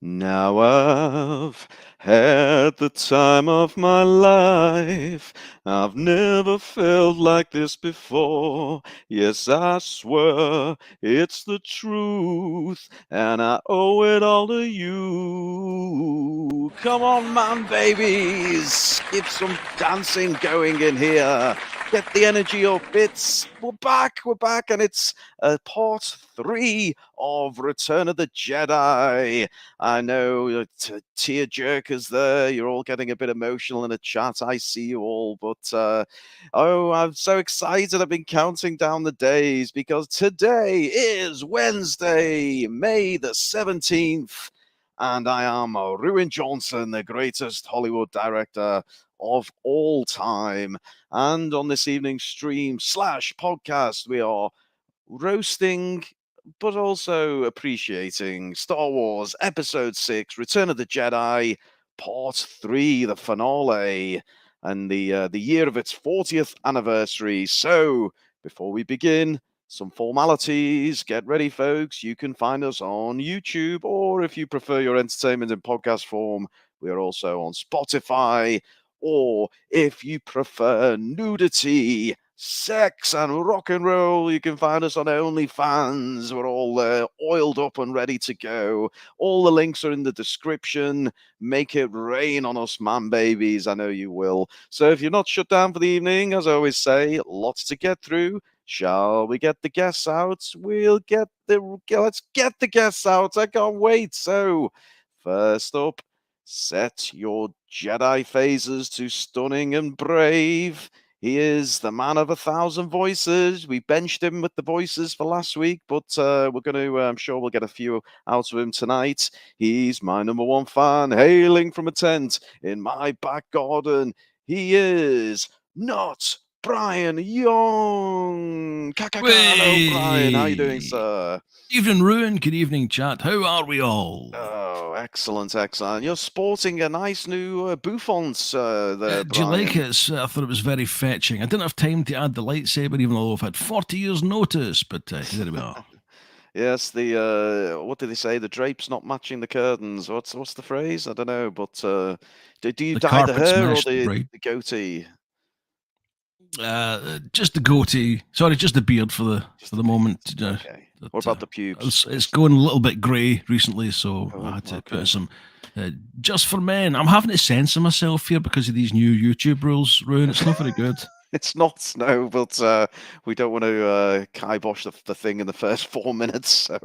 Now I've had the time of my life. I've never felt like this before. Yes, I swear it's the truth, and I owe it all to you. Come on, man, babies. Get some dancing going in here. Get the energy up. We're back, and it's part 3 of Return of the Jedi. I know tear jerkers there. You're all getting a bit emotional in the chat. I see you all, but oh, I'm so excited. I've been counting down the days because today is Wednesday, May the 17th, and I am Ruin Johnson, the greatest Hollywood director of all time. And on this evening's stream slash podcast, we are roasting but also appreciating Star Wars Episode 6 Return of the Jedi Part 3, the finale, and the year of its 40th anniversary. So, before we begin, some formalities. Get ready, folks. You can find us on YouTube, or if you prefer your entertainment in podcast form, we are also on Spotify. Or if you prefer nudity, sex, and rock and roll, you can find us on OnlyFans. We're all oiled up and ready to go. All the links are in the description. Make it rain on us, man babies. I know you will. So if you're not shut down for the evening, as I always say, lots to get through. Shall we get the guests out? Let's get the guests out. I can't wait. So, first up, set your Jedi phasers to stunning and brave. He is the man of 1,000 voices. We benched him with the voices for last week, but we're going to, I'm sure we'll get a few out of him tonight. He's my number one fan, hailing from a tent in my back garden. He is not Brian Young. Hello, Brian. How you doing, Way. sir? Evening, Ruin. Good evening, chat. How are we all? Oh, excellent, excellent. You're sporting a nice new bouffant there, Do you like Brian. it? I thought it was very fetching. I didn't have time to add the lightsaber, even though I've had 40 years' notice, but there we are. Yes, the what did they say? The drapes not matching the curtains. What's the phrase? I don't know, but do you The dye the carpet's hair or meshed, the, right? the goatee? Just the goatee. Sorry, just the beard for the moment. Okay. What about the pubes? It's going a little bit grey recently, so I Oh, had to okay. put some just for men. I'm having to censor myself here because of these new YouTube rules, Ruin. It's not very good. It's not, no, but we don't want to kibosh the thing in the first 4 minutes. So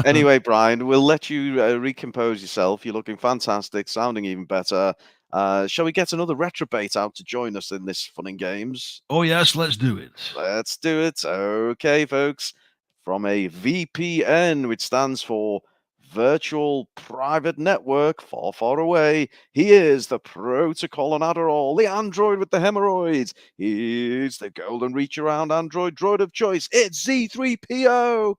anyway, Brian, we'll let you recompose yourself. You're looking fantastic, sounding even better. Shall we get another retrobate out to join us in this fun and games? Oh yes, let's do it. Let's do it. Okay, folks. From a VPN, which stands for Virtual Private Network, far, far away. He is the protocol on Adderall, the android with the hemorrhoids. He's the golden reach around android droid of choice. It's Zee-ThreePIO.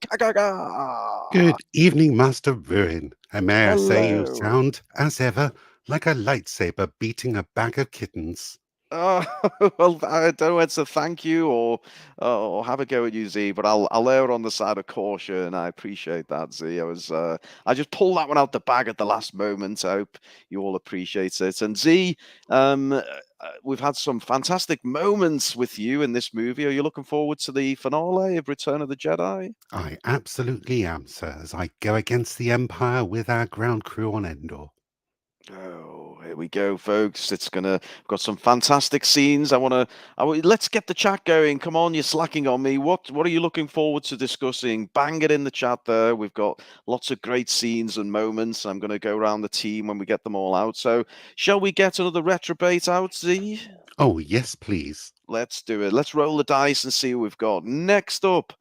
Good evening, Master Ruin. And may I say you Hello. sound, as ever, like a lightsaber beating a bag of kittens. Oh, well, I don't know whether to thank you or have a go at you, Z, but I'll err on the side of caution. I appreciate that, Z. I just pulled that one out the bag at the last moment. I hope you all appreciate it. And Z, we've had some fantastic moments with you in this movie. Are you looking forward to the finale of Return of the Jedi? I absolutely am, sir, as I go against the Empire with our ground crew on Endor. Oh, here we go, folks. We've got some fantastic scenes. Let's get the chat going. Come on, you're slacking on me. What are you looking forward to discussing? Bang it in the chat there. We've got lots of great scenes and moments. I'm going to go around the team when we get them all out. So, shall we get another retrobate out, Z? Oh, yes, please. Let's do it. Let's roll the dice and see who we've got. Next up,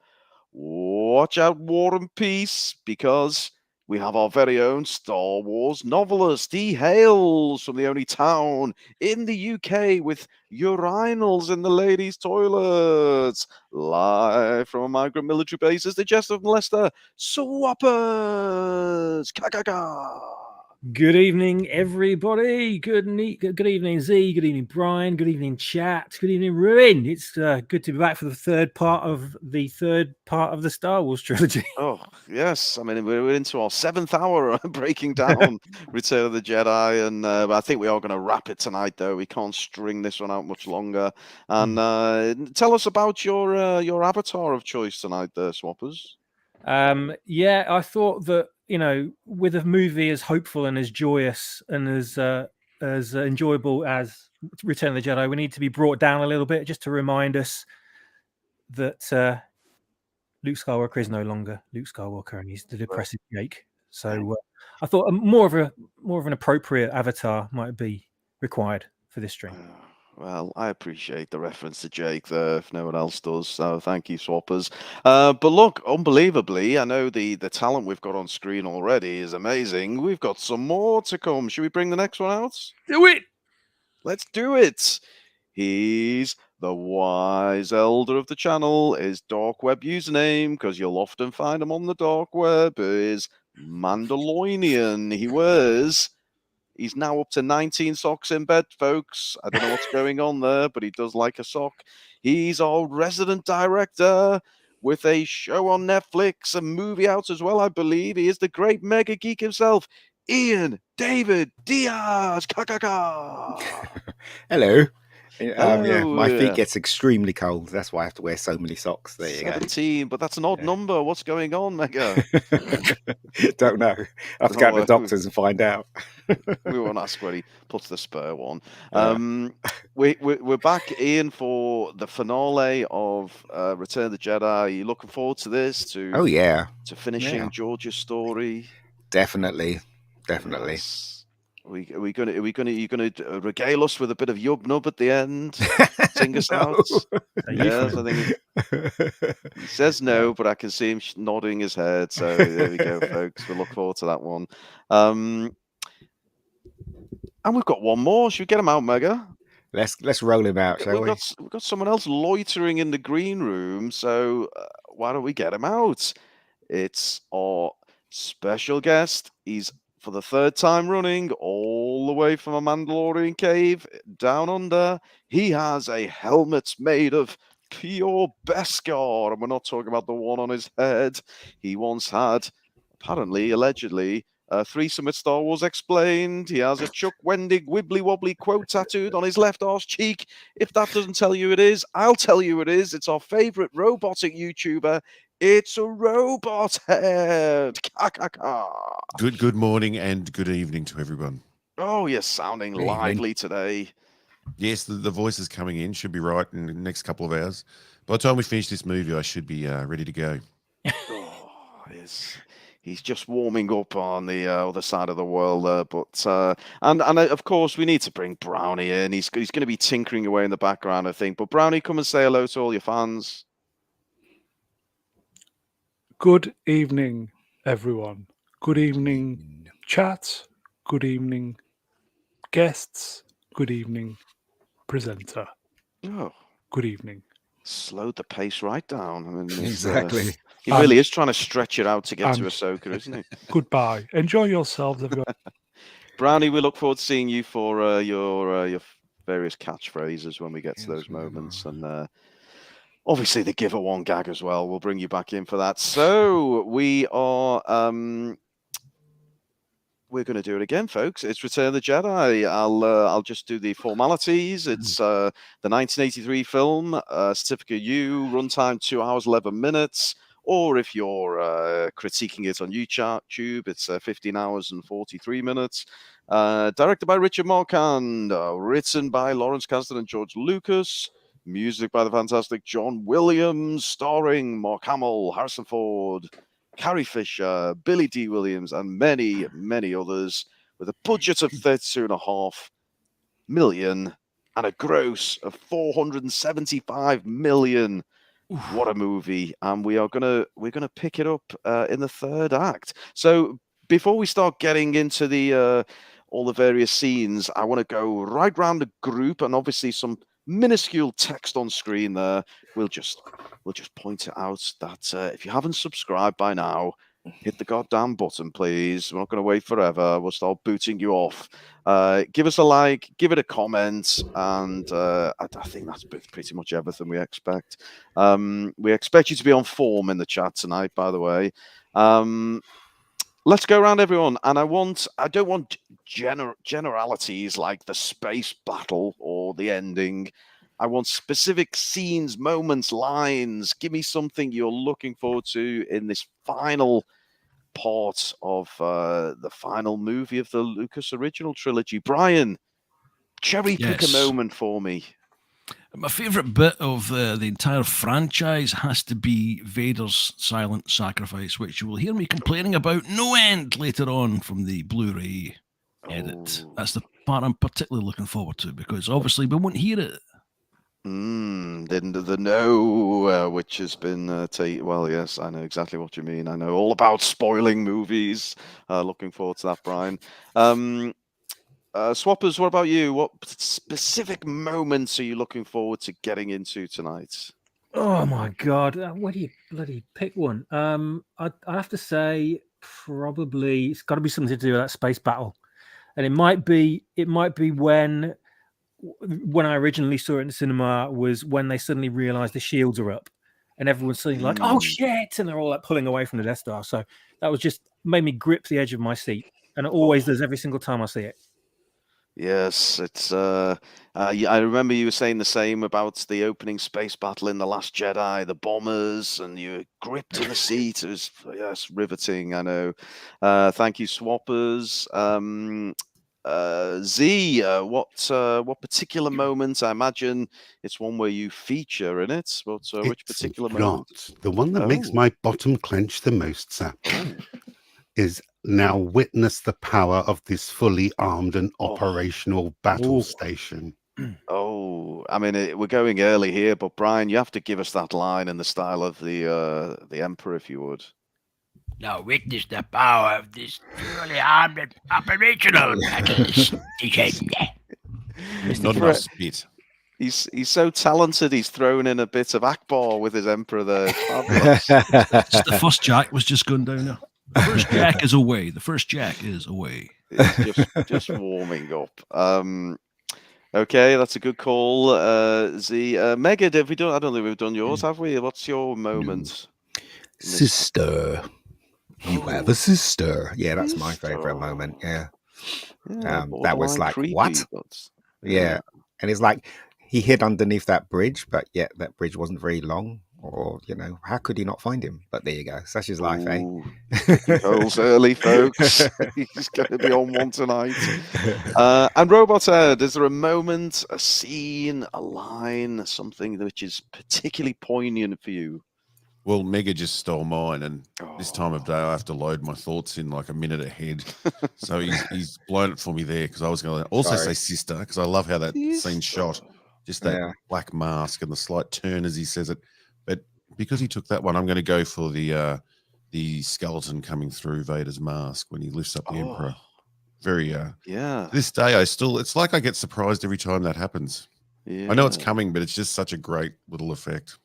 watch out, War and Peace, because we have our very own Star Wars novelist. He hails from the only town in the UK with urinals in the ladies' toilets. Live from a migrant military base is the Jester from Leicester, Swappers. Ka-ka-ka. Good evening, everybody. Good evening, Z. Good evening, Brian. Good evening, chat. Good evening, Ruin. It's good to be back for the third part of the Star Wars trilogy. Oh, yes. I mean, we're into our 7th hour breaking down Return of the Jedi, and I think we are going to wrap it tonight, though. We can't string this one out much longer. And tell us about your avatar of choice tonight, there, Swappers. Yeah, I thought that, with a movie as hopeful and as joyous and as enjoyable as Return of the Jedi, we need to be brought down a little bit just to remind us that Luke Skywalker is no longer Luke Skywalker, and he's the depressive Jake. So I thought more of an appropriate avatar might be required for this stream. Well, I appreciate the reference to Jake there, if no one else does. So thank you, Swappers. But look, unbelievably, I know the talent we've got on screen already is amazing. We've got some more to come. Should we bring the next one out? Do it! Let's do it. He's the wise elder of the channel. His dark web username, because you'll often find him on the dark web, is Mandalorian. He's now up to 19 socks in bed, folks. I don't know what's going on there, but he does like a sock. He's our resident director with a show on Netflix, a movie out as well, I believe. He is the great mega geek himself, Ian David Diaz. Hello. Hello. My feet gets extremely cold. That's why I have to wear so many socks. There you 17, but that's an odd number. What's going on, Mega? Don't know. I have to go to the doctors and find out. We won't ask where he puts the spare one. We're back, Ian, for the finale of Return of the Jedi. Are you looking forward to this? To finishing George's story? Definitely. Yes. Are you gonna regale us with a bit of Yub Nub at the end? Sing us out? Yes, I think he says no, but I can see him nodding his head. So there we go, folks. We'll look forward to that one. And we've got one more. Should we get him out, Mega? Let's roll him out, shall we? We've got someone else loitering in the green room, so why don't we get him out? It's our special guest. He's, for the third time running, all the way from a Mandalorian cave down under. He has a helmet made of pure Beskar, and we're not talking about the one on his head. He once had, apparently, allegedly, Threesome at Star Wars Explained. He has a Chuck Wendig wibbly wobbly quote tattooed on his left arse cheek. If that doesn't tell you it is, I'll tell you it is. It's our favorite robotic YouTuber. It's a robot head. Good morning and good evening to everyone. Oh, you're sounding lively today. Yes, the voice is coming in. Should be right in the next couple of hours. By the time we finish this movie, I should be ready to go. He's just warming up on the other side of the world there, but and of course we need to bring Brownie in. He's going to be tinkering away in the background, I think. But Brownie, come and say hello to all your fans. Good evening, everyone. Good evening, chat. Good evening, guests. Good evening, presenter. Oh, good evening. Slowed the pace right down. I mean, exactly. He really is trying to stretch it out to get to Ahsoka, isn't he? Goodbye. Enjoy yourselves, everyone. Brownie, we look forward to seeing you for your various catchphrases when we get to those moments, and obviously the give a one gag as well. We'll bring you back in for that. So we are we're going to do it again, folks. It's Return of the Jedi. I'll just do the formalities. It's the 1983 film, Certificate U, runtime 2 hours 11 minutes. Or if you're critiquing it on YouTube, it's 15 hours and 43 minutes. Directed by Richard Marquand, written by Lawrence Kasdan and George Lucas. Music by the fantastic John Williams, starring Mark Hamill, Harrison Ford, Carrie Fisher, Billy D. Williams, and many, many others, with a budget of $32.5 million and a gross of $475 million. What a movie! And we're gonna pick it up in the third act. So before we start getting into the all the various scenes, I want to go right round the group, and obviously some minuscule text on screen there. We'll just point it out that if you haven't subscribed by now, hit the goddamn button, please. We're not going to wait forever. We'll start booting you off. Give us a like, give it a comment, and I think that's pretty much everything we expect. We expect you to be on form in the chat tonight, by the way. Let's go around, everyone, and I don't want generalities like the space battle or the ending. I want specific scenes, moments, lines. Give me something you're looking forward to in this final part of the final movie of the Lucas original trilogy. Brian, cherry pick a Yes. moment for me. My favourite bit of the entire franchise has to be Vader's silent sacrifice, which you will hear me complaining about no end later on from the Blu-ray edit. Oh. That's the part I'm particularly looking forward to, because obviously we won't hear it. The no, which has been well, yes, I know exactly what you mean. I know all about spoiling movies. Looking forward to that, Brian. Swappers, what about you? What specific moments are you looking forward to getting into tonight? Oh my god, where do you bloody pick one? I have to say probably it's got to be something to do with that space battle, and it might be when I originally saw it in the cinema was when they suddenly realized the shields are up and everyone's suddenly like, oh shit, and they're all like pulling away from the Death Star. So that was just made me grip the edge of my seat, and it always does every single time I see it. Yes, it's I remember you were saying the same about the opening space battle in The Last Jedi, the bombers, and you were gripped to the seat. It was, yes, riveting, I know. Thank you, Swappers. Z, what particular moment? I imagine it's one where you feature in it. But which It's particular not. moment? The one that makes my bottom clench the most, Sap, is now witness the power of this fully armed and operational battle station. Oh, I mean, we're going early here, but Brian, you have to give us that line in the style of the Emperor, if you would. Now witness the power of this truly armed and operational battle station. Not enough spit. He's so talented. He's thrown in a bit of Akbar with his Emperor there. It's fabulous. Just the first jack was just going down there. The first jack is away. The first jack is away. It's just warming up. Okay, that's a good call. Z, Megad, have we done? I don't think we've done yours, have we? What's your moment? Sister. You have a sister. Yeah, that's my favourite moment. Yeah. That was like, creepy, what? Yeah. And it's like he hid underneath that bridge, but yet that bridge wasn't very long. Or, how could he not find him? But there you go. Such is life, eh? Goals early, folks. He's going to be on one tonight. And Robot Head, is there a moment, a scene, a line, something which is particularly poignant for you? Well, Mega just stole mine, and this time of day I have to load my thoughts in like a minute ahead. So he's blown it for me there, because I was going to also say sister, because I love how that scene's shot. Just that black mask and the slight turn as he says it. But because he took that one, I'm going to go for the skeleton coming through Vader's mask when he lifts up the Emperor. Very to this day it's like I get surprised every time that happens. I know it's coming, but it's just such a great little effect.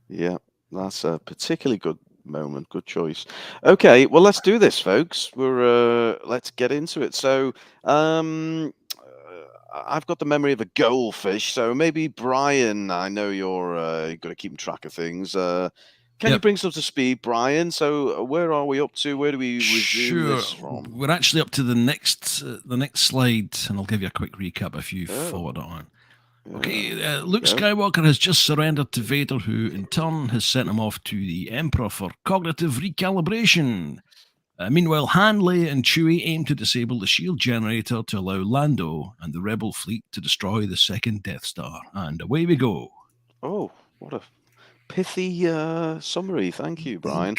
Yeah. That's a particularly good moment. Good choice. Okay, well, let's do this, folks. Let's get into it. So, I've got the memory of a goldfish. So maybe Brian, I know you're going to keep track of things. Can you bring us up to speed, Brian? So, where are we up to? Where do we resume this from? We're actually up to the next slide, and I'll give you a quick recap if you forward it on. Okay, Luke Skywalker has just surrendered to Vader, who in turn has sent him off to the Emperor for cognitive recalibration. Meanwhile, Han, Leia, and Chewie aim to disable the shield generator to allow Lando and the Rebel fleet to destroy the second Death Star. And away we go. Oh, what a pithy summary. Thank you, Brian.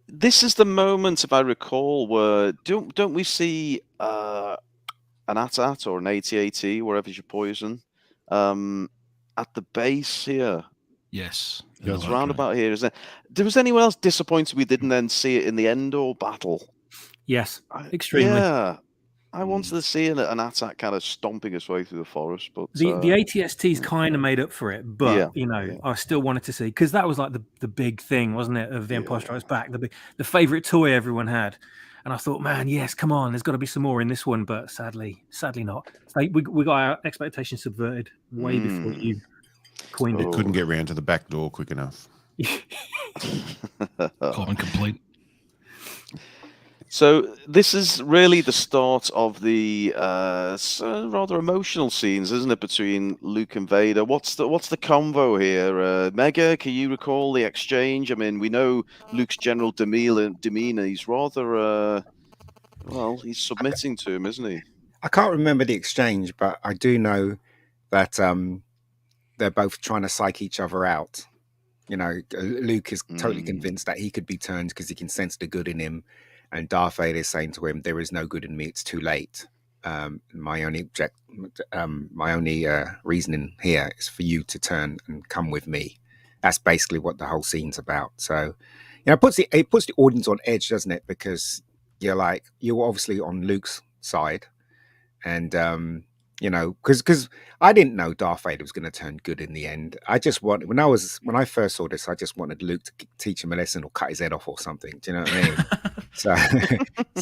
This is the moment, if I recall, where don't we see an AT-AT or an AT-AT, wherever's your poison, at the base here? Yes. It's roundabout here, isn't it? Was anyone else disappointed we didn't then see it in the Endor battle? Yes, extremely. Yeah. I wanted to see an attack kind of stomping its way through the forest, but the ATST's kind of made up for it, but Yeah, you know, yeah. I still wanted to see, because that was like the big thing, wasn't it, of The Empire Strikes Back, the favorite toy everyone had, and I thought, man, yes, come on, there's got to be some more in this one, but sadly not. So we got our expectations subverted way before you coined They it. couldn't get round to the back door quick enough. Common complaint. So this is really the start of the rather emotional scenes, isn't it, between Luke and Vader? What's the convo here? Mega, can you recall the exchange? I mean, we know Luke's general demeanor. He's rather he's submitting to him, isn't he? I can't remember the exchange, but I do know that they're both trying to psych each other out. You know, Luke is totally convinced that he could be turned because he can sense the good in him, and Darth Vader is saying to him, "There is no good in me. It's too late. My only reasoning here is for you to turn and come with me." That's basically what the whole scene's about. So, you know, it puts the audience on edge, doesn't it? Because you're obviously on Luke's side, and you know, because I didn't know Darth Vader was going to turn good in the end. I just wanted, when I first saw this, I just wanted Luke to teach him a lesson or cut his head off or something. Do you know what I mean? so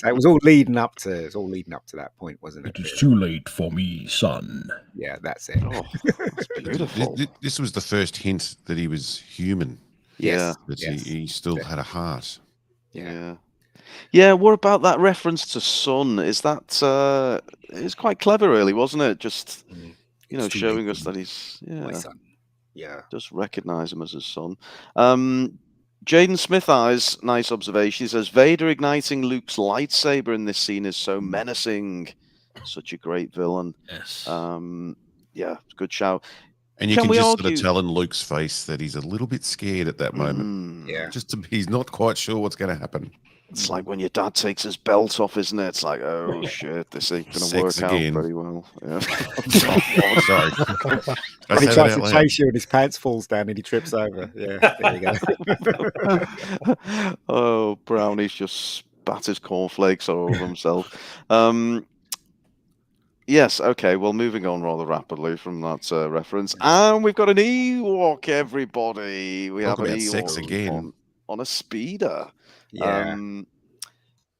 it was all leading up to that point, wasn't it? It is too late for me, son. Yeah, that's it. Oh, that's beautiful. This was the first hint that he was human. Yeah. That he still had a heart. Yeah. Yeah, what about that reference to son? Is that it's quite clever, really, wasn't it? Just you know, showing us that he's my son. Yeah, just recognize him as his son. Jaden Smith Eyes, nice observation. He says Vader igniting Luke's lightsaber in this scene is so menacing. Such a great villain. Yes. Yeah, good shout. And you can just sort of tell in Luke's face that he's a little bit scared at that moment. Yeah, he's not quite sure what's going to happen. It's like when your dad takes his belt off, isn't it? It's like, oh shit, this ain't going to work out very well. Yeah. Oh, sorry. When he tries to chase you and his pants falls down and he trips over. Yeah, there you go. Oh, Brownie's just spat his cornflakes all over himself. Yes, okay, well, moving on rather rapidly from that reference. And we've got an Ewok, everybody. We have an Ewok sex again. On a speeder. Yeah.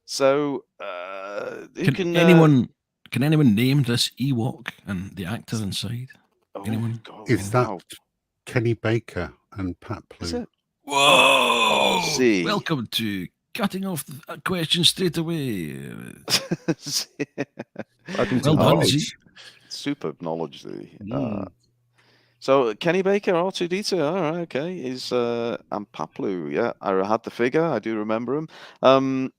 So, can anyone name this Ewok and the actor inside? Oh, anyone? God, is that Kenny Baker and Pat Plue? Is it? Whoa! See. Welcome to cutting off the question straight away. Well done, Zee. Superb knowledge, Zee. So Kenny Baker, R2D2, all right, okay. Is and Pat Plue, yeah. I had the figure, I do remember him.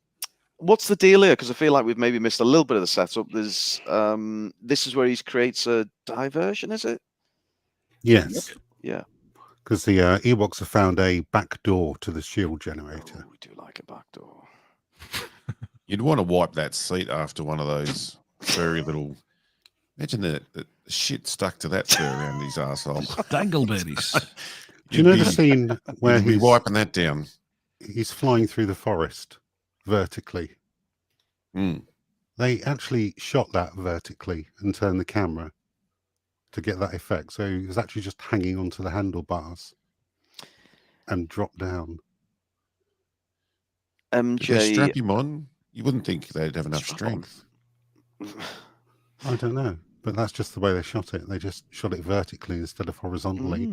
What's the deal here? Because I feel like we've maybe missed a little bit of the setup. There's this is where he creates a diversion, is it? Yes. Yeah. Because the Ewoks have found a back door to the shield generator. Oh, we do like a back door. You'd want to wipe that seat after one of those very little. Imagine the shit stuck to that fur around his arsehole. Dangleberries. Do you know the scene where he's wiping that down? He's flying through the forest vertically. They actually shot that vertically and turned the camera to get that effect. So he was actually just hanging onto the handlebars and dropped down. MJ, if they strap him on, you wouldn't think they'd have enough strength. I don't know, but that's just the way they shot it. They just shot it vertically instead of horizontally.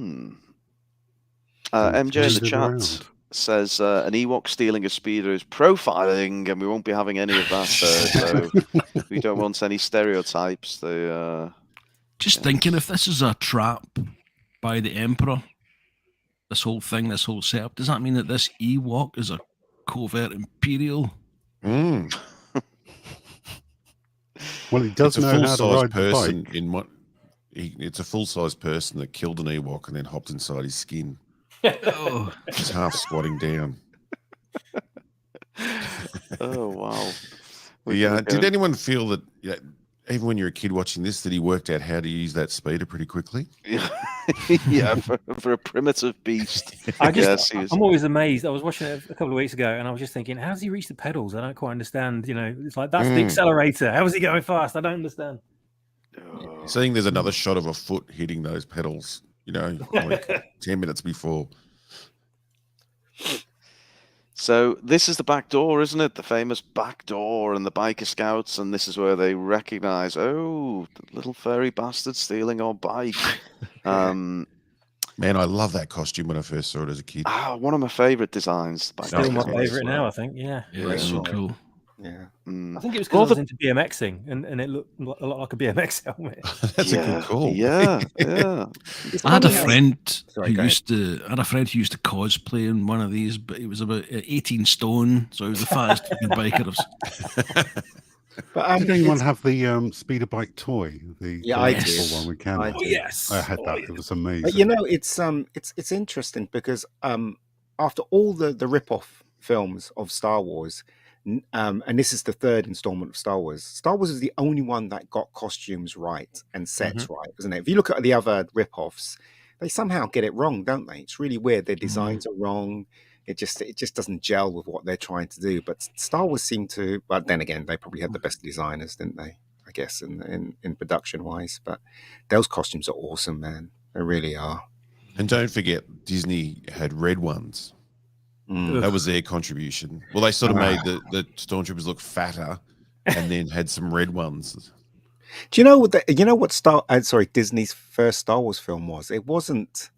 MJ in the chat says an Ewok stealing a speeder is profiling, and we won't be having any of that. So we don't want any stereotypes. Just thinking, if this is a trap by the Emperor, this whole thing, this whole setup, does that mean that this Ewok is a covert Imperial? Well, he does know how to ride person the bike. It's a full-size person that killed an Ewok and then hopped inside his skin. He's half squatting down. Oh wow! Did anyone feel that even when you're a kid watching this, that he worked out how to use that speeder pretty quickly. Yeah, for a primitive beast. I'm always amazed. I was watching it a couple of weeks ago, and I was just thinking, how does he reach the pedals? I don't quite understand. It's like that's the accelerator. How is he going fast? I don't understand. Seeing there's another shot of a foot hitting those pedals, like 10 minutes before. So this is the back door, isn't it? The famous back door and the biker scouts, and this is where they recognize, the little furry bastard stealing our bike. Man, I love that costume when I first saw it as a kid. One of my favorite designs. Still my favorite now, I think. Yeah, it's so cool. Yeah, I think it was because I was into BMXing, and it looked a lot like a BMX helmet. That's a good call. Yeah. I had a friend who used to cosplay in one of these, but he was about 18 stone, so he was the fattest fucking biker. But did anyone have the speeder bike toy? I did. One with camera. Oh yes, I had that. It was amazing. But it's interesting because after all the rip-off films of Star Wars. And this is the third installment of Star Wars. Star Wars is the only one that got costumes right and sets right, isn't it? If you look at the other rip-offs, they somehow get it wrong, don't they? It's really weird. Their designs are wrong. It just doesn't gel with what they're trying to do. But Star Wars seemed to. But then again, they probably had the best designers, didn't they? I guess in production wise. But those costumes are awesome, man. They really are. And don't forget, Disney had red ones. That was their contribution. Well, they sort of made the stormtroopers look fatter, and then had some red ones. Do you know what? Disney's first Star Wars film was. It wasn't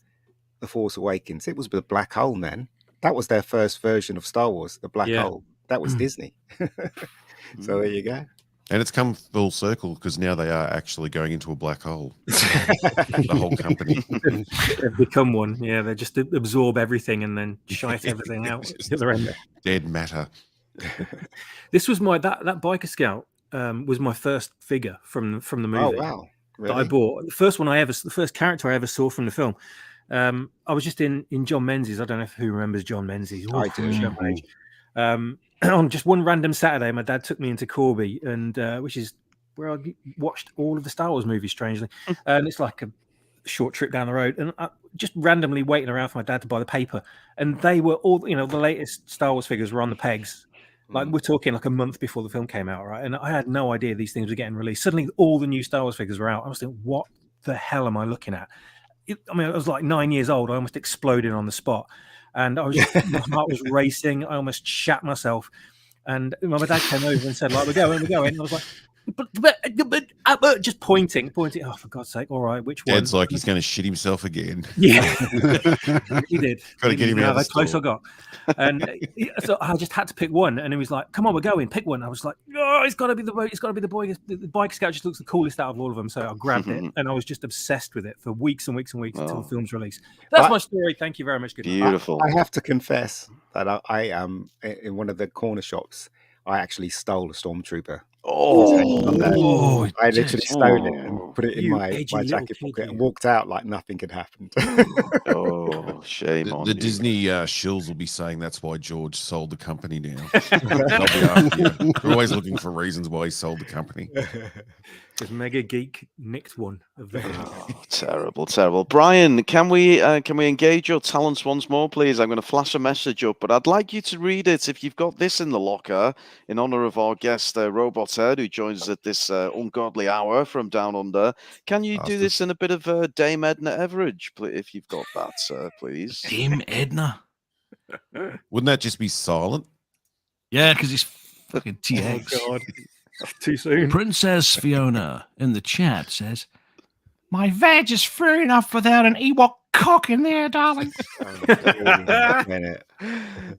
The Force Awakens. It was the Black Hole. Man, that was their first version of Star Wars. The Black Hole. That was Disney. So there you go. And it's come full circle because now they are actually going into a black hole. The whole company. They've become one. Yeah, they just absorb everything and then shite everything out at the other end. Dead matter. This was that biker scout was my first figure from the movie. Oh wow! Really? That I bought. The first character I ever saw from the film. I was just in John Menzies. I don't know who remembers John Menzies. I do. On just one random Saturday, my dad took me into Corby, and which is where I watched all of the Star Wars movies, strangely. And it's like a short trip down the road, and I just randomly waiting around for my dad to buy the paper. And they were all, the latest Star Wars figures were on the pegs. Like we're talking like a month before the film came out, right? And I had no idea these things were getting released. Suddenly, all the new Star Wars figures were out. I was thinking, what the hell am I looking at? I was like 9 years old. I almost exploded on the spot. And my heart was racing. I almost shat myself. And my dad came over and said, like, we're going. And I was like, but just pointing. Oh, for God's sake! All right, which one? Dad's like he's going to shit himself again. Yeah, he did. Got to get him out of the close I got. And so I just had to pick one. And he was like, "Come on, we're going. Pick one." I was like, "Oh, it's got to be the boy. It's got to be the boy. The Biker Scout just looks the coolest out of all of them." So I grabbed it, and I was just obsessed with it for weeks and weeks and weeks until the film's release. That's my story. Thank you very much. Good. Beautiful. I have to confess that I in one of the corner shops, I actually stole a stormtrooper. I literally stole it and put it in my jacket pocket and walked out like nothing had happened. Shame on the you. Disney shills will be saying that's why George sold the company now. They'll be after you. They're always looking for reasons why he sold the company. Because Mega Geek nicked one of them. Terrible. Brian, can we engage your talents once more, please? I'm going to flash a message up, but I'd like you to read it if you've got this in the locker in honor of our guest, Robot's Head, who joins us at this ungodly hour from down under. Can you do this in a bit of Dame Edna Everidge, if you've got that, please? Dame Edna? Wouldn't that just be silent? Yeah, because he's fucking TX. Oh, God. Too soon. Princess Fiona in the chat says, "My vag is free enough without an Ewok cock in there, darling."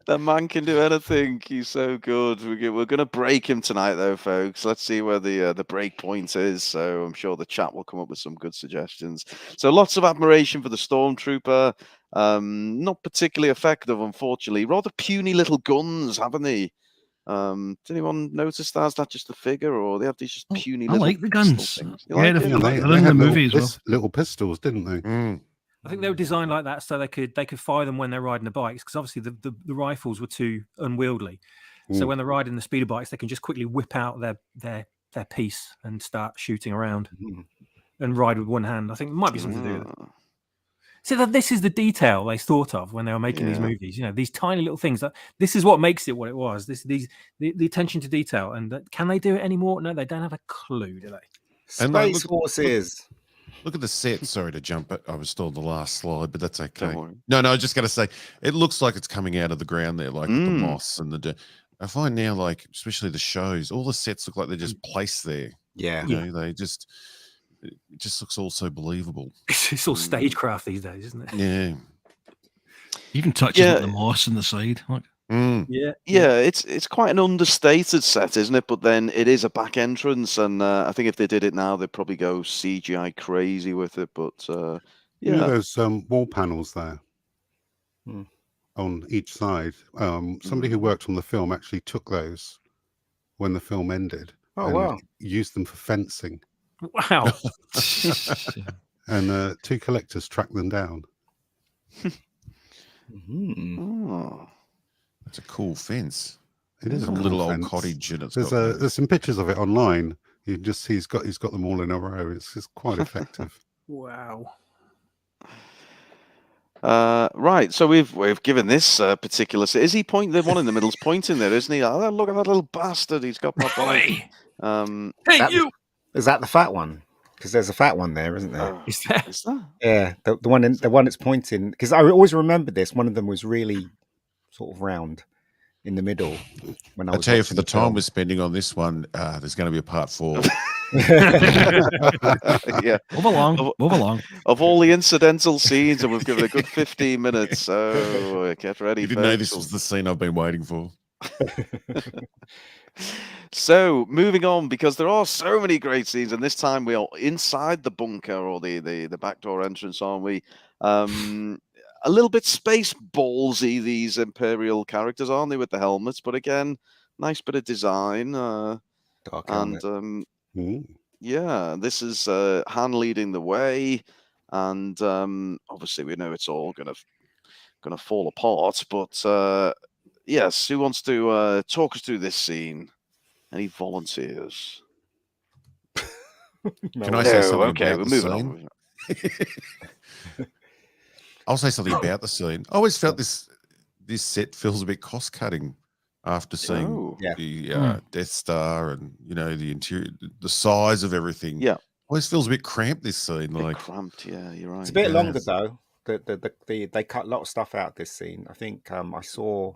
That man can do anything. He's so good. We're going to break him tonight, though, folks. Let's see where the break point is. So I'm sure the chat will come up with some good suggestions. So lots of admiration for the Stormtrooper. Not particularly effective, unfortunately. Rather puny little guns, haven't they? Did anyone notice that? Is that just the figure, or they have these just puny little? I like the guns. They had little pistols, didn't they? I think they were designed like that so they could fire them when they're riding the bikes, because obviously the rifles were too unwieldy. So when they're riding the speeder bikes, they can just quickly whip out their their piece and start shooting around Mhm. and ride with one hand. I think it might be something to do with it. So that this is the detail they thought of when they were making these movies. You know, these tiny little things. This is what makes it what it was. The attention to detail. And can they do it anymore? No, they don't have a clue, do they? And, like, Space Forces. Look at the set. Sorry to jump, but I was still on the last slide, but that's okay. Don't worry. No, I was just going to say, it looks like it's coming out of the ground there, like with the moss and the dirt. I find now, like, especially the shows, all the sets look like they're just placed there. Yeah. You know, it just looks all so believable. It's all stagecraft these days, isn't it? Yeah. Even touches like the moss on the side. Like. Yeah. It's quite an understated set, isn't it? But then it is a back entrance, and I think if they did it now, they'd probably go CGI crazy with it. But You know those wall panels there Hmm. on each side. Somebody who worked on the film actually took those when the film ended and used them for fencing. Wow. And two collectors tracked them down. Oh. That's a cool fence. It is a little old cottage, and there's some pictures of it online. You can just see he's got them all in a row. It's quite effective. Wow. Right, so we've given this particular. Is he pointing? The one in the middle's pointing there, isn't he? Oh, look at that little bastard! He's got my bike. Hey, you! Is that the fat one? Because there's a fat one there, isn't there? Is there? Is that? Yeah, the one that's pointing. Because I always remember this. One of them was really sort of round in the middle. When I tell you, for the time we're spending on this one, there's going to be a part 4. Yeah, move along. Of all the incidental scenes, and we've given a good 15 minutes. So get ready. You didn't know this was the scene I've been waiting for. So moving on, because there are so many great scenes, and this time we are inside the bunker or the backdoor entrance, aren't we? A little bit space ballsy, these Imperial characters, aren't they, with the helmets? But again, nice bit of design. Dark helmet. And yeah, this is Han leading the way, and obviously we know it's all gonna fall apart. But yes, who wants to talk us through this scene? Any volunteers? Can I say something okay, about we're the moving scene? On. I'll say something about the scene. I always felt this set feels a bit cost cutting after seeing the Death Star and the interior, the size of everything. Yeah, always feels a bit cramped. This scene, like cramped. Yeah, you're right. It's a bit longer though. They cut a lot of stuff out this scene. I think I saw.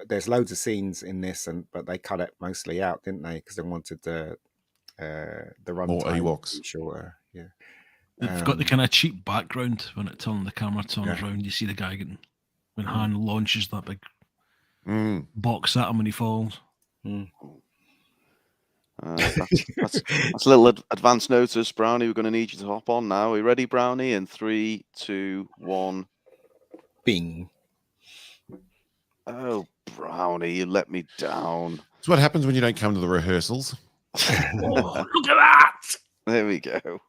There's loads of scenes in this, but they cut it mostly out, didn't they? Because they wanted the runtime more Ewoks shorter. Yeah, they've got the kind of cheap background when the camera turns around. You see the guy when Han launches that big box at him when he falls. That's a little advance notice, Brownie. We're going to need you to hop on now. Are you ready, Brownie? In 3, 2, 1. Bing. Oh, Brownie, you let me down. That's what happens when you don't come to the rehearsals. Oh, look at that! There we go.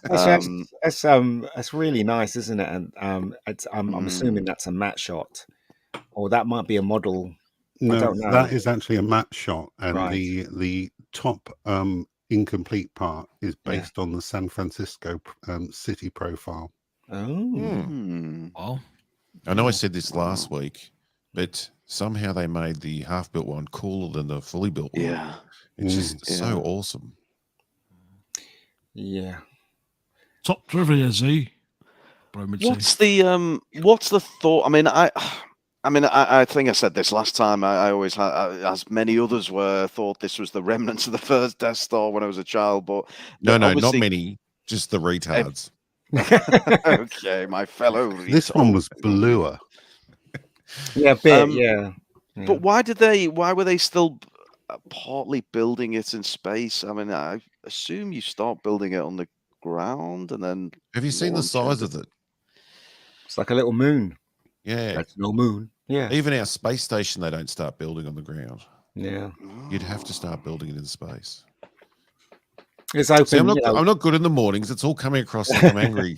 That's really nice, isn't it? And I'm assuming that's a matte shot, or that might be a model. No, I don't know. That is actually a matte shot, and Right. the top incomplete part is based on the San Francisco city profile. Oh, Well, I know I said this last week, but somehow they made the half-built one cooler than the fully built one. Yeah, it's just so awesome. yeah. top trivia, Z. What's the thought? I mean, I think I said this last time. I always had, as many others thought this was the remnants of the first Death Star when I was a child. But no, not many. Just the retards. Okay, my fellow. This one was bluer. Yeah, a bit. Yeah. But why were they still partly building it in space? I mean, I assume you start building it on the ground and then. Have you seen the size of it? It's like a little moon. Yeah, that's no moon. Yeah, even our space station, they don't start building on the ground. Yeah, you'd have to start building it in space. It's open. See, I'm you know. not good in the mornings. It's all coming across like I'm angry.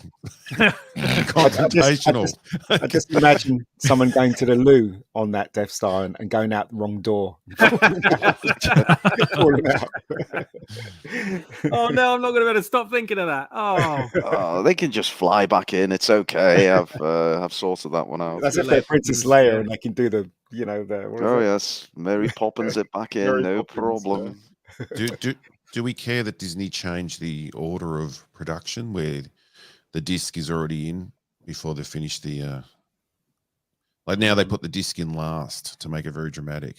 Confrontational. I just imagine someone going to the loo on that Death Star and going out the wrong door. Falling out. Oh no, I'm not going to be able to stop thinking of that. Oh, Oh, they can just fly back in. It's okay. I've sorted that one out. That's if they're Princess Leia and they can do the, Oh yes, Mary Poppins it back in, Mary no Poppins, problem. Do we care that Disney changed the order of production where the disc is already in before they finish the like now they put the disc in last to make it very dramatic.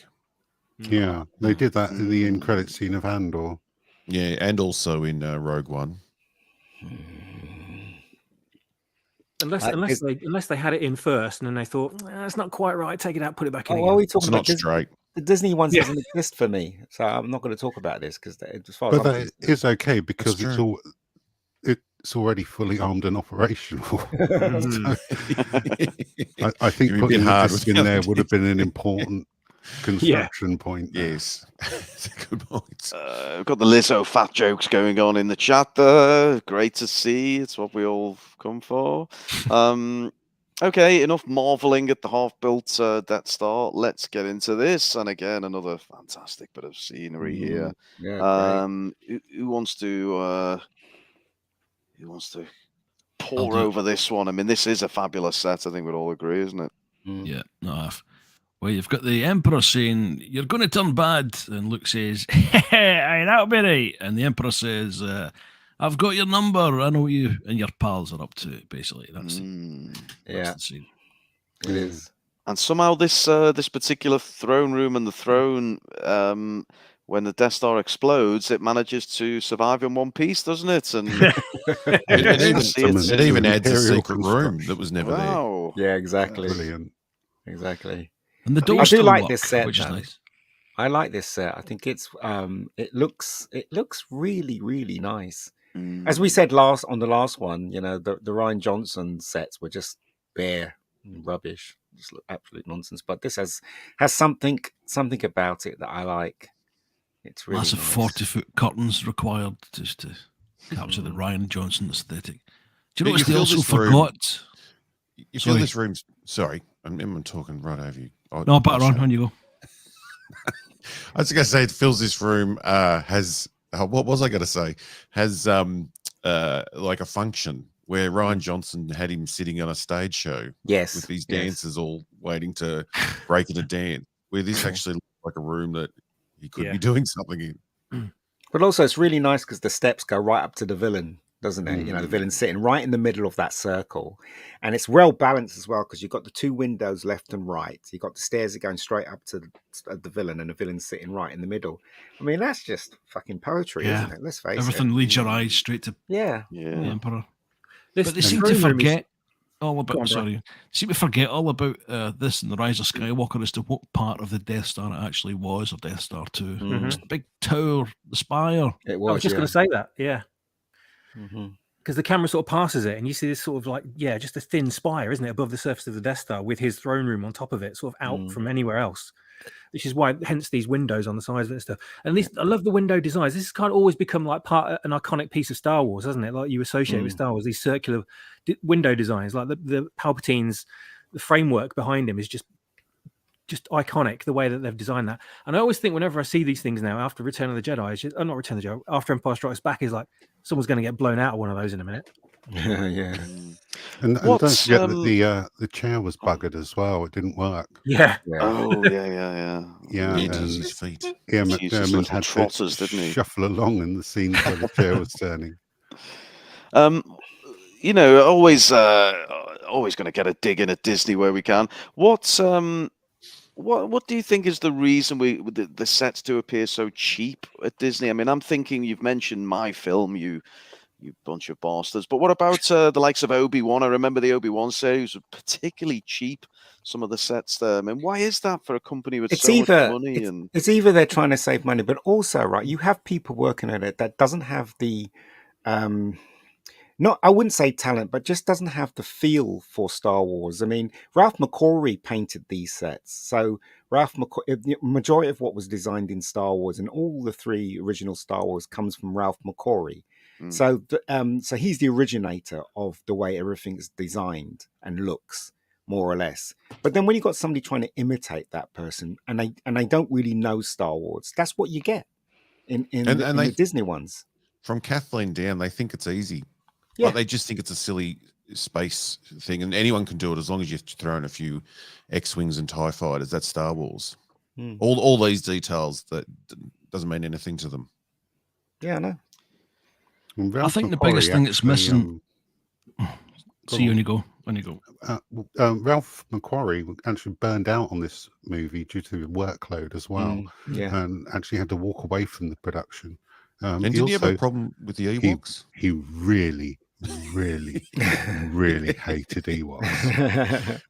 Yeah, they did that in the end credit scene of Andor. Yeah, and also in Rogue One. Unless they had it in first and then they thought that's not quite right, take it out, put it back in. What are we It's talking not about? straight. The Disney ones doesn't exist for me, so I'm not going to talk about this because as far as But that is okay because That's it's already fully armed and operational. Mm. I think You're a bit putting the hard disc with in the there other would have been an important construction point. there. Yes, it's a good point. We've got the Lizzo fat jokes going on in the chat there. Great to see. It's what we all come for. Okay, enough marveling at the half-built Death Star. Let's get into this. And again, another fantastic bit of scenery here. Yeah, Who wants to pour do it. over this one? I mean, this is a fabulous set. I think we'd all agree, isn't it? Yeah, no, well, you've got the Emperor saying, "You're going to turn bad," and Luke says, "Aye, that'll be right." And the Emperor says, "I've got your number. I know you and your pals are up to it." Basically, that's the scene. It is. And somehow this particular throne room and the throne, when the Death Star explodes, it manages to survive in one piece, doesn't it? And it even adds a Imperial secret room that was never there. wow. Yeah, exactly. Brilliant. Exactly. And the I doors do still like work, this set, which is though. nice. I like this set. I think it's it looks really, really nice. As we said on the last one, the Ryan Johnson sets were just bare rubbish, just absolute nonsense. But this has something about it that I like. It's really Massive nice. 40-foot curtains required just to capture the Ryan Johnson aesthetic. Do you Yeah, notice you they feel also this room- forgot? You feel Sorry. this room's sorry, I'm talking right over you. No, but on you go. I was going to say it feels this room has what was I going to say has like a function where Ryan Johnson had him sitting on a stage show Yes, with these yes. dancers all waiting to break into dance, where this actually looks like a room that he could be doing something in. But also, it's really nice because the steps go right up to the villain, doesn't it? The villain's sitting right in the middle of that circle, and it's well balanced as well because you've got the two windows left and right. You've got the stairs that are going straight up to the villain, and the villain's sitting right in the middle. I mean, that's just fucking poetry, isn't it? Let's face Everything leads your eyes straight to it. the Emperor. This But they seem to throne room is- forget all about. Go on, Brian. Sorry, seem to forget all about this and the Rise of Skywalker as to what part of the Death Star it actually was, or Death Star 2. It's the big tower, the spire. It was. I was just going to say that, yeah. Mm-hmm. Because the camera sort of passes it, and you see this sort of just a thin spire, isn't it, above the surface of the Death Star with his throne room on top of it, sort of out from anywhere else. Which is why, hence these windows on the sides of it and stuff. And these, I love the window designs. This has kind of always become like an iconic piece of Star Wars, hasn't it? Like you associate with Star Wars, these circular window designs, like the Palpatine's, the framework behind him is just iconic, the way that they've designed that. And I always think whenever I see these things now after Return of the Jedi, it's just, not Return of the Jedi, after Empire Strikes Back, is like someone's going to get blown out of one of those in a minute. Yeah. And don't forget that the chair was buggered as well. It didn't work. Yeah. Oh, yeah. Yeah, It and is his feet. Ian He used his McDermott little had trotters, to didn't he? shuffle along in the scenes where the chair was turning. Always going to get a dig in at Disney where we can. What do you think is the reason the sets do appear so cheap at Disney? I mean, I'm thinking you've mentioned My Film, you bunch of bastards. But what about the likes of Obi-Wan? I remember the Obi-Wan series was particularly cheap. Some of the sets there. I mean, why is that for a company with so much money? It's either they're trying to save money, but also, right, you have people working at it that doesn't have the I wouldn't say talent, but just doesn't have the feel for Star Wars. I mean, Ralph McQuarrie painted these sets. So the majority of what was designed in Star Wars and all the 3 original Star Wars comes from Ralph McQuarrie. So he's the originator of the way everything's designed and looks, more or less. But then when you've got somebody trying to imitate that person and they don't really know Star Wars, that's what you get in the Disney ones. From Kathleen down, they think it's easy. Yeah. Like they just think it's a silly space thing, and anyone can do it as long as you throw in a few X-wings and TIE fighters. That's Star Wars. All these details that doesn't mean anything to them. Yeah, I know. I think the biggest thing that's missing. See you when you go. Ralph McQuarrie actually burned out on this movie due to the workload as well, and actually had to walk away from the production. And did he have a problem with the Ewoks? He really, really, really hated Ewoks.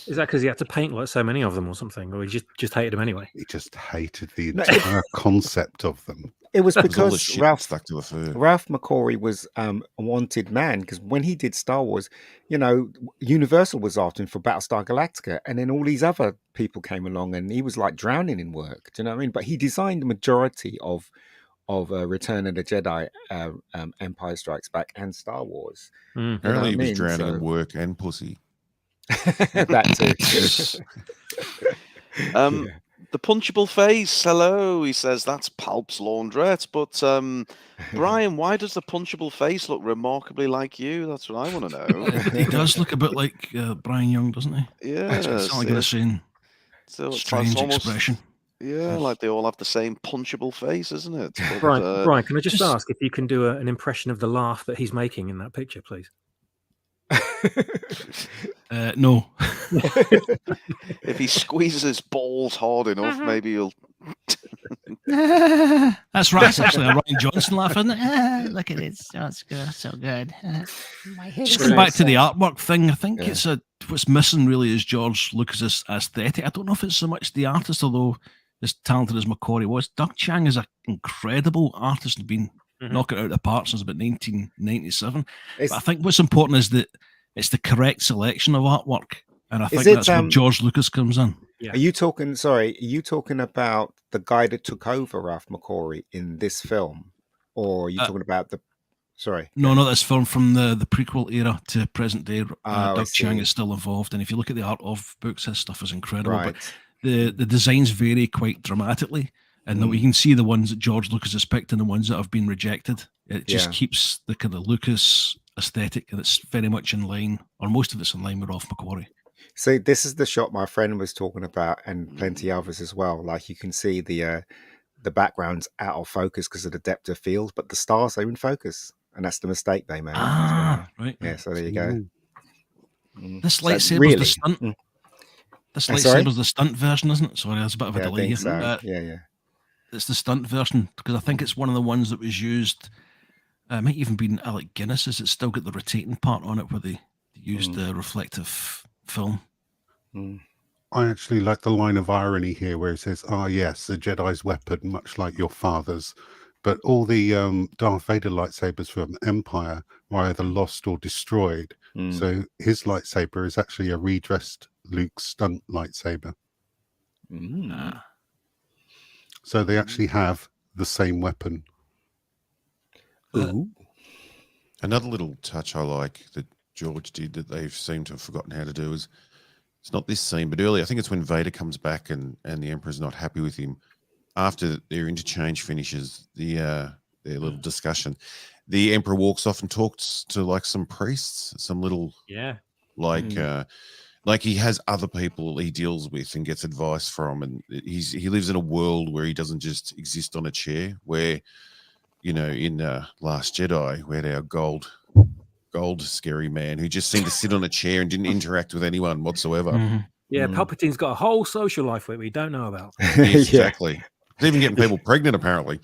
Is that because he had to paint like so many of them or something, or he just hated them anyway? He just hated the entire concept of them. It was because Ralph McQuarrie was a wanted man, because when he did Star Wars, Universal was after him for Battlestar Galactica, and then all these other people came along, and he was like drowning in work. Do you know what I mean? But he designed the majority of Return of the Jedi, Empire Strikes Back, and Star Wars. Apparently, he was drowning in work and pussy. That too. The punchable face. Hello, he says that's Palp's laundrette. But Brian, why does the punchable face look remarkably like you? That's what I want to know. He does look a bit like Brian Young, doesn't he? Yeah, it's like a strange almost, expression. Yeah, like they all have the same punchable face, isn't it? But, Brian, can I just ask if you can do an impression of the laugh that he's making in that picture, please? No. If he squeezes his balls hard enough, maybe he'll. That's right. It's actually a Ryan Johnson laugh, isn't it? Look at it. Sounds good. So good. Just going back to the artwork thing, I think what's missing really is George Lucas's aesthetic. I don't know if it's so much the artist, although as talented as McQuarrie was, Doug Chiang is an incredible artist and been knocking it out of the park since about 1997. But I think what's important is that it's the correct selection of artwork, and I think that's where George Lucas comes in. Yeah. Are you talking about the guy that took over Ralph McQuarrie in this film, or are you talking about the? Sorry, no, not this film, from the prequel era to present day. Doug Chiang is still involved, and if you look at the art of books, his stuff is incredible. Right. But the designs vary quite dramatically, and we can see the ones that George Lucas has picked and the ones that have been rejected. It just keeps the kind of Lucas aesthetic, and it's very much in line, or most of it's in line with Ralph McQuarrie. So this is the shot my friend was talking about, and plenty others as well. Like you can see the background's out of focus because of the depth of field, but the stars are in focus, and that's the mistake they made. Right. Yeah. So there you go. This lightsaber's the stunt. This lightsaber's the stunt version, isn't it? Sorry, there's a bit of a delay. I think so. Yeah. It's the stunt version because I think it's one of the ones that was used. It might even been Alec Guinness's. It's still got the rotating part on it where they used the reflective film. I actually like the line of irony here where it says, yes, the Jedi's weapon, much like your father's. But all the Darth Vader lightsabers from Empire were either lost or destroyed. So his lightsaber is actually a redressed Luke stunt lightsaber. So they actually have the same weapon. Another little touch I like that George did that they've seemed to have forgotten how to do is, it's not this scene, but earlier, I think it's when Vader comes back and the Emperor's not happy with him. After their interchange finishes, their little discussion, the Emperor walks off and talks to like some priests, some little like he has other people he deals with and gets advice from, and he lives in a world where he doesn't just exist on a chair. Where, in Last Jedi, we had our gold scary man who just seemed to sit on a chair and didn't interact with anyone whatsoever. Yeah, Palpatine's got a whole social life that we don't know about. Yes, exactly. He's even getting people pregnant, apparently.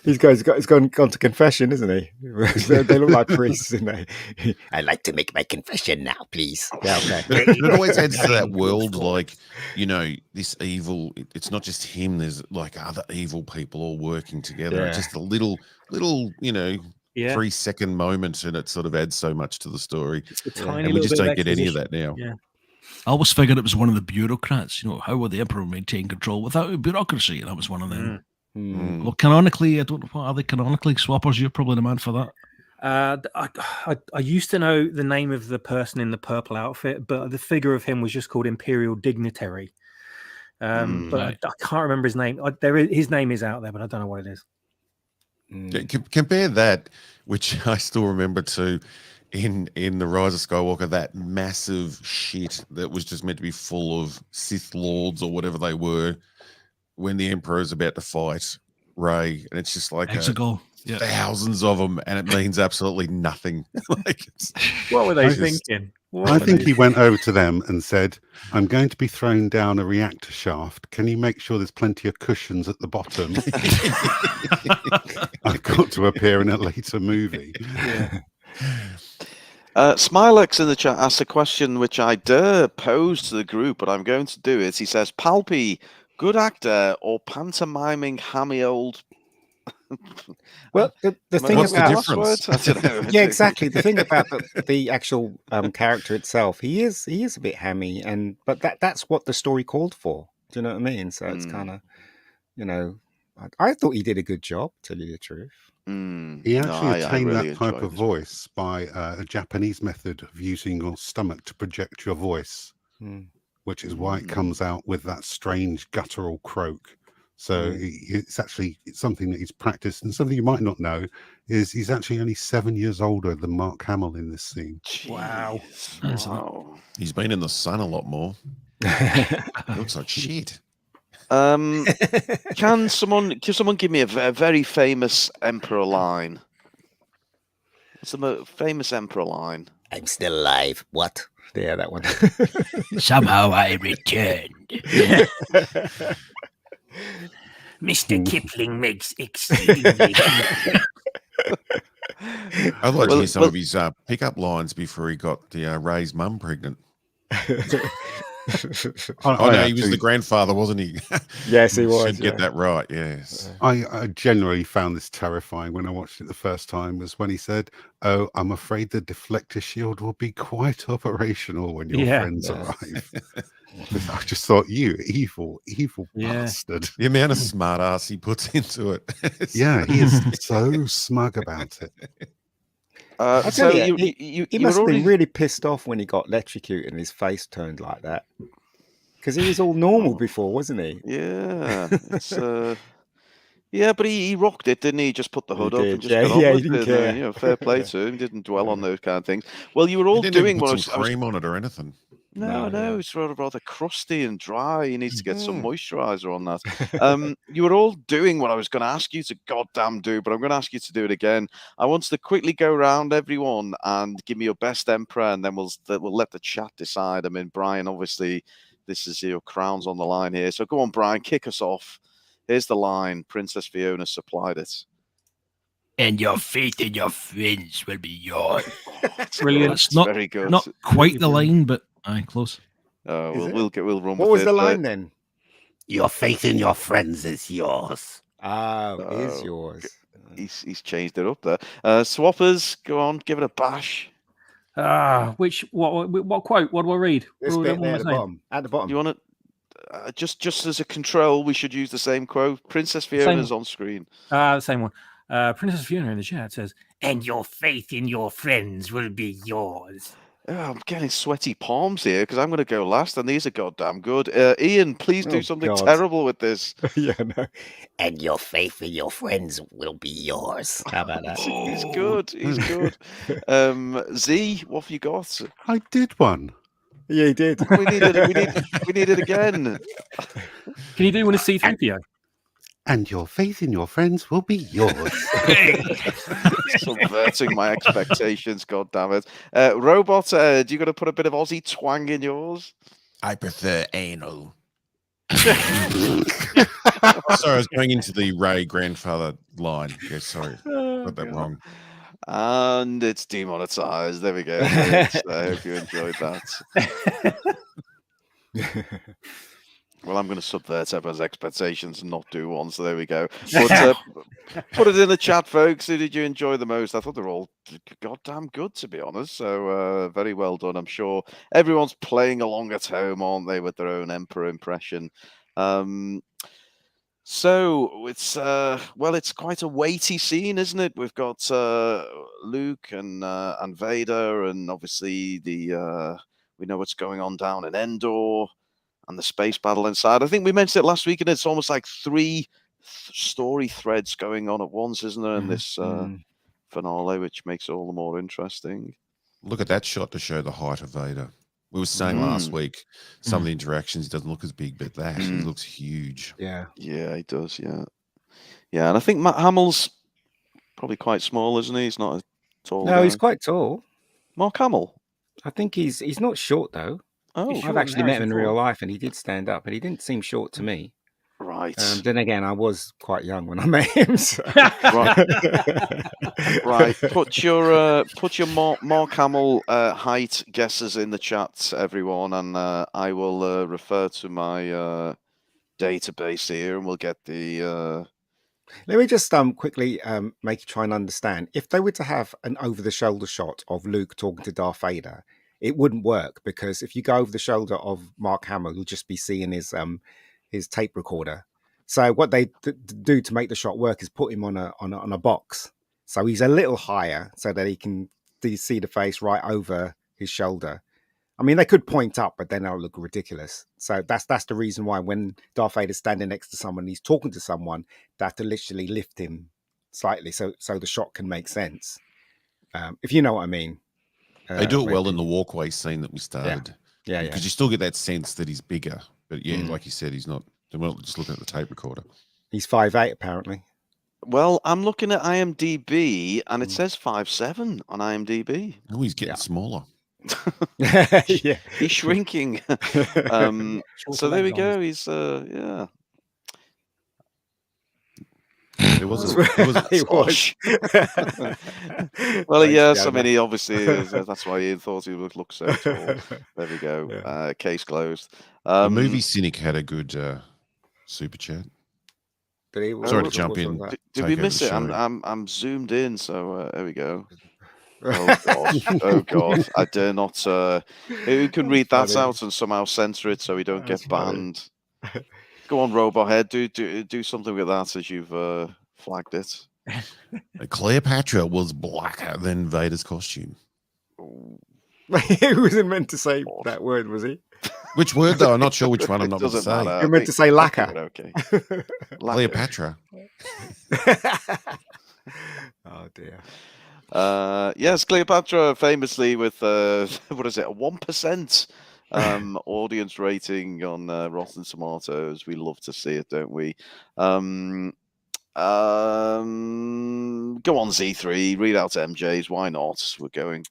He's gone to confession, isn't he? They look like priests, isn't they? I'd like to make my confession now, please. Yeah, okay. It always adds to that world, like, this evil, it's not just him, there's like other evil people all working together. It's just a little, Yeah. 3-second moment, and it sort of adds so much to the story. Just a Yeah. tiny And we little just bit don't of get any of exposition. that now. Yeah. I always figured it was one of the bureaucrats. How will the Emperor maintain control without a bureaucracy? And that was one of them. Mm. Well, canonically, I don't know what are they canonically. Swappers, you're probably the man for that. I used to know the name of the person in the purple outfit, but the figure of him was just called Imperial Dignitary. But Right. I can't remember his name. His name is out there, but I don't know what it is. Yeah, compare that, which I still remember too, in the Rise of Skywalker, that massive shit that was just meant to be full of Sith Lords or whatever they were, when the Emperor is about to fight Rey, and it's just like Exegol. Yeah. thousands of them, and it means absolutely nothing. What were they I thinking? I think he went over to them and said, I'm going to be throwing down a reactor shaft. Can you make sure there's plenty of cushions at the bottom? I've got to appear in a later movie. Yeah. Smilex in the chat asked a question which I dare pose to the group, but I'm going to do it. He says, Palpy, good actor or pantomiming hammy old... Well, the thing What's the about difference? I don't know. yeah, exactly. The thing about the actual character itself, he is a bit hammy, but that's what the story called for. Do you know what I mean? So it's kind of, I thought he did a good job. To tell you the truth, He actually attained really that type enjoyed of this. voice by a Japanese method of using your stomach to project your voice, which is why it comes out with that strange guttural croak. So it's something that he's practiced, and something you might not know is he's actually only 7 years older than Mark Hamill in this scene. Wow. Wow. He's been in the sun a lot more. Looks like shit. Can someone give me a very famous Emperor line? What's the famous Emperor line? I'm still alive. What? Yeah, that one. Somehow I returned. Mr. Kipling makes exceedingly. I'd like to hear some of his pickup lines before he got the Ray's mum pregnant. No, he was the grandfather, wasn't he? Yes, he was. Should get that right. Yes. I generally found this terrifying when I watched it the first time. Was when he said, "Oh, I'm afraid the deflector shield will be quite operational when your friends arrive." I just thought, you evil bastard. The amount of smart ass he puts into it. Yeah, he is so smug about it. I tell you, he must have been really pissed off when he got electrocuted and his face turned like that. Because he was all normal before, wasn't he? Yeah. Yeah, but he rocked it, didn't he? He just put the hood up and just got on he with didn't it. care. Fair play to him. Didn't dwell on those kind of things. Well, you were all He didn't doing even what put some cream on it or anything. No, it's rather crusty and dry. He needs to get some moisturizer on that. You were all doing what I was going to ask you to goddamn do, but I'm going to ask you to do it again. I want you to quickly go around everyone and give me your best Emperor, and then we'll let the chat decide. I mean, Brian, obviously, this is your crown's on the line here. So go on, Brian, kick us off. Here's the line. Princess Fiona supplied it. And your faith in your friends will be yours. Brilliant. It's not very good. Not quite the line, but close. We'll run. What was the line then? Your faith in your friends is yours. Is yours. He's changed it up there. Swappers, go on, give it a bash. What quote? What do I read? This What bit am there I at the saying? bottom. At the bottom. You want to just as a control, we should use the same quote. Princess Fiona's on screen. The same one. Princess Fiona in the chat says, And your faith in your friends will be yours. Oh, I'm getting sweaty palms here because I'm going to go last, and these are goddamn good. Ian, please do something terrible with this. Yeah, no. And your faith in your friends will be yours. How about that? He's good. He's good. Z, what have you got? I did one. Yeah, he did. We need it again. Can you do one of C-3PO? And your faith in your friends will be yours. Subverting my expectations, god damn it. Robot, do you got to put a bit of Aussie twang in yours? I prefer anal. Sorry, I was going into the Ray grandfather line. Yeah, sorry. Got that wrong. And it's demonetized. There we go. I hope you enjoyed that. Well, I'm going to subvert everyone's expectations and not do one, so there we go. But put it in the chat, folks. Who did you enjoy the most? I thought they were all goddamn good, to be honest. So very well done. I'm sure everyone's playing along at home, aren't they, with their own Emperor impression. So it's it's quite a weighty scene, isn't it? We've got Luke and Vader, and obviously we know what's going on down in Endor and the space battle inside. I think we mentioned it last week, and it's almost like three story threads going on at once, isn't there? In this finale, which makes it all the more interesting. Look at that shot to show the height of Vader. We were saying last week, some of the interactions he doesn't look as big, but that he looks huge. Yeah. Yeah, he does. Yeah. Yeah, and I think Hamill's probably quite small, isn't he? He's not a tall No, guy. he's quite tall. Mark Hamill. I think he's not short though. Oh, I've actually met him in real life, and he did stand up, and he didn't seem short to me. Right. Then again, I was quite young when I met him. So. Right. Put your Mark Hamill height guesses in the chat, everyone, and I will refer to my database here, and we'll get the. Let me just quickly make you try and understand. If they were to have an over-the-shoulder shot of Luke talking to Darth Vader, it wouldn't work, because if you go over the shoulder of Mark Hamill, you'll just be seeing his tape recorder. So what they do to make the shot work is put him on a box, so he's a little higher, so that he can see the face right over his shoulder. I mean, they could point up, but then that'll look ridiculous. So that's the reason why when Darth Vader's standing next to someone, he's talking to someone, they have to literally lift him slightly so the shot can make sense. If you know what I mean. They do it well in the walkway scene that we started. Yeah. Because you still get that sense that he's bigger. But yeah, like you said, he's not. Well, just looking at the tape recorder. He's 5'8", apparently. Well, I'm looking at IMDb, and it says 5'7" on IMDb. Oh, he's getting smaller. Yeah. He's shrinking. So there we go. He's yeah. It was. Well, yes. I mean, he obviously is, that's why he thought he would look so tall. There we go. Yeah. Case closed. The movie Cynic had a good super chat. Sorry to jump in. Did we miss it? I'm zoomed in, so there we go. Oh God! Oh God! I dare not. Who can read that out and somehow censor it so we don't get banned? Go on, Robohead. Do something with that as you've flagged it. Cleopatra was blacker than Vader's costume. He wasn't meant to say that word, was he? Which word though? I'm not sure which one. I'm not going to say. You're meant to say lacquer. Okay. Cleopatra. Oh dear. Yes, Cleopatra famously with what is it, a 1% audience rating on Rotten Tomatoes. We love to see it, don't we? Go on, Z3, read out MJ's. Why not? We're going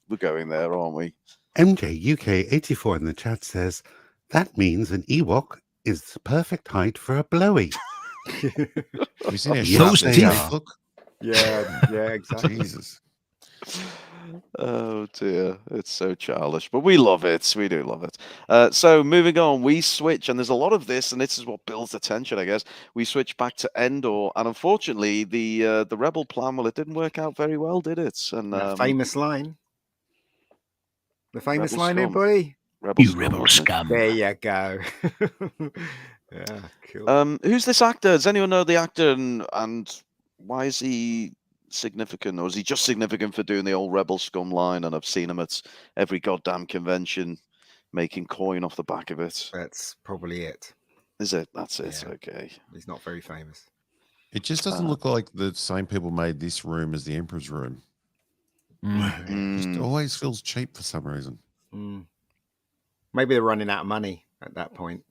there, aren't we? MJ UK 84 in the chat says that means an Ewok is the perfect height for a blowy. Have you seen how Yes, sharp they they are. look? Yeah, exactly. Jesus. Oh dear, it's so childish, but we love it. We do love it. So moving on, we switch, and there's a lot of this, and this is what builds the tension, I guess. We switch back to Endor, and unfortunately, the Rebel plan, well, it didn't work out very well, did it? And That famous line. The famous Rebel line, scum. everybody. You rebel scum. There you go. Yeah, cool. Who's this actor? Does anyone know the actor, and why is he significant, or is he just significant for doing the old Rebel scum line? And I've seen him at every goddamn convention making coin off the back of it. That's probably it. Is it? That's it. Yeah. Okay. He's not very famous. It just doesn't look like the same people made this room as the Emperor's room. Just always feels cheap for some reason. Maybe they're running out of money at that point.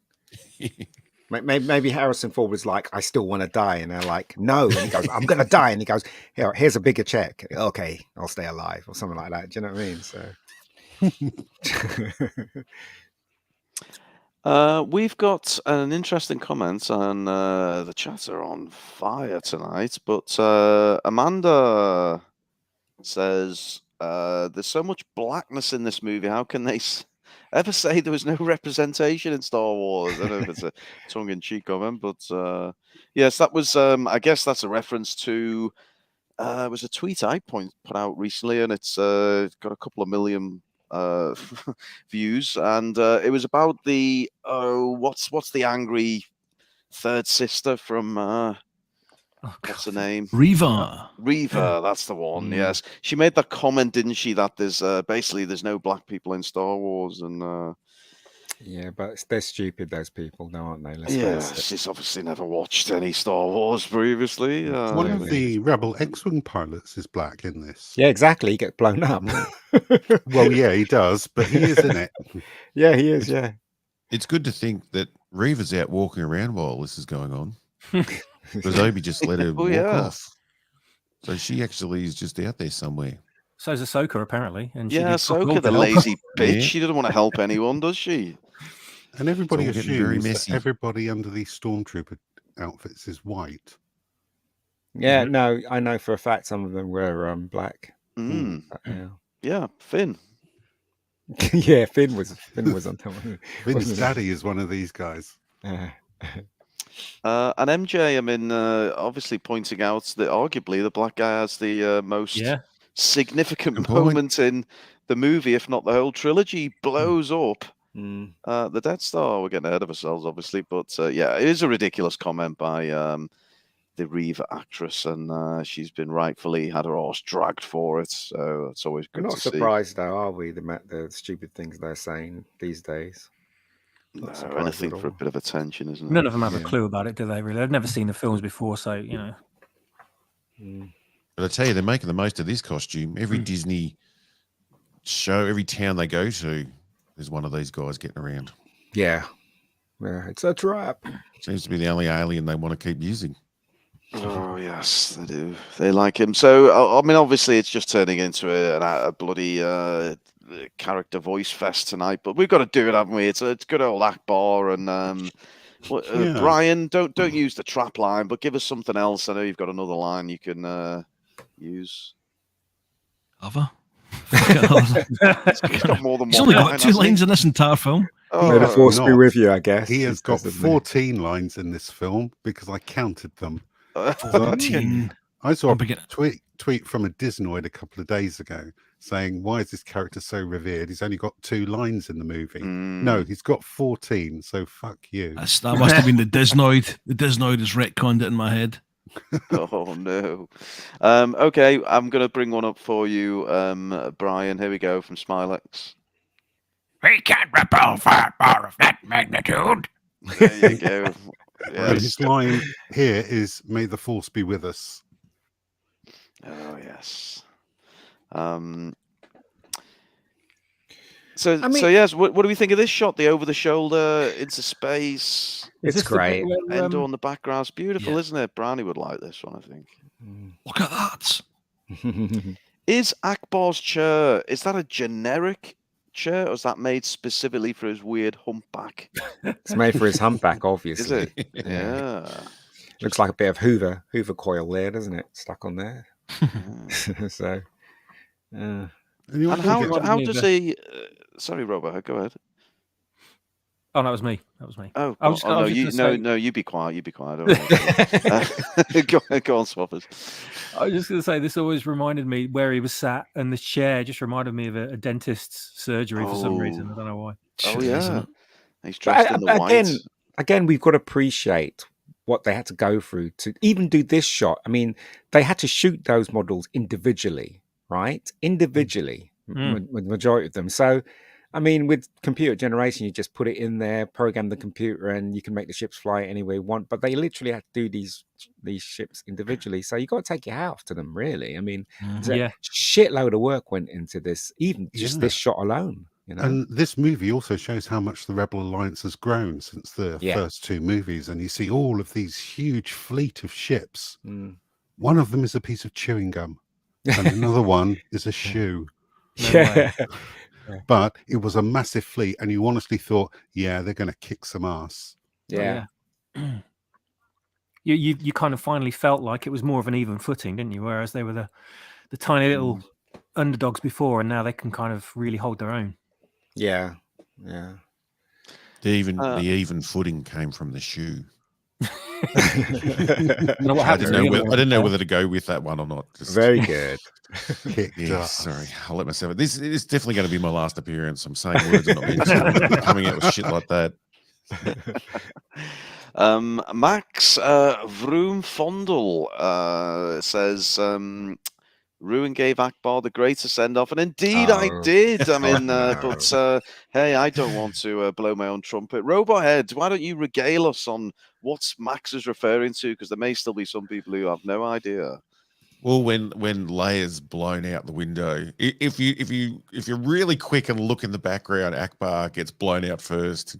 Maybe Harrison Ford was like, I still want to die. And they're like, no. And he goes, I'm going to die. And he goes, here's a bigger check. Okay, I'll stay alive, or something like that. Do you know what I mean? So We've got an interesting comment, and the chats are on fire tonight. But Amanda says, there's so much blackness in this movie. How can they ever say there was no representation in Star Wars? I don't know if it's a tongue-in-cheek comment, but yes, that was. I guess that's a reference to. It was a tweet I put out recently, and it's got a couple of million views, and it was about the what's the angry third sister from what's her name? Reva. Reva, that's the one. Yes, she made that comment, didn't she? That there's basically there's no black people in Star Wars, and Yeah, but they're stupid, those people, now, aren't they? Let's yeah, face it. she's obviously never watched any Star Wars previously. One of the Rebel X-Wing pilots is black in this. Yeah, exactly. He gets blown up. Well, yeah, he does, but he is in it. Yeah, he is, yeah. It's good to think that Reva's out walking around while this is going on. Because Obi just let her walk off. So she actually is just out there somewhere. So's Ahsoka, apparently. And yeah, Ahsoka, the lazy bitch. She doesn't want to help anyone, does she? And everybody It's all getting very assumes messy. that everybody under these stormtrooper outfits is white. Yeah, no, I know for a fact some of them were black. Yeah, Finn. Yeah, Finn was on top. Finn's daddy is one of these guys. And MJ, I mean, obviously pointing out that arguably the black guy has the most significant moment in the movie, if not the whole trilogy, blows up the Death Star. We're getting ahead of ourselves, obviously, but yeah, it is a ridiculous comment by the Reva actress, and she's been rightfully had her horse dragged for it. So it's always good We're not to see. surprised, though, are we? The stupid things they're saying these days. No, anything for a bit of attention, isn't it? None of them have a clue about it, do they? Really, I've never seen the films before, so you know. But I tell you, they're making the most of this costume. Every Disney show, every town they go to, there's one of these guys getting around. Yeah, it's a trap. Seems to be the only alien they want to keep using. Oh yes, they do. They like him. So I mean, obviously, it's just turning into a bloody character voice fest tonight. But we've got to do it, haven't we? It's good old Akbar and Brian. Don't use the trap line, but give us something else. I know you've got another line you can use. Other. He's got more than He's one. only line, got 2 lines in this entire film. May the force be with you, I guess. He has got 14 lines in this film because I counted them. 14. I saw a tweet from a Disnoid a couple of days ago saying, why is this character so revered? He's only got 2 lines in the movie. No, he's got 14, so fuck you. That must have been the Disnoid. The Disnoid has retconned it in my head. Oh no. Okay, I'm gonna bring one up for you, Brian. Here we go from Smilex. We can't repel fireball of that magnitude. There you go. And his line here is, may the force be with us. Oh yes. So yes, what do we think of this shot? The over the shoulder into space. It's great. Endor in the background. It's beautiful, isn't it? Brownie would like this one, I think. Look at that. Is Akbar's chair, is that a generic chair, or is that made specifically for his weird humpback? It's made for his humpback, obviously. Is it? Yeah. Looks like a bit of Hoover coil there, doesn't it? Stuck on there. So, and how does he? Sorry, Robert. Go ahead. Oh, that was me. That was me. Oh, no, you be quiet. You be quiet. Go on, Swappers. I was just going to say, this always reminded me where he was sat, and the chair just reminded me of a dentist's surgery for some reason. I don't know why. Oh yeah, he's dressed in the white. Again, we've got to appreciate what they had to go through to even do this shot. I mean, they had to shoot those models individually, right? Individually, with the majority of them. So, I mean, with computer generation, you just put it in there, program the computer, and you can make the ships fly any way you want. But they literally had to do these ships individually. So you got to take your hat off to them, really. I mean, a shitload of work went into this, even just this shot alone. You know? And this movie also shows how much the Rebel Alliance has grown since the first 2 movies. And you see all of these huge fleet of ships. One of them is a piece of chewing gum, and another one is a shoe. But it was a massive fleet, and you honestly thought, yeah, they're going to kick some ass. Yeah. You kind of finally felt like it was more of an even footing, didn't you? Whereas they were the tiny little underdogs before, and now they can kind of really hold their own. Yeah. Yeah. The even footing came from the shoe. I didn't know whether to go with that one or not. Very good. Sorry, I'll let myself. This is definitely going to be my last appearance. I'm saying words I'm not meant to. Coming out with shit like that. Max Vroom Fondle says Ruin gave Akbar the greatest send-off, and indeed I did. I mean, but hey, I don't want to blow my own trumpet. Robothead, why don't you regale us on what Max is referring to? Because there may still be some people who have no idea. Well, when Leia's blown out the window, if you're really quick and look in the background, Akbar gets blown out first.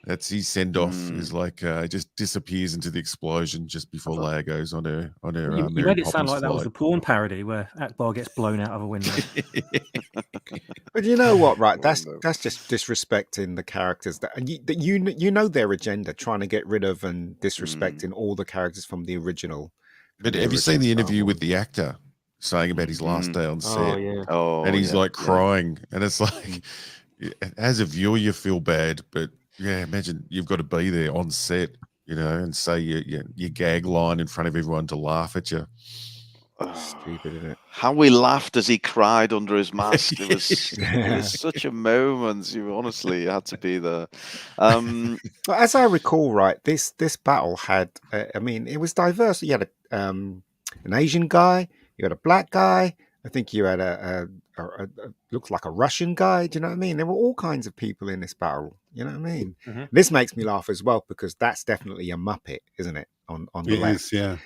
That's his send off. Is like just disappears into the explosion just before Leia goes on her. You made it sound like that was a porn parody where Akbar gets blown out of a window. But you know what, right? That's just disrespecting the characters and you know their agenda, trying to get rid of and disrespecting all the characters from the original. But have you seen the interview with the actor saying about his last day on set? And he's like crying, and it's like, as a viewer, you feel bad, but yeah, imagine you've got to be there on set, and say your gag line in front of everyone to laugh at you. Stupid, isn't it? How we laughed as he cried under his mask. It was such a moment. You honestly had to be there. As I recall, right, this battle had, it was diverse. You had an Asian guy, you had a black guy. I think you had a looked like a Russian guy. Do you know what I mean? There were all kinds of people in this battle. You know what I mean? Mm-hmm. This makes me laugh as well because that's definitely a Muppet, isn't it? On the left. Is, yeah.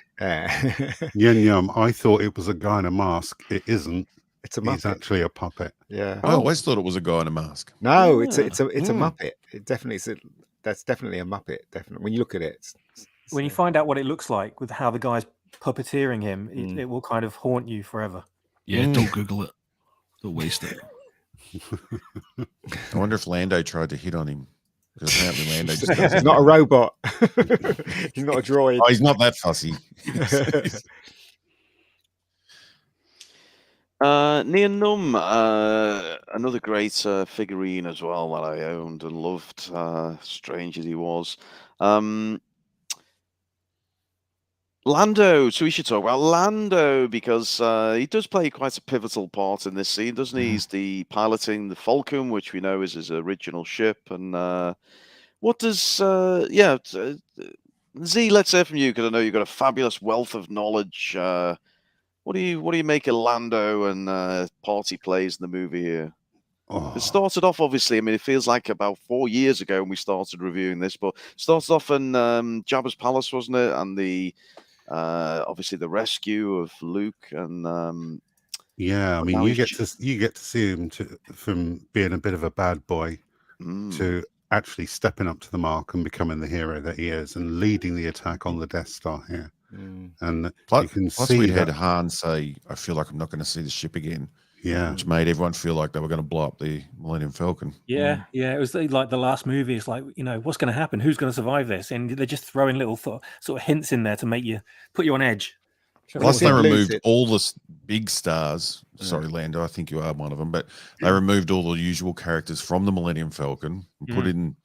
Yen Yum, I thought it was a guy in a mask. It isn't. It's a Muppet. He's actually a puppet. Yeah. I always thought it was a guy in a mask. No, it's a Muppet. It definitely that's definitely a Muppet. Definitely. When you look at it, when you find out what it looks like with how the guy's puppeteering him, it will kind of haunt you forever. Yeah, don't Google it. Don't waste it. I wonder if Lando tried to hit on him. Because apparently Lando just he's not a robot. He's not a droid. Oh, he's not that fussy. Near Num, another great figurine as well that I owned and loved, strange as he was. Lando, so we should talk about Lando because he does play quite a pivotal part in this scene, doesn't he? He's the piloting the Falcon, which we know is his original ship. And what does Z? Let's hear from you because I know you've got a fabulous wealth of knowledge. What do you make of Lando and part he plays in the movie here? It started off, obviously, I mean, it feels like about 4 years ago when we started reviewing this, but it started off in Jabba's palace, wasn't it? And the obviously the rescue of Luke and yeah, I mean, you get to see him from being a bit of a bad boy to actually stepping up to the mark and becoming the hero that he is and leading the attack on the Death Star here. And plus, you can plus see we had Han say, "I feel like I'm not going to see the ship again." Yeah, which made everyone feel like they were going to blow up the Millennium Falcon. Yeah, yeah. It was like the last movie. It's like, what's going to happen? Who's going to survive this? And they're just throwing little sort of hints in there to make you put you on edge. Plus, they removed all the big stars. Sorry, Lando, I think you are one of them. But they removed all the usual characters from the Millennium Falcon and put in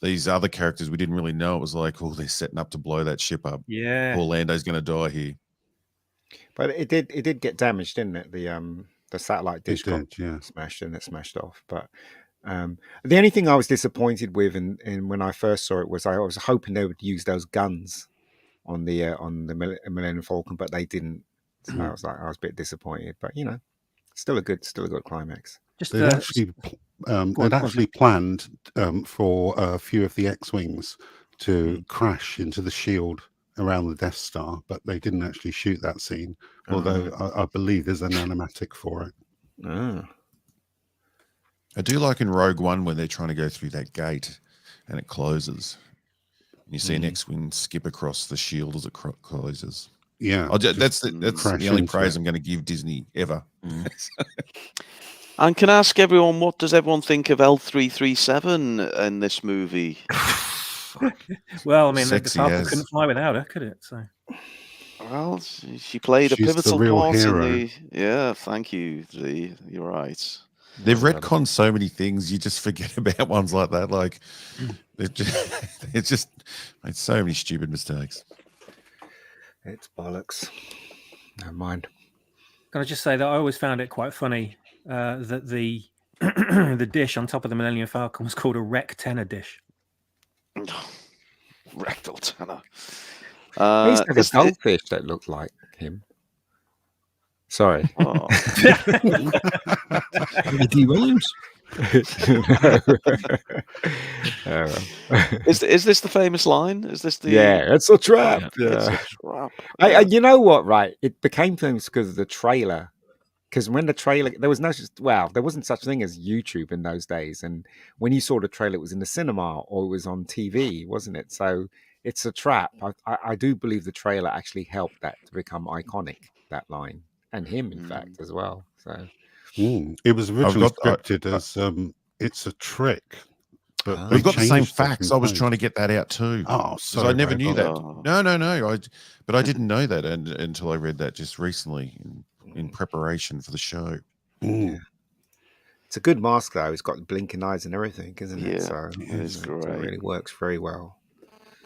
these other characters we didn't really know. It was like, oh, they're setting up to blow that ship up. Yeah, poor Lando's going to die here. But it did get damaged, didn't it? The satellite dish got smashed and it smashed off. But the only thing I was disappointed with, and when I first saw it, was I was hoping they would use those guns on the Millennium Falcon, but they didn't. So I was a bit disappointed. But still a good climax. They'd actually planned for a few of the X-wings to crash into the shield around the Death Star, but they didn't actually shoot that scene, although I believe there's an animatic for it. I do like in Rogue One when they're trying to go through that gate and it closes. And you see an X-wing skip across the shield as it closes. Yeah, that's the only praise I'm going to give Disney ever. And can I ask everyone, what does everyone think of L337 in this movie? Well, I mean, the Falcon couldn't fly without her, could it? So, well, she played a pivotal part in the. Yeah, thank you, Z. You're right. They've retconned so many things, you just forget about ones like that. Like, it's just made so many stupid mistakes. It's bollocks. Never mind. Can I just say that I always found it quite funny that the the dish on top of the Millennium Falcon was called a rectenna dish. Rectal tenor. I used to have a goldfish that looked like him. Sorry. Oh. D. Williams. Is this the famous line? Is this the? Yeah, it's a trap. It's a trap. You know what? Right, it became famous because of the trailer. Because when the trailer, there wasn't such thing as YouTube in those days. And when you saw the trailer, it was in the cinema or it was on TV, wasn't it? So it's a trap. I do believe the trailer actually helped that to become iconic. That line, and him, in fact, as well. So it was originally scripted as it's a trick. But we've got the same changed it facts. from I was time. trying to get that out too. Oh, sorry, I never Ray, knew but- that. No. But I didn't know that until I read that just recently in preparation for the show. yeah. It's a good mask though. It's got blinking eyes and everything, isn't it? Yeah, So it's it great. really works very well.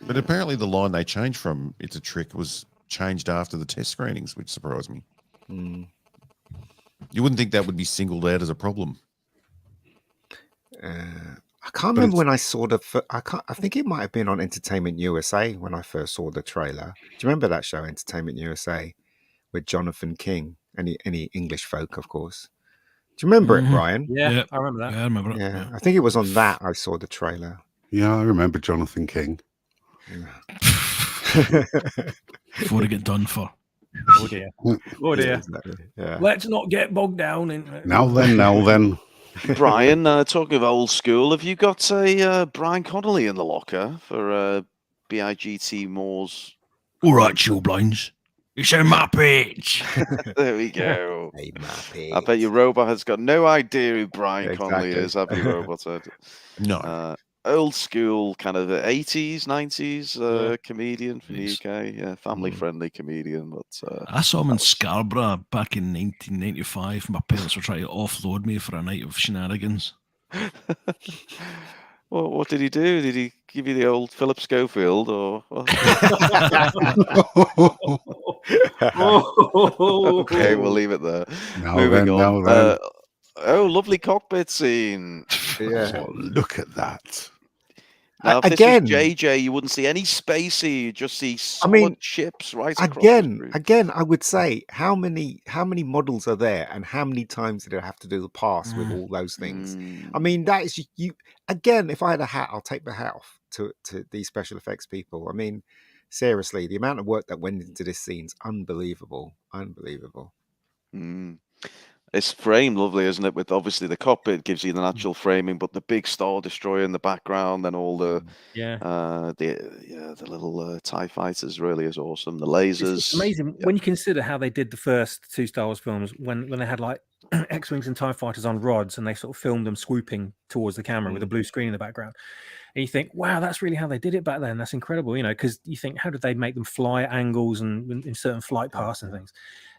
But apparently the line they changed from "It's a trick" was changed after the test screenings, which surprised me. Mm. You wouldn't think that would be singled out as a problem. I can't remember when I saw I think it might have been on Entertainment USA when I first saw the trailer. Do you remember that show, Entertainment USA, with Jonathan King? Any English folk, of course. Do you remember it, Brian? Yeah, I remember that. Yeah, I remember it. Yeah, I think it was on that I saw the trailer. Yeah, I remember Jonathan King. Before they get done for. Oh dear. Oh dear. Yeah. Let's not get bogged down in. Now then. Brian, talking of old school, have you got a Brian Connolly in the locker for BIGT Moore's? All right, chill blinds. It's a Muppet. There we go. Hey, Muppet. I bet your robot has got no idea who Brian Connolly Exactly. is, have you, robot? No. Old school kind of 80s, 90s comedian from Yes. the UK. Yeah, family-friendly comedian. But I saw him in Scarborough back in 1995. My parents were trying to offload me for a night of shenanigans. well, what did he do? Did he give you the old Philip Schofield or? Okay, we'll leave it there. Moving on. Now then. Lovely cockpit scene. Yeah. Oh, look at that. Now, if Again- this was JJ, you wouldn't see any spacey. You just see solid ships right across the screen. Again, I would say how many models are there, and how many times did I have to do the pass with all those things? I mean, that is you. Again, if I had a hat, I'll take the hat off to these special effects people. I mean, seriously, the amount of work that went into this scene's unbelievable. Mm. It's framed lovely, isn't it? With obviously the cockpit gives you the natural framing, but the big Star Destroyer in the background, and all the the little TIE fighters really is awesome. The lasers, It's amazing when you consider how they did the first two Star Wars films when they had like X-wings and TIE fighters on rods, and they sort of filmed them swooping towards the camera with a blue screen in the background. And you think, wow, that's really how they did it back then. That's incredible, because you think, how did they make them fly at angles and in certain flight paths and things?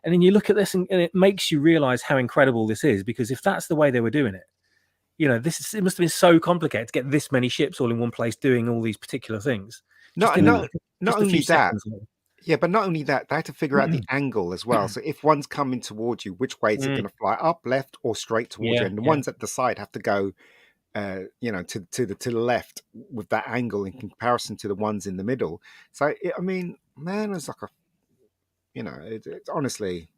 And then you look at this, and it makes you realize how incredible this is, because if that's the way they were doing it, it must have been so complicated to get this many ships all in one place doing all these particular things. Not only that. Yeah, but not only that, they had to figure out the angle as well. So if one's coming towards you, which way is it going to fly? Up, left, or straight towards you? And the ones at the side have to go, to the left with that angle in comparison to the ones in the middle. So I mean, man, it's like it's honestly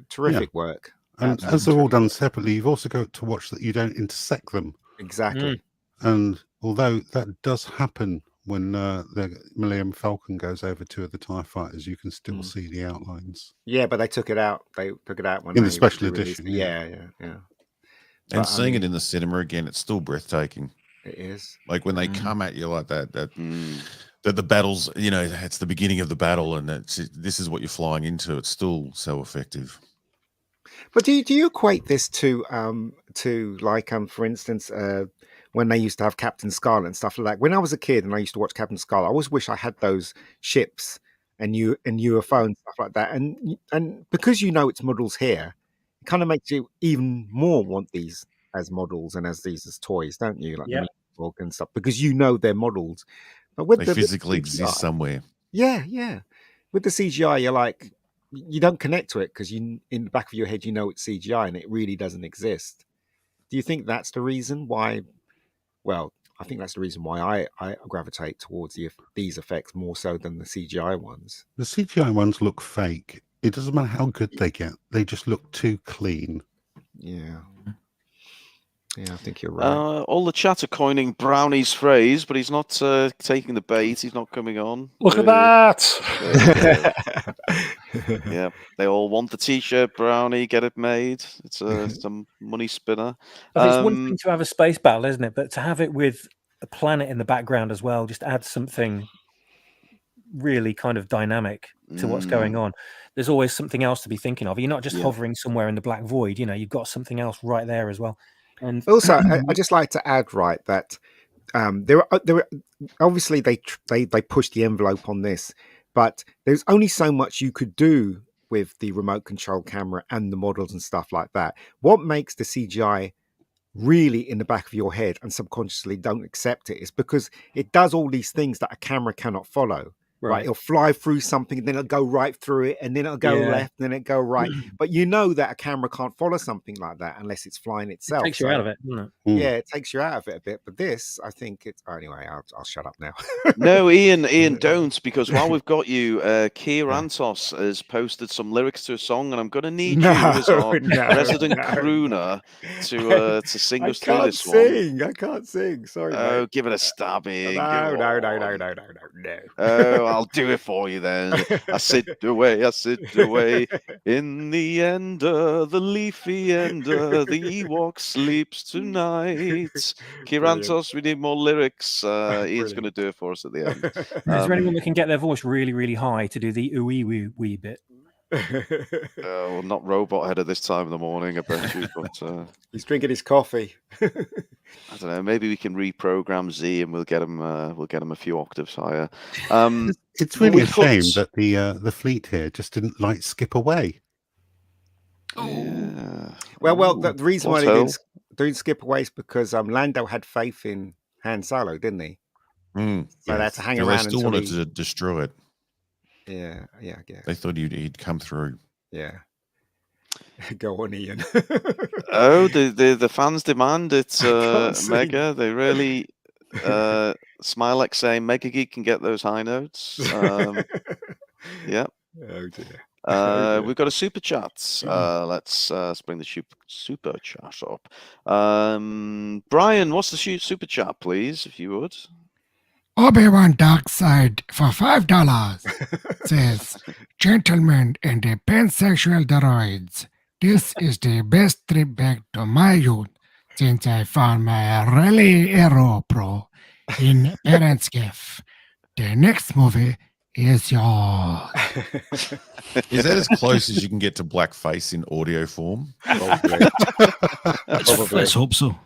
terrific work. And as they're all done separately, you've also got to watch that you don't intersect them. Exactly. And although that does happen when the Millennium Falcon goes over two of the TIE fighters, you can still see the outlines. Yeah, but they took it out. They took it out when In the they special released edition. it. Yeah. And seeing it in the cinema again, it's still breathtaking. It is. Like when they come at you like that the battles, it's the beginning of the battle, and this is what you're flying into. It's still so effective. But do you equate this to like for instance when they used to have Captain Scarlet and stuff like that? When I was a kid and I used to watch Captain Scarlet, I always wish I had those ships and UFO and stuff like that. And because it's models here, it kind of makes you even more want these as models and as these as toys, don't you? Like Yeah. the Ewok and stuff, because you know they're models. But with They the physically CGI, exist somewhere. yeah. With the CGI, you're like, you don't connect to it because you, in the back of your head, you know it's CGI and it really doesn't exist. Do you think that's the reason why? Well, I think that's the reason why I gravitate towards these effects more so than the CGI ones. The CGI ones look fake. It doesn't matter how good they get; they just look too clean. Yeah. Yeah, I think you're right. All the chat are coining Brownie's phrase, but he's not taking the bait. He's not coming on. Look at that. Yeah, they all want the T-shirt. Brownie, get it made. It's a money spinner. I think it's one thing to have a space battle, isn't it? But to have it with a planet in the background as well just adds something really kind of dynamic to what's going on. There's always something else to be thinking of. You're not just hovering somewhere in the black void. You know, you've got something else right there as well. And also, I just like to add, right, that there are obviously they pushed the envelope on this, but there's only so much you could do with the remote control camera and the models and stuff like that. What makes the CGI really in the back of your head and subconsciously don't accept it is because it does all these things that a camera cannot follow. Right, it'll fly through something, and then it'll go right through it, and then it'll go left, and then it'll go right. But you know that a camera can't follow something like that unless it's flying itself. It takes you out of it, doesn't it? Yeah, it takes you out of it a bit. But this, I think it's anyway. I'll shut up now. No, Ian, don't, because while we've got you, Keir Antos has posted some lyrics to a song, and I'm going to need you as our resident crooner to sing us through this one. I can't sing. Sorry. Oh, mate. give it a stab, Ian. No. Oh, I'll do it for you then. I sit away. In the end, the leafy end, the Ewok sleeps tonight. Kirantos, we need more lyrics. Ian's going to do it for us at the end. Is there anyone that can get their voice really, really high to do the ooey wee bit? Well, not Robot Head at this time of the morning, I bet you. But he's drinking his coffee. I don't know. Maybe we can reprogram Z, and we'll get him a few octaves higher. It's really a shame that the fleet here just didn't skip away. Yeah. Well, the reason why they didn't skip away is because Lando had faith in Han Solo, didn't he? So they had to hang around. They still wanted to destroy it. Yeah, I guess. They thought he'd come through. Yeah. Go on, Ian. The fans demand it, Mega. They really Smilex saying Mega Geek can get those high notes. Yeah. Oh dear. We've got a super chat. Let's bring the super chat up. Brian, what's the super chat, please, if you would? Obi-Wan Darkside for $5 says, "Gentlemen and the pansexual droids, this is the best trip back to my youth since I found my Rally Aero Pro in Parents' Gift. The next movie is yours." Is that as close as you can get to blackface in audio form? Let's hope so.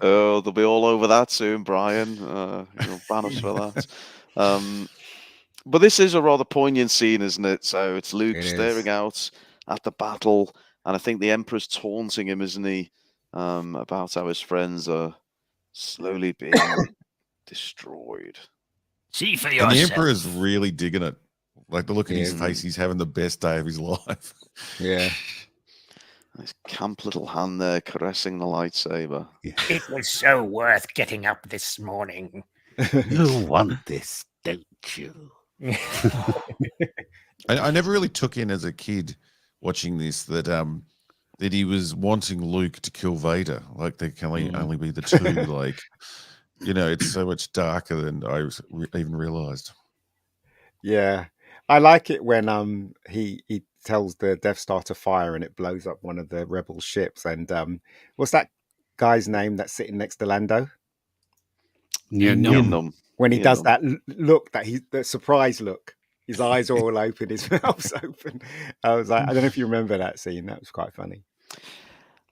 Oh, they'll be all over that soon, Brian. You'll ban us for that. But this is a rather poignant scene, isn't it? So it's Luke staring out at the battle, and I think the Emperor's taunting him, isn't he, about how his friends are slowly being destroyed. See for And yourself. the Emperor's really digging it. Like the look in his face, he's having the best day of his life. Yeah. Nice camp little hand there caressing the lightsaber. It was so worth getting up this morning. You want this, don't you? I never really took in as a kid watching this that he was wanting Luke to kill Vader. Like there can only be the two. Like, you know, it's so much darker than I even realized. Yeah. I like it when he tells the Death Star to fire and it blows up one of the rebel ships. And what's that guy's name that's sitting next to Lando? When he does that look, that surprise look, his eyes are all open, his mouth's open. I was like, I don't know if you remember that scene. That was quite funny.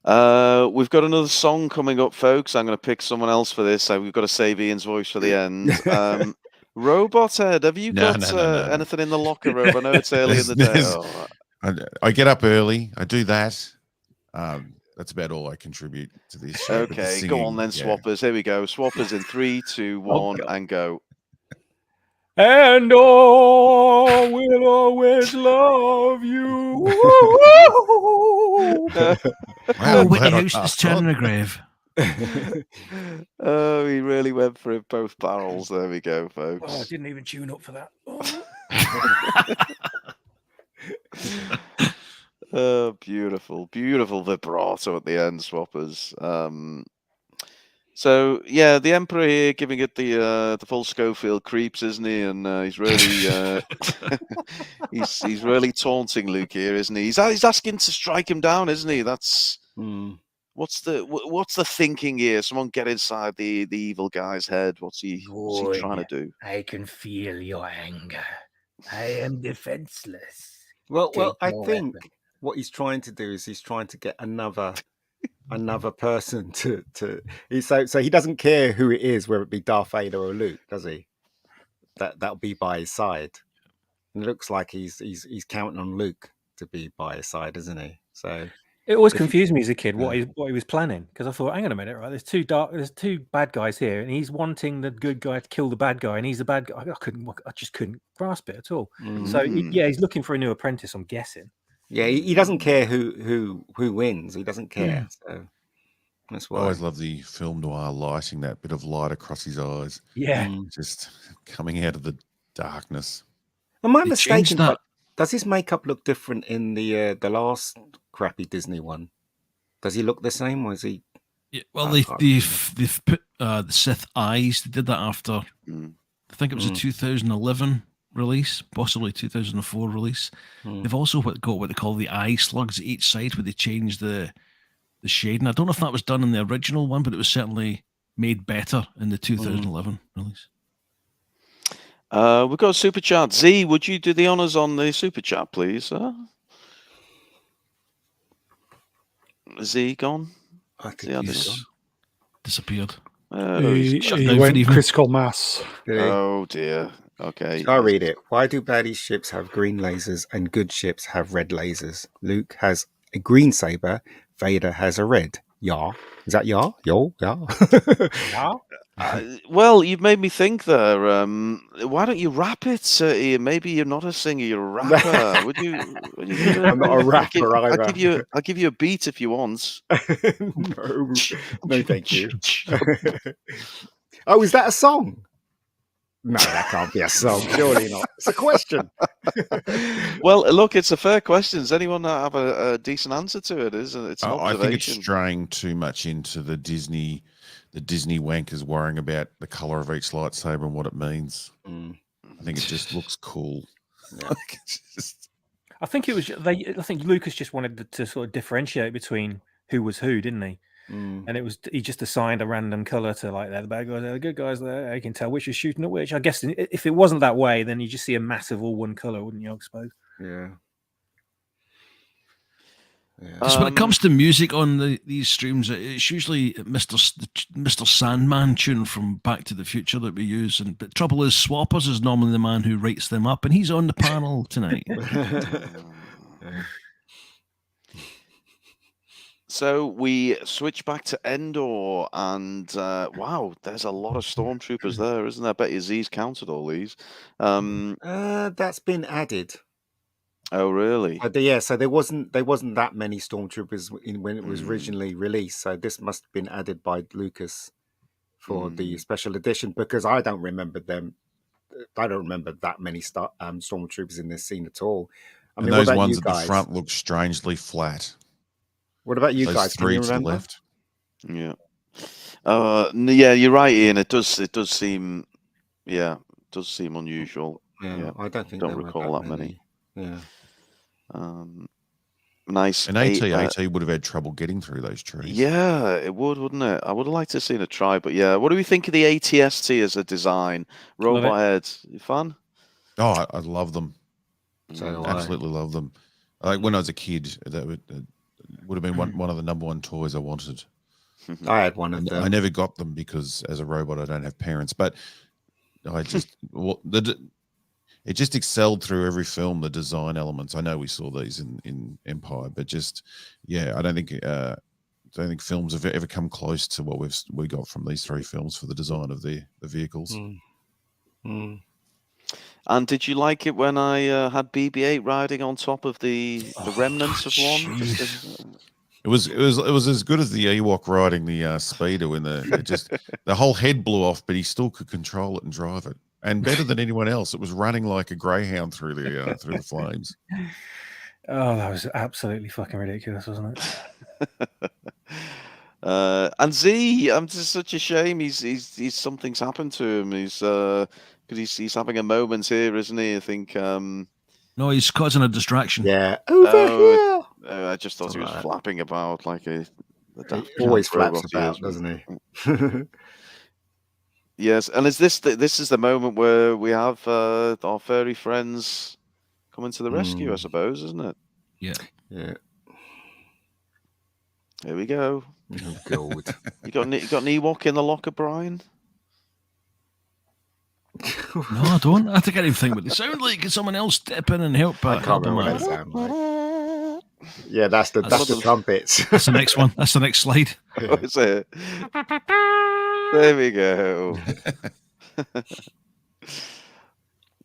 We've got another song coming up, folks. I'm going to pick someone else for this. So we've got to save Ian's voice for the end. Robot Head, have you got anything in the locker room? I know it's early in the day. I get up early. I do that. That's about all I contribute to this show. but the Okay, go on singing, then, yeah. Swappers. Here we go. Swappers in 3, 2, 1, God. and go. And all will always love you. Wow, Oh, I'm Whitney glad I Houston's passed turning on. a grave. Oh, he really went for it, both barrels. There we go, folks. Oh, I didn't even tune up for that. Oh, beautiful, beautiful vibrato at the end, Swappers. So yeah, the Emperor here giving it the full Schofield creeps, isn't he? And he's really he's really taunting Luke here, isn't he? He's asking to strike him down, isn't he? That's what's the thinking here? Someone get inside the evil guy's head. What's he trying to do? I can feel your anger. I am defenseless. Well, Take I my think weapon. what he's trying to do is he's trying to get another person to so he doesn't care who it is, whether it be Darth Vader or Luke, does he? That'll be by his side. And it looks like he's counting on Luke to be by his side, isn't he? So It always confused me as a kid what he was planning, because I thought, hang on a minute, right? There's two bad guys here, and he's wanting the good guy to kill the bad guy, and he's the bad guy. I just couldn't grasp it at all. So yeah, he's looking for a new apprentice, I'm guessing. Yeah, he doesn't care who wins. He doesn't care. So that's I why. always love the film noir lighting, that bit of light across his eyes. Yeah. Just coming out of the darkness. Am I They mistaken? changed that. But does his makeup look different in the last crappy Disney one? Does he look the same, or is he? Yeah, well, they've put the Sith eyes. They did that after, I think it was a 2011 release, possibly 2004 release. They've also got what they call the eye slugs at each side, where they change the shade. And I don't know if that was done in the original one, but it was certainly made better in the 2011 release. We've got a super chat. Z, would you do the honors on the super chat, please, sir? Z gone? I think he's disappeared. He shut down for the went evening. critical mass. Oh dear. Okay. I'll read it. Why do baddie ships have green lasers and good ships have red lasers? Luke has a green saber. Vader has a red. Yeah. Is that yeah? Yo? Yeah. Yeah. Well, you've made me think there. Why don't you rap it, Ian? Maybe you're not a singer, you're a rapper. Would you I'm not a rapper either. I'll give you a beat if you want. No, thank you. Oh, is that a song? No, that can't be a song. Surely not. It's a question. Well, look, it's a fair question. Does anyone have a decent answer to it? It's an observation. I think it's straying too much into the Disney wankers worrying about the color of each lightsaber and what it means. I think it just looks cool. Yeah. I think it was. I think Lucas just wanted to sort of differentiate between who was who, didn't he? And he just assigned a random color to like the bad guys, the good guys. There, you can tell which is shooting at which. I guess if it wasn't that way, then you just see a massive all one color, wouldn't you? I suppose. Yeah. Just when it comes to music on these streams, it's usually Mr. Sandman tune from Back to the Future that we use. And the trouble is, Swappers is normally the man who writes them up, and he's on the panel tonight. So we switch back to Endor, and wow, there's a lot of stormtroopers there, isn't there? I bet you Z's counted all these. That's been added. Oh, really? So there wasn't that many stormtroopers when it was originally released. So this must have been added by Lucas for the special edition, because I don't remember them. I don't remember that many stormtroopers in this scene at all. I mean, those what about ones you at guys? the front look strangely flat. What about you Those guys? Can three you to the remember? left. Yeah. Yeah, you're right, Ian. It does seem, unusual. Yeah, I don't think don't there recall were that many. Yeah. Nice. And AT would have had trouble getting through those trees. Yeah, it would, wouldn't it? I would have liked to have seen a try, but yeah. What do we think of the ATST as a design? Robot heads, you fun? Oh, I love them. So absolutely love them. Like when I was a kid, that would have been one of the number one toys I wanted. I had one of them. I never got them because as a robot, I don't have parents. But I just it just excelled through every film. The design elements. I know we saw these in Empire, but just I don't think don't think films have ever come close to what we got from these 3 films for the design of the vehicles. And did you like it when I had BB-8 riding on top of the remnants of one? It was as good as the Ewok riding the speeder when the whole head blew off, but he still could control it and drive it, and better than anyone else. It was running like a greyhound through the flames. Oh, that was absolutely fucking ridiculous, wasn't it? And Z, I'm just such a shame. He's something's happened to him. Because he's having a moment here, isn't he? I think. No, he's causing a distraction. Yeah, over here. I just thought he was flapping about like a. He always flaps about, doesn't he? Yes, and is this the moment where we have our furry friends coming to the rescue? I suppose, isn't it? Yeah. Yeah. Here we go. Oh God! You got an Ewok in the locker, Brian? No, I don't. I think I didn't think what they sound like. Can someone else step in and help? I can't remember what they sound like. Yeah, that's the trumpets. That's the next one. That's the next slide. Oh, is it? There we go.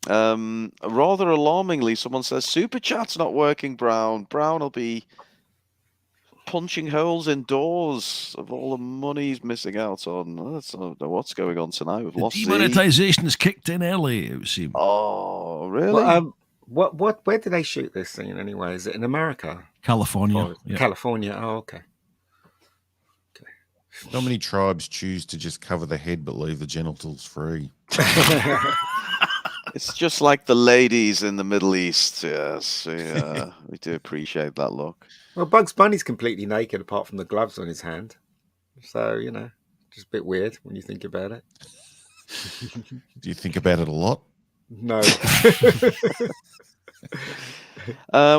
Rather alarmingly, someone says Super Chat's not working. Brown will be punching holes in doors of all the money he's missing out on. I don't know what's going on tonight. We've lost demonetization has kicked in early, it would seem. Oh, really? Well, where did they shoot this scene anyway? Is it in America? California. Yeah. California. Oh, okay. Not many tribes choose to just cover the head but leave the genitals free. It's just like the ladies in the Middle East. Yes, we do appreciate that look. Well, Bugs Bunny's completely naked apart from the gloves on his hand. So, just a bit weird when you think about it. Do you think about it a lot? No.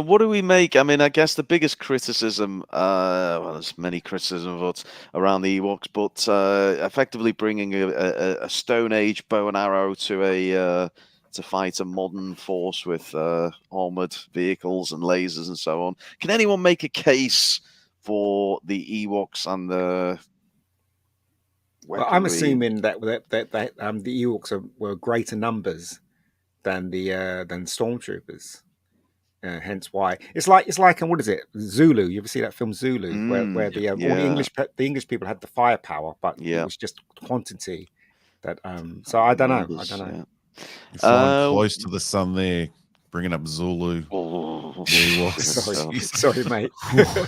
What do we make? I mean, I guess the biggest criticism, well, there's many criticisms around the Ewoks, but effectively bringing a Stone Age bow and arrow to fight a modern force with armored vehicles and lasers and so on. Can anyone make a case for the Ewoks and the weaponry? Well, I'm assuming that the Ewoks were greater numbers than the stormtroopers. Hence why it's like what is it, Zulu? You ever see that film Zulu, where the all the English people had the firepower, but it was just quantity. That so I don't know. You're flying close to the sun there, bringing up Zulu. Sorry, mate.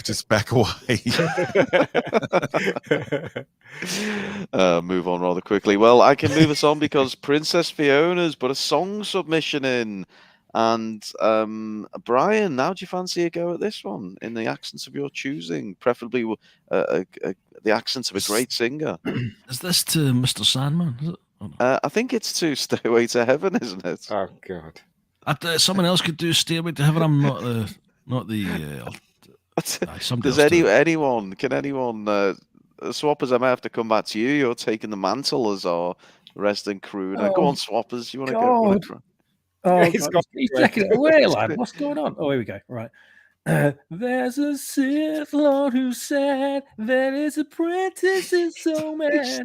Just back away. Move on rather quickly. Well, I can move us on because Princess Fiona's put a song submission in. And Brian, how do you fancy a go at this one in the accents of your choosing, preferably the accents of a great singer? Is this to Mr. Sandman? Is it? Oh, no. I think it's to Stairway to Heaven, isn't it? Oh God! Someone else could do Stairway to Heaven. I'm not the. Does anyone? Can anyone? Swappers, I may have to come back to you. You're taking the mantle as our resident crew. Now, go on, Swappers. You want to go? Oh, he's taking it away, lad. What's going on? Oh, here we go. Right. There's a Sith Lord who said that his apprentice is so mad,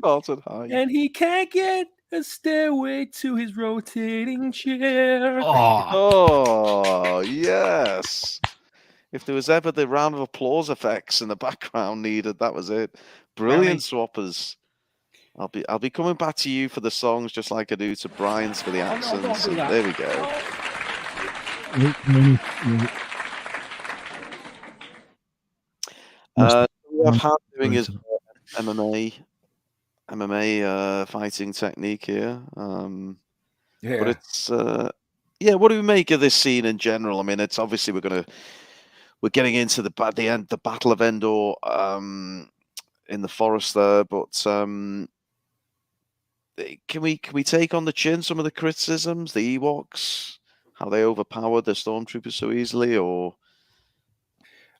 and he can't get a stairway to his rotating chair. Oh, yes. If there was ever the round of applause effects in the background needed, that was it. Brilliant, Swappers. I'll be coming back to you for the songs just like I do to Brian's for the accents. There we go. What I've had doing is MMA fighting technique here. But it's what do we make of this scene in general? I mean, it's obviously we're getting into the Battle of Endor in the forest there, but can we take on the chin some of the criticisms, the Ewoks, how they overpowered the stormtroopers so easily, or?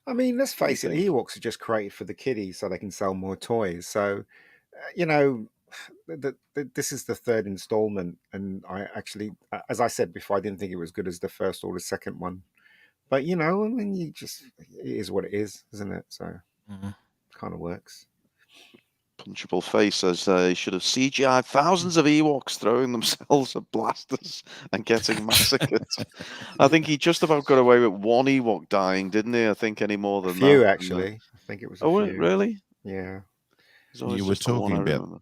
I mean, let's face it, the Ewoks are just created for the kiddies so they can sell more toys. So, this is the third installment, and I actually, as I said before, I didn't think it was good as the first or the second one. But I mean, it is what it is, isn't it? So, kind of works. Punchable Face says he should have CGI'd thousands of Ewoks throwing themselves at blasters and getting massacred. I think he just about got away with one Ewok dying, didn't he? I think any more A than few, that. actually. I think it was a Oh, few. really? Yeah. You were talking about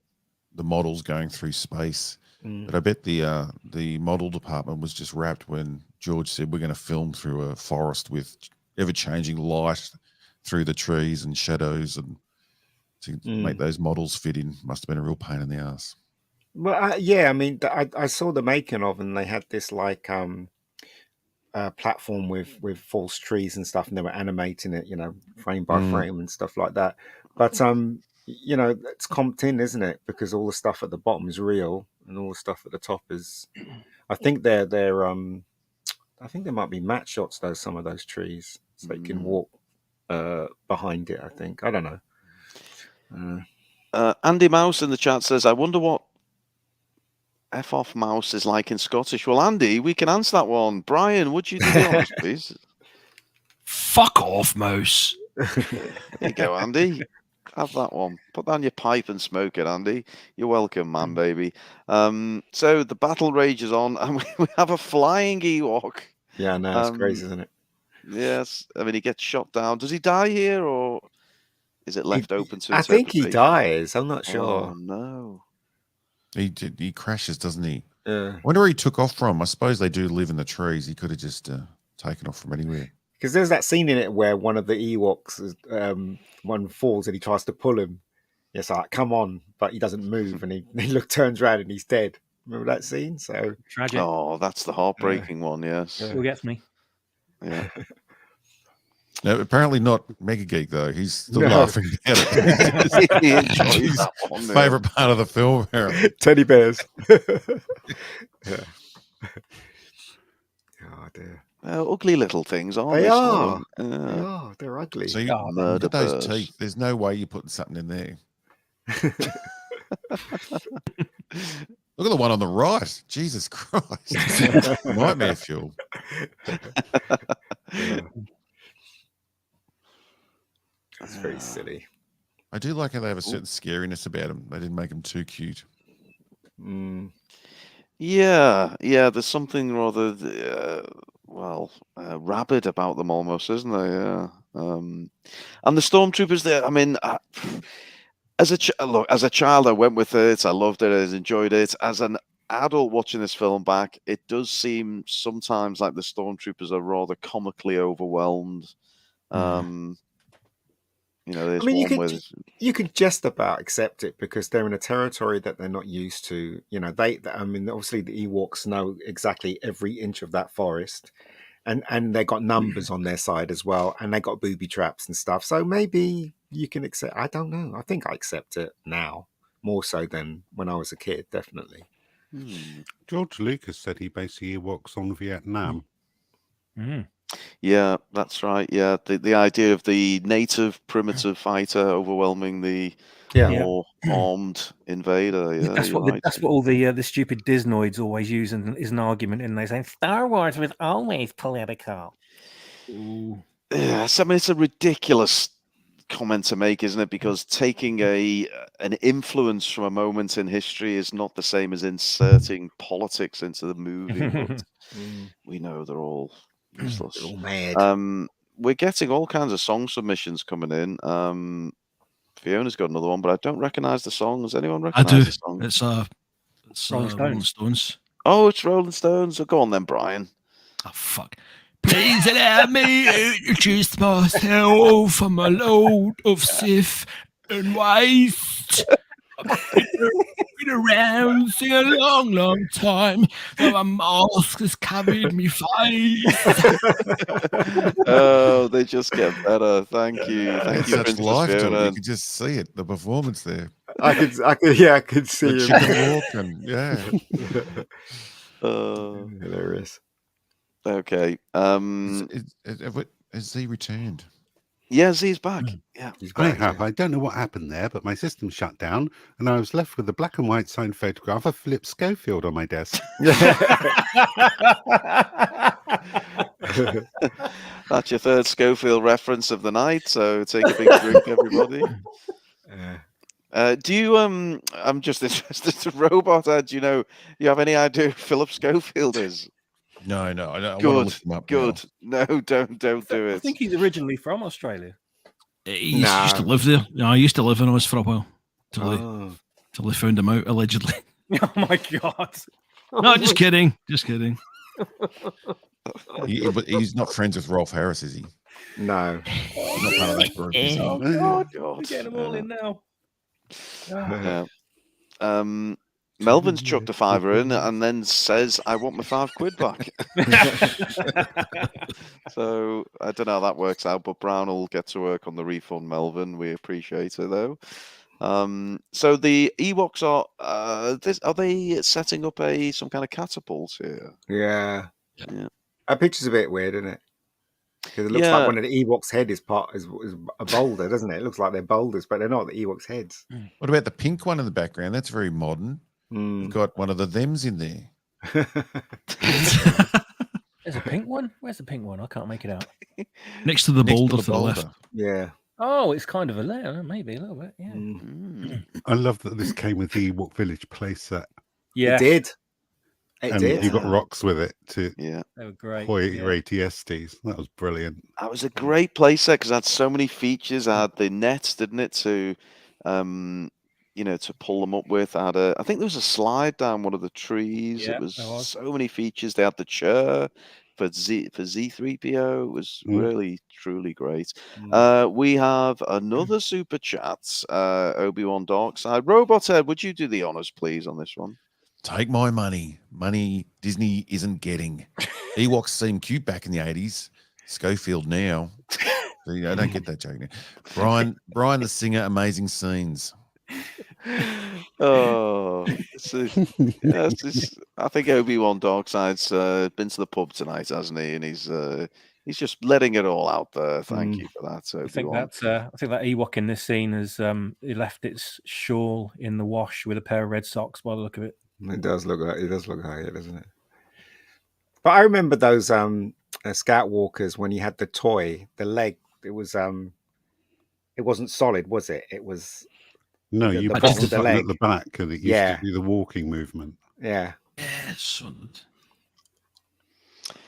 the models going through space, but I bet the model department was just wrapped when George said we're going to film through a forest with ever-changing light through the trees and shadows, and to make those models fit in must have been a real pain in the ass. Well, yeah, I mean, I saw the making of, and they had this like platform with false trees and stuff, and they were animating it, frame by frame and stuff like that. But it's comped in, isn't it? Because all the stuff at the bottom is real, and all the stuff at the top is. I think they're I think there might be matte shots though. Some of those trees, so you can walk behind it. I think, I don't know. Andy Mouse in the chat says, I wonder what F off mouse is like in Scottish. Well, Andy, we can answer that one. Brian, would you do the honors, please? Fuck off, mouse. There you go, Andy. Have that one. Put down your pipe and smoke it, Andy. You're welcome, man, baby. So the battle rages on, and we have a flying Ewok. Yeah, no, it's crazy, isn't it? Yes. I mean, he gets shot down. Does he die here, or is it left open to I think he dies. I'm not sure. Oh, no. He crashes, doesn't he? Yeah. I wonder where he took off from. I suppose they do live in the trees. He could have just taken off from anywhere. Because there's that scene in it where one of the Ewoks, one falls and he tries to pull him. It's like, come on, but he doesn't move, and he turns around and he's dead. Remember that scene? So tragic. Oh, that's the heartbreaking one. Yes. Still gets me. Yeah. No, apparently not Mega Geek though. He's still laughing at it. He enjoys that one. Favorite part of the film, apparently. Teddy bears. Yeah. Oh dear. Ugly little things, aren't They they? are. They are. They're ugly. So look at those teeth. There's no way you're putting something in there. Look at the one on the right. Jesus Christ. Nightmare fuel. That's very silly. I do like how they have a certain scariness about them. They didn't make them too cute. Yeah, there's something rather, rabid about them almost, isn't there? Yeah. And the stormtroopers there, I mean, as a child, I went with it. I loved it. I enjoyed it. As an adult watching this film back, it does seem sometimes like the stormtroopers are rather comically overwhelmed. I mean, you could just about accept it because they're in a territory that they're not used to. Obviously the Ewoks know exactly every inch of that forest, and they got numbers on their side as well, and they got booby traps and stuff. So maybe you can accept. I don't know. I think I accept it now more so than when I was a kid. Definitely. George Lucas said he based the Ewoks on Vietnam. Yeah, that's right. Yeah, the idea of the native primitive fighter overwhelming the more armed invader. Yeah, that's what all the stupid Disnoids always use is an argument, and they say Star Wars was always political. Yes, I mean it's a ridiculous comment to make, isn't it? Because taking an influence from a moment in history is not the same as inserting politics into the movie. But we know they're all useless. They're all mad. We're getting all kinds of song submissions coming in. Fiona's got another one, but I don't recognize the song. Does anyone recognize the song? It's Rolling Stones. Oh, it's Rolling Stones. So go on then, Brian. Oh, fuck. Please allow me to introduce myself. I'm a load of Sith and waste. Been around a long, long time. Though a mask has covered me face. Oh, they just get better. Thank you. Thank you, Such life to it. You could just see it. The performance there. I could see the it. chicken walk and Hilarious. Okay. Has he returned? Yeah, Z's back. Yeah, he's back. I don't know what happened there, but my system shut down, and I was left with a black and white signed photograph of Philip Schofield on my desk. That's your third Schofield reference of the night. So take a big drink, everybody. Do you? I'm just interested. Robot, do you have any idea who Philip Schofield is? No, I want to Good, look him up. good. No, don't do I it. think he's originally from Australia. He used to live there. No, I used to live in Oz for a while Oh. till they found him out allegedly. Oh my god! No, just kidding. Just kidding. But he's not friends with Rolf Harris, is he? No. He's not part of that group, is he? Oh god! We're getting them all in now. Yeah. Melvin's chucked a fiver in and then says, "I want my £5 back." So I don't know how that works out, but Brown will get to work on the refund. Melvin, we appreciate it though. So the Ewoks are they setting up some kind of catapult here? Yeah. That picture's a bit weird, isn't it? Because it looks Yeah. like one of the Ewoks' head is a boulder, doesn't it? It looks like they're boulders, but they're not the Ewoks' heads. What about the pink one in the background? That's very modern. You've got one of the thems in there. There's a pink one. Where's the pink one? I can't make it out. Next to the boulder to the left. Yeah. Oh, it's kind of a layer, maybe a little bit. Yeah. I love that this came with the Ewok Village playset. Yeah. It did. And you got rocks with it to They were great. your ATSTs. That was brilliant. That was a great playset because it had so many features. It had the nets, didn't it, to to pull them up with. I think there was a slide down one of the trees. Yeah, it was there was. so many features. They had the chair for Zee-ThreePIO. It was really, truly great. We have another super chat, Obi-Wan Darkside. Robot Ed, would you do the honors, please, on this one? Take my money. Money Disney isn't getting. Ewoks seemed cute back in the 80s. Schofield now. I don't get that joke now. Brian the singer, amazing scenes. Oh, I think Obi-Wan Darkside's been to the pub tonight, hasn't he? And he's just letting it all out there. Thank you for that. I think that Ewok in this scene has he left its shawl in the wash with a pair of red socks by the look of it. It does look like it, doesn't it? But I remember those Scout Walkers when you had the toy, the leg. It wasn't solid, was it? It was. No, you the pressed bottom the of the button leg. at the back, and it used to do the walking movement. Yeah. Yes.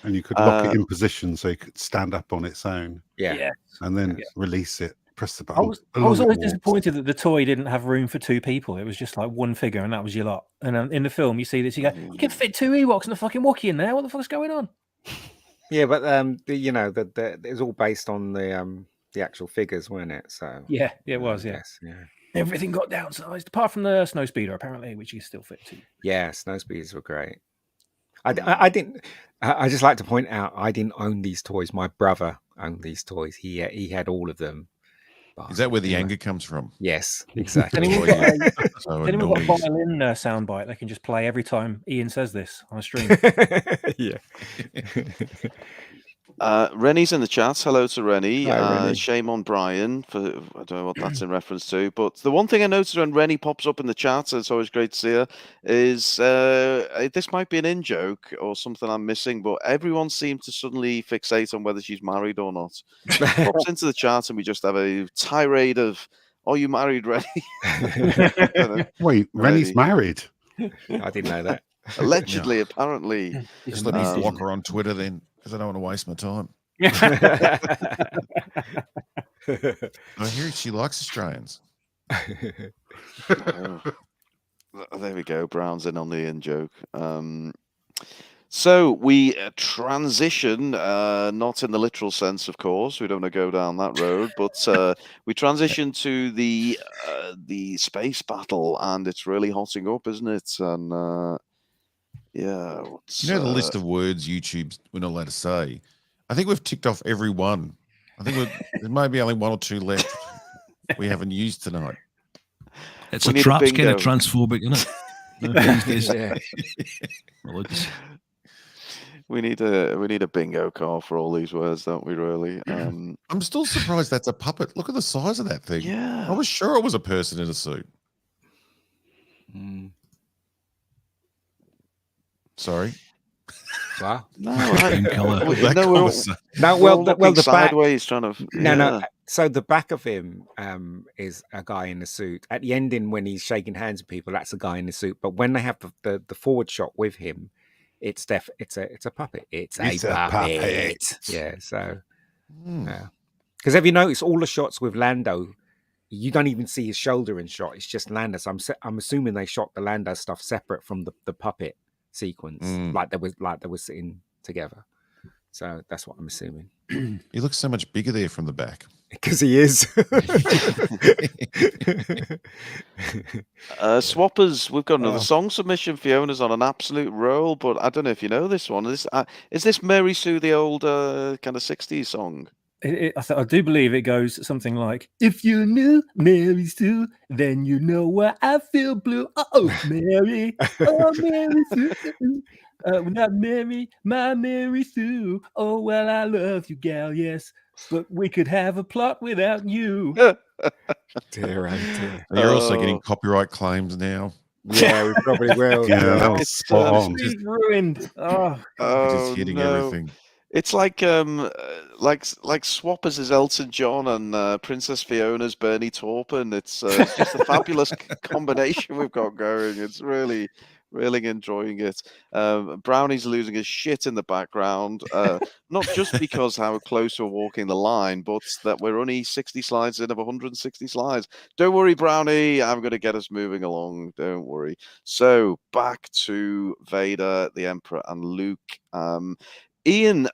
And you could lock it in position so you could stand up on its own. Yeah. And then release it. Press the I button. was always disappointed that the toy didn't have room for two people. It was just like one figure, and that was your lot. And in the film, you see this, you go, you can fit two Ewoks and a fucking Wookiee in there. What the fuck's going on? Yeah, but it was all based on the actual figures, weren't it? So yeah, it was. Yeah. Yes, yeah. Everything got downsized apart from the Snowspeeder, apparently, which you still fit to. Yeah, Snowspeeders were great. I didn't. I just like to point out I didn't own these toys. My brother owned these toys. He had all of them. But, Is that where the anger comes from? Yes, exactly. Anyone got So a annoying. violin soundbite they can just play every time Ian says this on a stream? Yeah. Rennie's in the chat. Hello to Rennie. Hi, Rennie. Shame on Brian for I don't know what that's in reference to. But the one thing I noticed when Rennie pops up in the chat, and it's always great to see her, is this might be an in joke or something I'm missing, but everyone seems to suddenly fixate on whether she's married or not. Pops into the chat and we just have a tirade of, "Are you married, Rennie?" Wait, Rennie's married. I didn't know that. Allegedly, apparently. Just let me block her on Twitter then, because I don't want to waste my time. I hear she likes Australians. Oh, there we go. Brown's in on the in joke. So we transition, not in the literal sense, of course. We don't want to go down that road, but we transition to the space battle, and it's really hotting up, isn't it? And yeah, The list of words YouTube's we're not allowed to say. I think we've ticked off every one. I think there may be only one or two left we haven't used tonight. It's a trap's kind of transphobic, isn't it? Yeah. We need a bingo card for all these words, don't we? Really? I'm still surprised that's a puppet. Look at the size of that thing. Yeah, I was sure it was a person in a suit. Mm. Sorry. Wow. Painkiller. With that conversation. No, we're all well, looking the back. sideways, trying to. No. So the back of him is a guy in a suit. At the ending, when he's shaking hands with people, that's a guy in a suit. But when they have the forward shot with him, it's a puppet. It's a puppet. Yeah. So, because have you noticed all the shots with Lando? You don't even see his shoulder in shot. It's just Lando. So I'm assuming they shot the Lando stuff separate from the puppet sequence, like they were sitting together. So that's what I'm assuming. He looks so much bigger there from the back. Because he is. Swappers, we've got another song submission. Fiona's on an absolute roll, but I don't know if you know this one. Is this Mary Sue, the old kind of 60s song? I do believe it goes something like, if you knew Mary Sue, then you know why I feel blue. Oh, Mary. Oh, Mary Sue. Not Mary, my Mary Sue. Oh, well, I love you, gal, yes. But we could have a plot without you. Dear, oh dear. You're also getting copyright claims now. Yeah, we probably will. Yeah, that was spot on. It's ruined. Oh, Just hitting everything. It's like Swappers is Elton John and Princess Fiona's Bernie Taupin. It's just a fabulous combination we've got going. It's really enjoying it. Brownie's losing his shit in the background, not just because how close we're walking the line, but that we're only 60 slides in of 160 slides. Don't worry, Brownie, I'm going to get us moving along. Don't worry. So back to Vader, the Emperor, and Luke. Ian,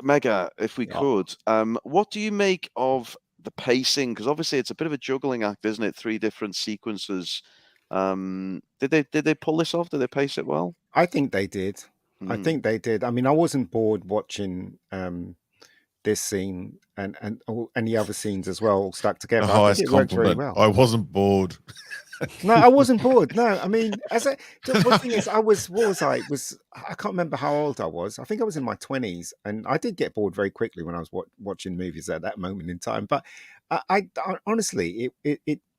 Mega, if we could, what do you make of the pacing? Because obviously it's a bit of a juggling act, isn't it? 3 different sequences. Did they pull this off? Did they pace it well? I think they did. I think they did. I mean, I wasn't bored watching this scene and any other scenes as well stuck together. The I highest think it worked very compliment. well. I wasn't bored. No, I wasn't bored. No, I mean, the thing is, I can't remember how old I was. I think I was in my 20s, and I did get bored very quickly when I was watching movies at that moment in time. But I honestly,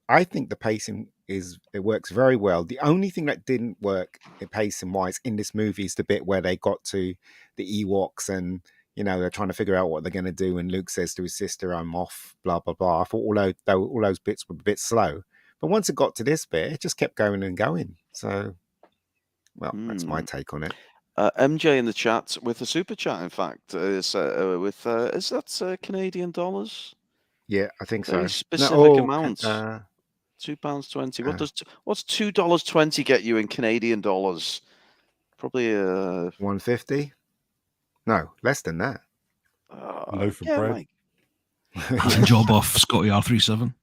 I think the pacing it works very well. The only thing that didn't work pacing wise in this movie is the bit where they got to the Ewoks and they're trying to figure out what they're going to do. And Luke says to his sister, "I'm off." Blah blah blah. I thought all those bits were a bit slow. But once it got to this bit, it just kept going and going. So, well, that's my take on it. MJ in the chat with a super chat, in fact, is that Canadian dollars? Yeah, I think Very so. specific amounts. £2.20. What's $2.20 get you in Canadian dollars? Probably $1.50. No, less than that. A loaf of bread. Hand job off Scotty R37.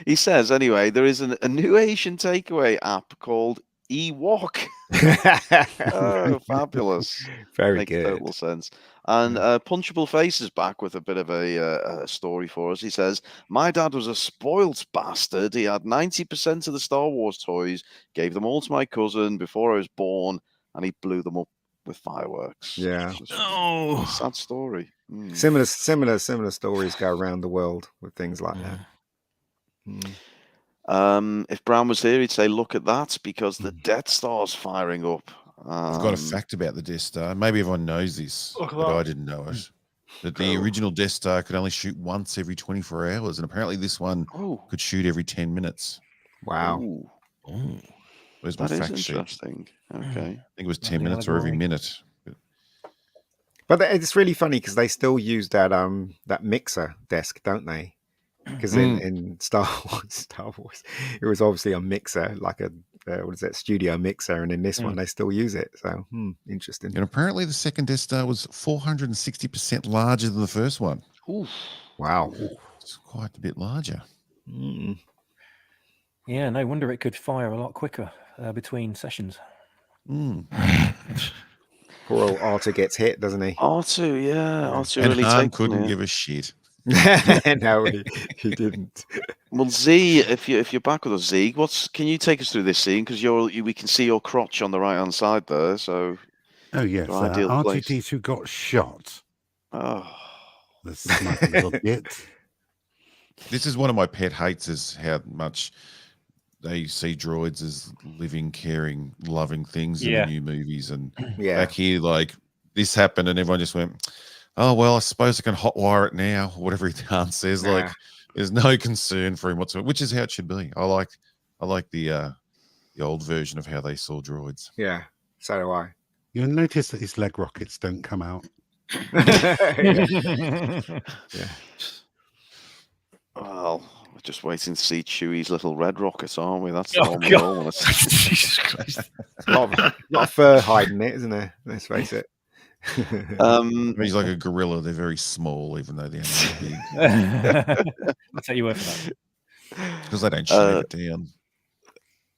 He says, anyway, there is a new Asian takeaway app called Ewok. Oh, fabulous. Very Makes good. total sense. And Punchable Face is back with a bit of a story for us. He says, my dad was a spoilt bastard. He had 90% of the Star Wars toys, gave them all to my cousin before I was born, and he blew them up with fireworks. Yeah. Sad story. Similar stories go around the world with things like that. If Brown was here, he'd say, look at that, because the Death Star's firing up. I've got a fact about the Death Star. Maybe everyone knows this, but I didn't know it. That the original Death Star could only shoot once every 24 hours, and apparently this one could shoot every 10 minutes. Wow. Where's my fact sheet? Interesting. Okay. I think it was 10 minutes or every minute. But it's really funny because they still use that mixer desk, don't they? Because in Star Wars, it was obviously a mixer, like a studio mixer, and in this one they still use it. So interesting. And apparently the second Death Star was 460% larger than the first one. Ooh. Wow, it's quite a bit larger. Yeah, no wonder it could fire a lot quicker between sessions. Poor old R2 gets hit, doesn't he? R2, yeah. R2 and really Han couldn't give a shit. No, he didn't. Well, Z, if you're back with us, Z, can you take us through this scene? Because we can see your crotch on the right hand side there. So, yes, R2D2 got shot. Oh, the smug little bit. This is one of my pet hates: is how much they see droids as living, caring, loving things in Yeah. the new movies, and Yeah. back here, like this happened, and everyone just went, "Oh well, I suppose I can hotwire it now," or whatever Han says. Nah. Like, there's no concern for him whatsoever, which is how it should be. I like the old version of how they saw droids. Yeah. So do I. You'll notice that his leg rockets don't come out. Yeah. Well, we're just waiting to see Chewie's little red rocket, aren't we? That's the Oh, one we God. all want to see. Jesus Christ. A lot of fur hiding it, isn't there? Let's face it. He's like a gorilla. They're very small, even though they're big, I'll take your word for that. because they don't shave it down.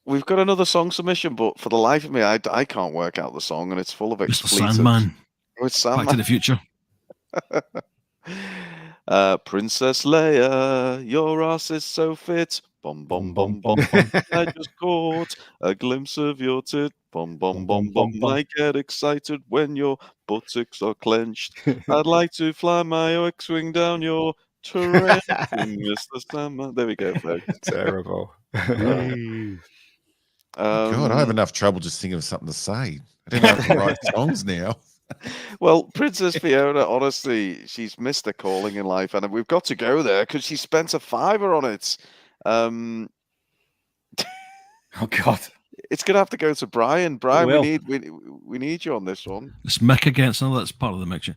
We've got another song submission, but for the life of me, I can't work out the song, and it's full of Mr. expletives. Sandman. Oh, it's Back to Sandman. the Future. Princess Leia, your ass is so fit. Bum bum bum bum bum. I just caught a glimpse of your tit. Bum bum bum bum. I get excited when your buttocks are clenched. I'd like to fly my X-wing down your terrain, Mr. Sandman. There we go, folks. Terrible. God, I have enough trouble just thinking of something to say. I don't have to write songs now. Well, Princess Fiona, honestly, she's missed her calling in life, and we've got to go there because she spent a $5 on it. Oh God. It's gonna have to go to Brian. Brian, will. we need you on this one. It's Mick against another. That's part of the mixture.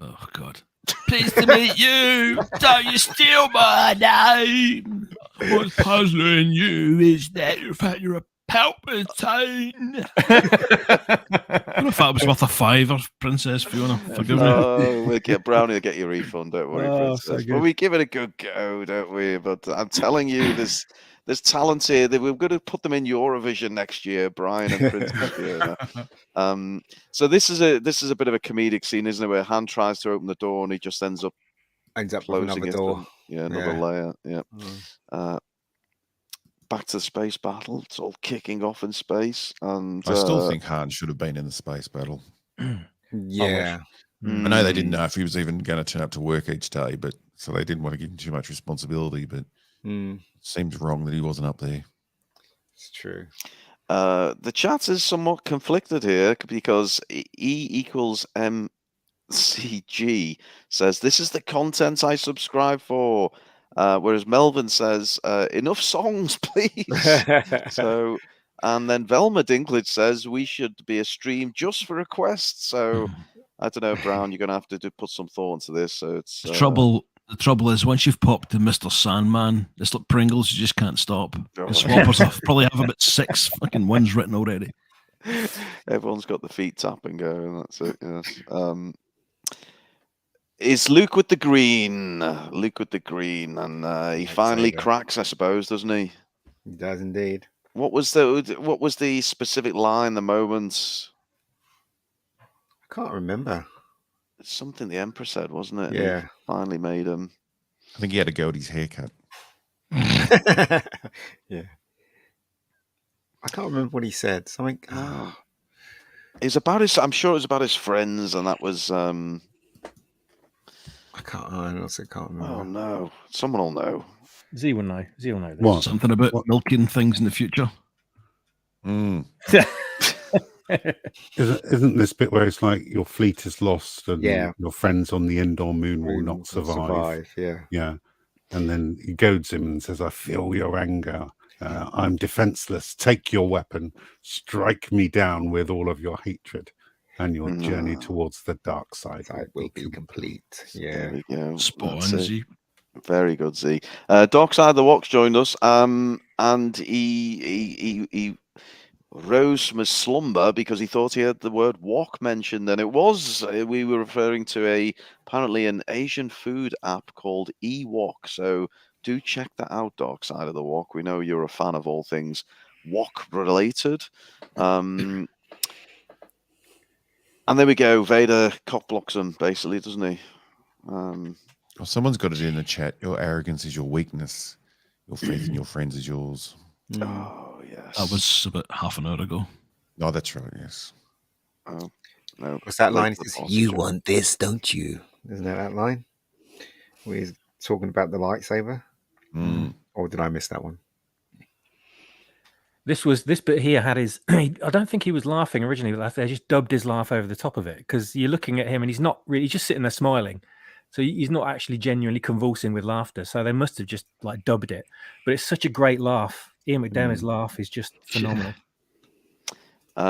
Oh, God. Pleased to meet you. Don't you steal my name. What's puzzling you is that in fact you're a Palpatine. I thought it was worth a $5, Princess Fiona. Forgive me. Oh, we'll get Brownie to get your refund. Don't worry, Oh, Princess. so But good. we give it a good go, don't we? But I'm telling you, there's talent here. That we're going to put them in Eurovision next year, Brian and Princess Fiona. So this is a bit of a comedic scene, isn't it? Where Han tries to open the door and he just ends up Ends up with closing another it. door. Another Yeah. layer. Yeah. Back to the space battle. It's all kicking off in space, and I still think Han should have been in the space battle. Yeah. I know they didn't know if he was even going to turn up to work each day, but so they didn't want to give him too much responsibility. But it seems wrong that he wasn't up there. It's true. The chat is somewhat conflicted here because E equals MCG says this is the content I subscribe for, whereas Melvin says enough songs, please. So, and then Velma Dinklage says we should be a stream just for requests. So, I don't know, Brown, you're going to have to put some thought into this. So it's The trouble is, once you've popped the Mr. Sandman, it's like Pringles, you just can't stop. The swappers probably have about 6 fucking wins written already. Everyone's got the feet tapping going. That's it. Yes. Is Luke with the green? Luke with the green, and he finally cracks, I suppose, doesn't he? He does indeed. What was the specific line? The moment? I can't remember. It's something the Emperor said, wasn't it? Yeah. He finally made him. I think he had to go at his haircut. Yeah. I can't remember what he said. Something. It's about his. I'm sure it was about his friends, and that was. I honestly can't remember. Oh no! Someone will know. Zee will know. Zee will know this. What? Something about milking things in the future. Isn't this bit where it's like your fleet is lost and Yeah. your friends on the Endor moon will not survive? Yeah. Yeah. And then he goads him and says, I feel your anger. I'm defenseless. Take your weapon. Strike me down with all of your hatred. And your journey towards the dark side will be complete. Yeah. There we go. Spot That's on, it. Zee. Very good, Z. Dark Side of the Walk's joined us, and he rose from his slumber because he thought he heard the word wok mentioned, and it was we were referring to apparently an Asian food app called Ewok. So do check that out, Dark Side of the Walk. We know you're a fan of all things wok related. And there we go. Vader cock blocks him, basically, doesn't he? Well, someone's got it in the chat. Your arrogance is your weakness. Your faith in your friends is yours. Oh, yes. That was about half an hour ago. Oh, that's right, yes. Oh, no. What's that line? It says, you want this, don't you? Isn't that line? Where he's talking about the lightsaber? Or did I miss that one? This bit here had his. I don't think he was laughing originally, but they just dubbed his laugh over the top of it because you're looking at him and he's not really. He's just sitting there smiling, so he's not actually genuinely convulsing with laughter. So they must have just like dubbed it. But it's such a great laugh. Ian McDermott's laugh is just phenomenal.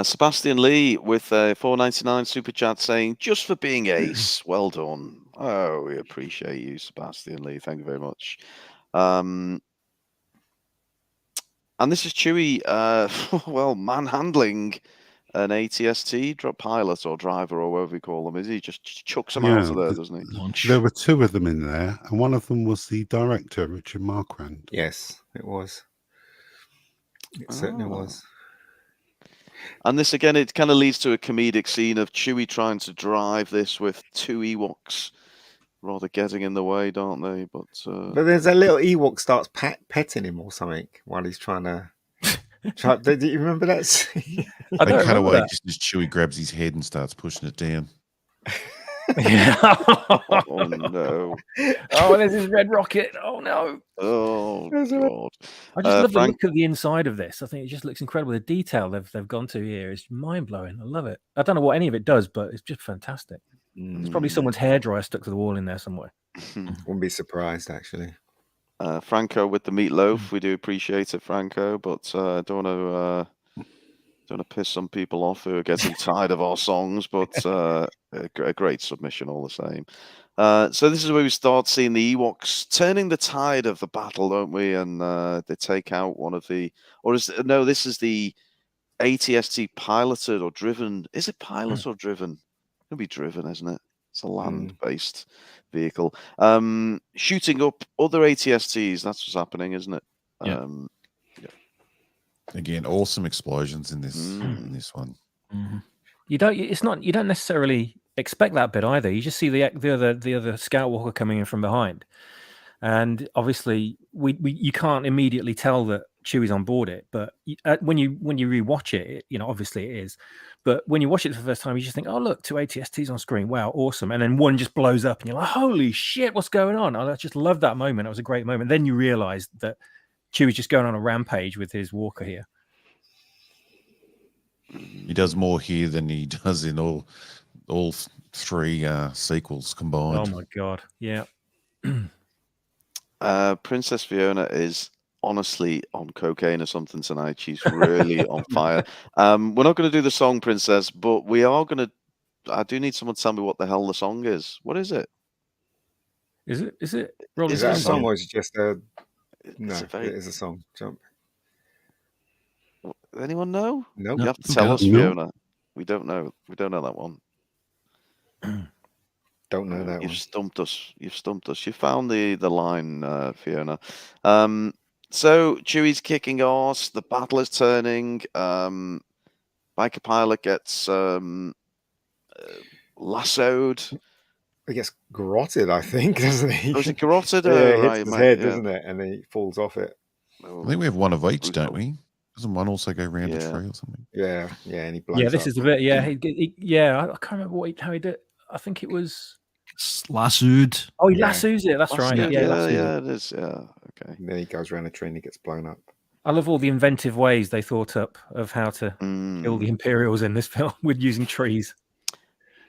Sebastian Lee with a $4.99 super chat saying, "Just for being ace, well done." Oh, we appreciate you, Sebastian Lee. Thank you very much. And this is Chewie, well, manhandling an ATST pilot or driver or whatever we call them. Is he just chucks them out of there, doesn't he? Launch. There were two of them in there, and one of them was the director, Richard Marquand. Yes, it was. It certainly was. And this, again, it kind of leads to a comedic scene of Chewie trying to drive this with two Ewoks rather getting in the way, don't they? But there's a little Ewok starts petting him or something while he's trying to... Do you remember that scene? I don't They cut remember away that. just as Chewie grabs his head and starts pushing it down. oh no! Oh, there's his red rocket. Oh no! Oh god! I just love the look of the inside of this. I think it just looks incredible. The detail they've gone to here is mind blowing. I love it. I don't know what any of it does, but it's just fantastic. There's probably someone's hairdryer stuck to the wall in there somewhere. Wouldn't be surprised, actually. Franco with the meatloaf. We do appreciate it, Franco, but don't want to piss some people off who are getting tired of our songs. But a great submission all the same. So this is where we start seeing the Ewoks turning the tide of the battle, don't we? And they take out one of the, this is the ATST piloted or driven. Is it pilot or driven? It'll be driven, isn't it? It's a land-based vehicle. Shooting up other ATSTs. That's what's happening, isn't it? Yeah. Again, awesome explosions in this one. Mm-hmm. You don't necessarily expect that bit either. You just see the other scout walker coming in from behind, and obviously you can't immediately tell that Chewie's on board it. But when you rewatch it, obviously it is. But when you watch it for the first time, you just think, "Oh, look, two ATSTs on screen! Wow, awesome!" And then one just blows up, and you're like, "Holy shit, what's going on?" I just love that moment. It was a great moment. Then you realise that Chewie's just going on a rampage with his walker here. He does more here than he does in all three sequels combined. Oh my god! Yeah. Princess Fiona is honestly on cocaine or something tonight. She's really on fire. We're not going to do the song, Princess, but we are going to. I do need someone to tell me what the hell the song is. What is it? Is it? Is that a song or is it just a? No, it is a song. Jump. Anyone know? No. You have to tell us, Fiona. We don't know. We don't know that one. Don't know that one. You've stumped us. You found the line, Fiona. So Chewie's kicking arse. The battle is turning. Biker pilot gets lassoed. He gets garroted, I think, doesn't he? Oh, is it garroted? Yeah, it hits his head, doesn't it? And then he falls off it. I think we have one of each, don't we? Doesn't one also go round a tree or something? Yeah, and he blows Yeah, this up. is the bit. Yeah, I can't remember how he did. I think it was lassoed. Oh, he lassoes it. That's right. Yeah, it is. Yeah, okay. And then he goes around a tree and he gets blown up. I love all the inventive ways they thought up of how to kill the Imperials in this film with using trees.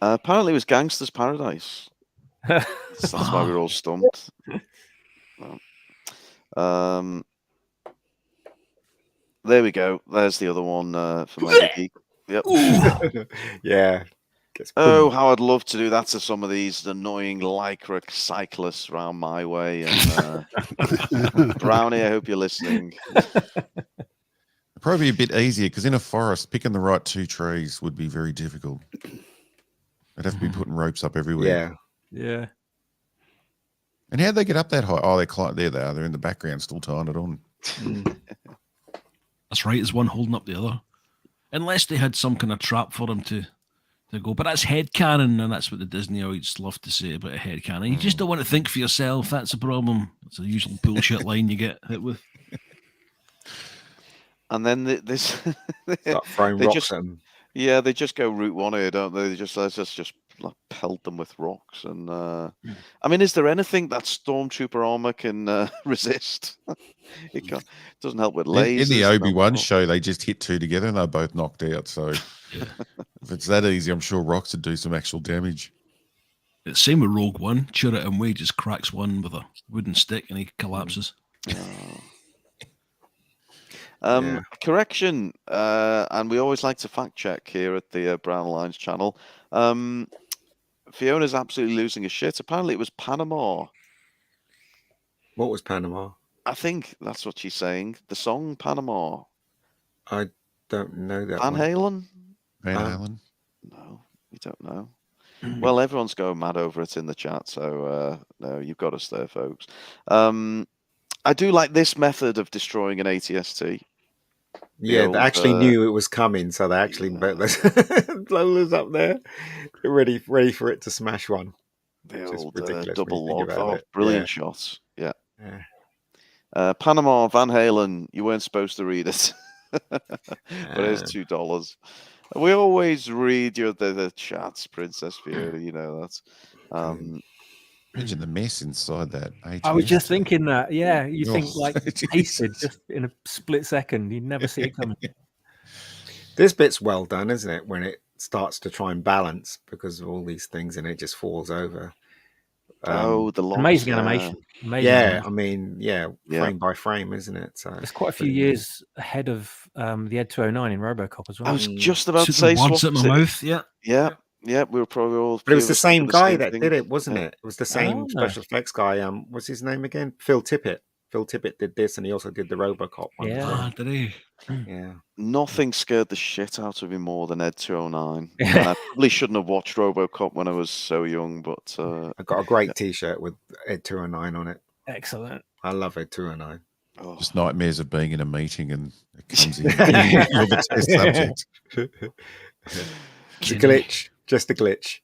Apparently, it was Gangster's Paradise. That's why we're all stumped. There we go. There's the other one for my Geek. Yep. Yeah. Oh, how I'd love to do that to some of these annoying lycra cyclists around my way. And Brownie, I hope you're listening. Probably a bit easier because in a forest, picking the right two trees would be very difficult. They'd have to be putting ropes up everywhere. Yeah. And how'd they get up that high? Oh, there they are. They're in the background, still tying it on. That's right. There's one holding up the other. Unless they had some kind of trap for them to go. But that's headcanon, and that's what the Disneyoids love to say about a headcanon. You just don't want to think for yourself. That's a problem. It's a usual bullshit line you get hit with. And then start throwing rocks at them. Yeah, they just go Route 1 here, don't they? Let's just like pelt them with rocks. And I mean, is there anything that stormtrooper armor can resist? It doesn't help with lasers. In the Obi-Wan show, they just hit two together and they're both knocked out. So if it's that easy, I'm sure rocks would do some actual damage. It's same with Rogue One. Chirrut and Way just cracks one with a wooden stick and he collapses. Correction, and we always like to fact check here at the Brown Lines channel. Fiona's absolutely losing her shit. Apparently, it was Panama. What was Panama? I think that's what she's saying. The song Panama. I don't know that. Van Halen? Van Halen? No, you don't know. Well, everyone's going mad over it in the chat, so no, you've got us there, folks. I do like this method of destroying an ATST. Yeah, they actually knew it was coming, so they actually put the Lola's up there, ready for it to smash one. The old ridiculous double when you think log. about Oh, it. brilliant shots. Yeah. Panama, Van Halen, you weren't supposed to read it. But it's $2. We always read the chats, Princess Fiona, you know that. Imagine the mess inside that. I was just thinking that. Yeah, you think like tasted just in a split second. You'd never see it coming. This bit's well done, isn't it? When it starts to try and balance because of all these things and it just falls over. The amazing animation. Amazing animation. I mean, frame by frame, isn't it? So it's quite a few years ahead of the Ed 209 in RoboCop as well. I was just about to say, words in my mouth. Yeah, we were probably all. But it was the same guy that did it, wasn't it? It was the same Oh, special effects guy. What's his name again? Phil Tippett. Phil Tippett did this, and he also did the RoboCop one. Yeah, did he? Yeah. Nothing scared the shit out of me more than Ed 209. And I probably shouldn't have watched RoboCop when I was so young, but I got a great T-shirt with Ed 209 on it. Excellent. I love Ed 209. Oh. Just nightmares of being in a meeting and it comes in. You're the test subject. It's a glitch. Just a glitch.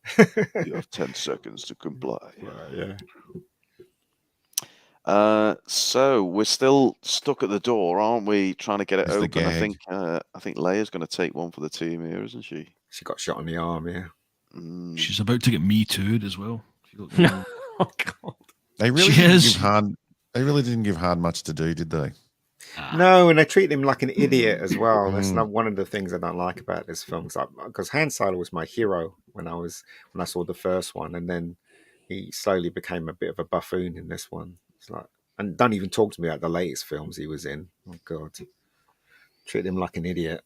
You have 10 seconds to comply. Yeah. So we're still stuck at the door, aren't we? Trying to get it It's the open. gag. I think Leia's going to take one for the team here, isn't she? She got shot in the arm, yeah. She's about to get Me Too'd as well. Oh, God. They really She didn't is. give Han. They really didn't give Han much to do, did they? No, and they treat him like an idiot as well. That's not one of the things I don't like about this film. Because Han Solo was my hero when I saw the first one, and then he slowly became a bit of a buffoon in this one. It's like, and don't even talk to me about the latest films he was in. Oh God, treat him like an idiot.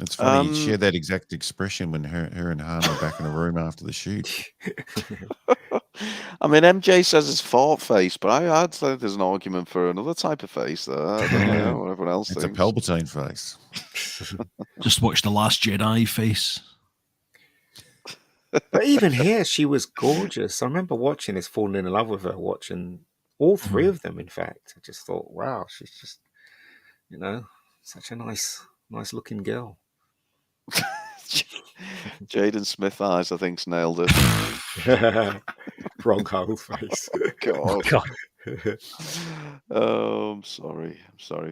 It's funny. She had that exact expression when her and Han were back in the room after the shoot. I mean, MJ says it's fart face, but I'd say there's an argument for another type of face there. I don't know what everyone else It's thinks. a Palpatine face. Just watch The Last Jedi face. But even here, she was gorgeous. I remember watching this, falling in love with her, watching all three of them. In fact, I just thought, wow, she's just, such a nice looking girl. Jaden Smith eyes, I think, nailed it. Wrong hole face. God. God. Oh, I'm sorry,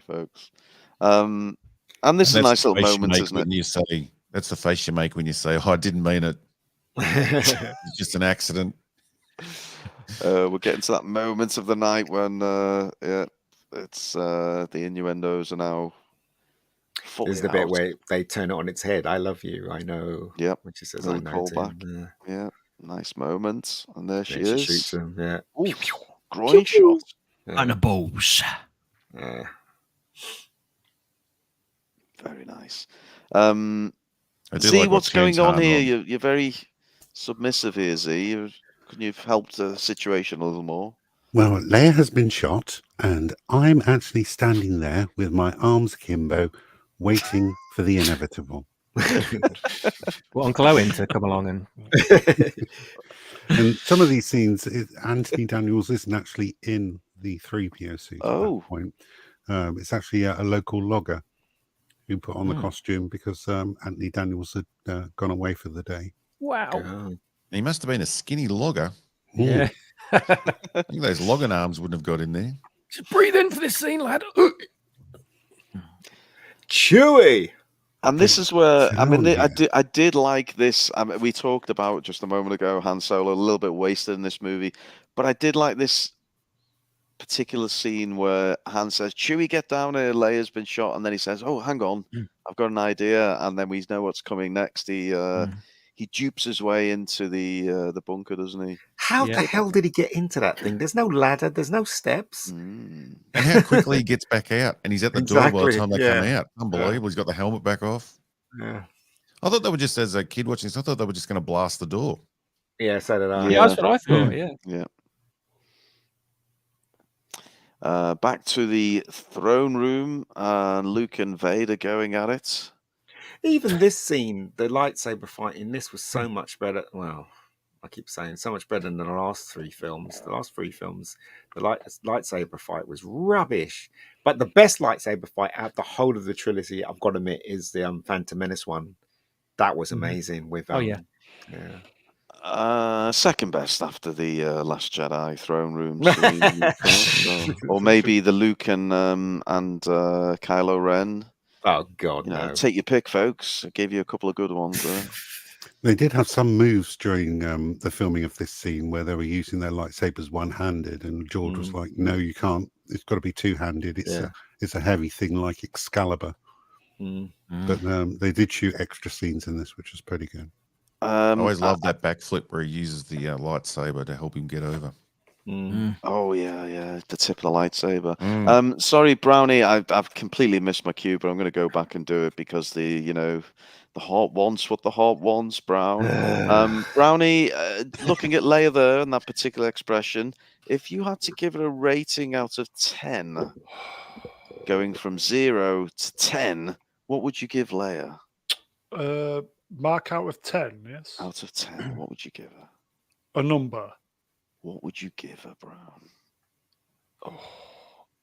folks. And this is a nice little moment, isn't it? That's the face you make when you say, "Oh, I didn't mean it. It's just an accident." We're getting to that moment of the night when, it's the innuendos are now. There's the bit where they turn it on its head. I love you. I know. Yep. When she says, "I know." Callback. Yeah. Nice moment. And there she She is. shoots him. Yeah. Ooh, groin shot. And a balls. Yeah. Very nice. I do Z, like what's going on Han here? You're very submissive here, Z. Can you have helped the situation a little more? Well, Leia has been shot, and I'm actually standing there with my arms akimbo, waiting for the inevitable. Well, Uncle Owen to come along and And some of these scenes, Anthony Daniels isn't actually in the 3PO suit at that point. It's actually a local logger who put on the costume because Anthony Daniels had gone away for the day. wow. He must have been a skinny logger. Yeah. I think those logging arms wouldn't have got in there. Just breathe in for this scene, lad. Chewie. And this is where I mean, Oh, I did like this. I mean, we talked about just a moment ago Han Solo a little bit wasted in this movie, but I did like this particular scene where Han says, "Chewie, get down here. Leia's been shot," and then he says, "Oh, hang on, I've got an idea," and then we know what's coming next. He dupes his way into the bunker, doesn't he? How the hell did he get into that thing? There's no ladder. There's no steps. And how quickly he gets back out, and he's at the door by the time they come out. Unbelievable. He's got the helmet back off. Yeah. I thought they were just, as a kid watching this, I thought they were just going to blast the door. Yeah, so did I. Yeah, that's what I thought. Yeah. Back to the throne room, Luke and Vader going at it. Even this scene, the lightsaber fight in this was so much better. Well, I keep saying so much better than the last three films. The last three films, the lightsaber fight was rubbish. But the best lightsaber fight out of the whole of the trilogy, I've got to admit, is the Phantom Menace one. That was amazing. With second best after the Last Jedi throne room scene, or maybe the Luke and Kylo Ren. Oh God, no! Take your pick, folks. I gave you a couple of good ones there. They did have some moves during the filming of this scene where they were using their lightsabers one-handed, and George was like, "No, you can't. It's got to be two-handed. It's a heavy thing like Excalibur." But they did shoot extra scenes in this, which was pretty good. I always love that backflip where he uses the lightsaber to help him get over. Oh yeah, the tip of the lightsaber. Sorry, Brownie, I've completely missed my cue, but I'm going to go back and do it because the heart wants what the heart wants, Brown. Brownie, looking at Leia there and that particular expression, if you had to give it a rating out of 10, going from 0 to 10, what would you give Leia? Mark out of 10, yes. Out of 10, what would you give her? A number. What would you give her, Brown?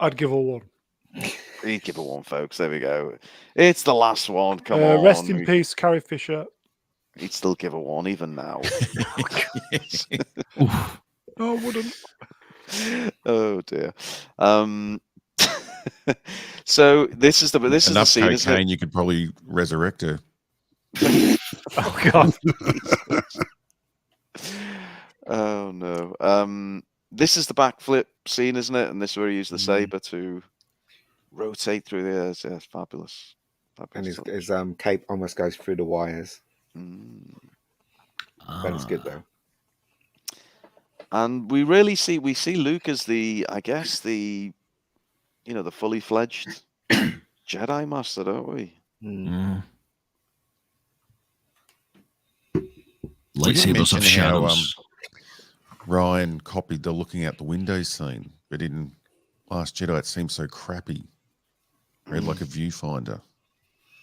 I'd give her 1. He'd give her 1, folks. There we go. It's the last one. Come on. Rest in peace, Carrie Fisher. He'd still give her 1 even now. No, I wouldn't. Oh dear. So this is the scene. Cocaine, you could probably resurrect her. Oh God. Oh no. This is the backflip scene, isn't it? And this is where he used the saber to rotate through the air. Yeah, it's fabulous. And his cape almost goes through the wires. But it's good though. And we see Luke as the fully fledged Jedi Master, don't we? Lightsabers have shadows. Ryan copied the looking out the window scene, but in Last Jedi it seems so crappy. Read like a viewfinder.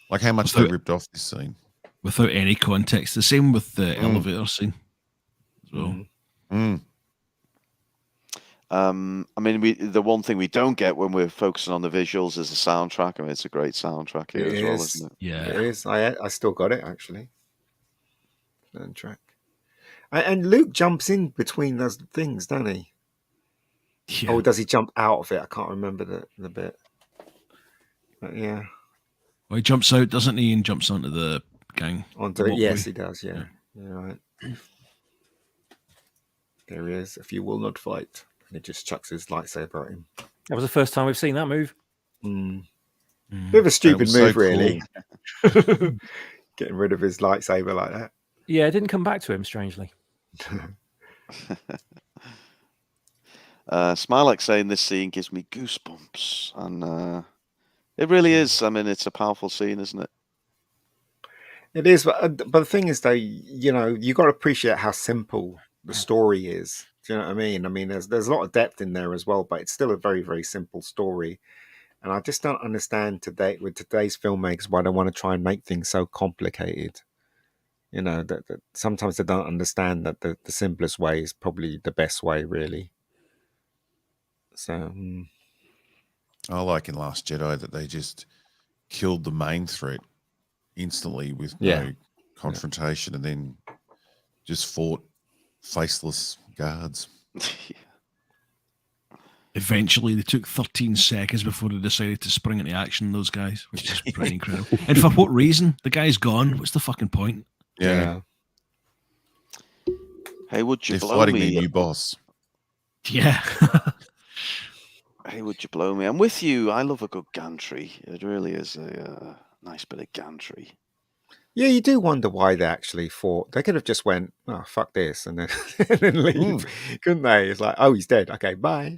Like how much they ripped off this scene. Without any context. The same with the elevator scene as well. I mean, the one thing we don't get when we're focusing on the visuals is the soundtrack. I mean, it's a great soundtrack here as well, isn't it? Yeah, it is. I still got it actually. Soundtrack. And Luke jumps in between those things, doesn't he? Yeah. Or does he jump out of it? I can't remember the bit. But yeah. Well, he jumps out, doesn't he, and jumps onto the gang. Yes, he does. Yeah. Right. There he is. If you will not fight, and he just chucks his lightsaber at him. That was the first time we've seen that move. Bit of a stupid move, really. Getting rid of his lightsaber like that. Yeah, it didn't come back to him, strangely. Smilex saying this scene gives me goosebumps, and it really is. I mean, it's a powerful scene, isn't it? It is, but the thing is, though, you got to appreciate how simple the story is. Do you know what I mean? I mean, there's a lot of depth in there as well, but it's still a very, very simple story. And I just don't understand with today's filmmakers why they want to try and make things so complicated. That sometimes they don't understand that the simplest way is probably the best way, really. So I like in Last Jedi that they just killed the main threat instantly with no confrontation, and then just fought faceless guards. eventually they took 13 seconds before they decided to spring into action, those guys, which is pretty incredible. And for what reason? The guy's gone. What's the fucking point? Yeah. Hey, would you They're blow fighting me? their new boss. Yeah. Hey, would you blow me? I'm with you. I love a good gantry. It really is a nice bit of gantry. Yeah, you do wonder why they actually fought. They could have just went, "Oh, fuck this," and then, and then leave, couldn't they? It's like, "Oh, he's dead. Okay, bye."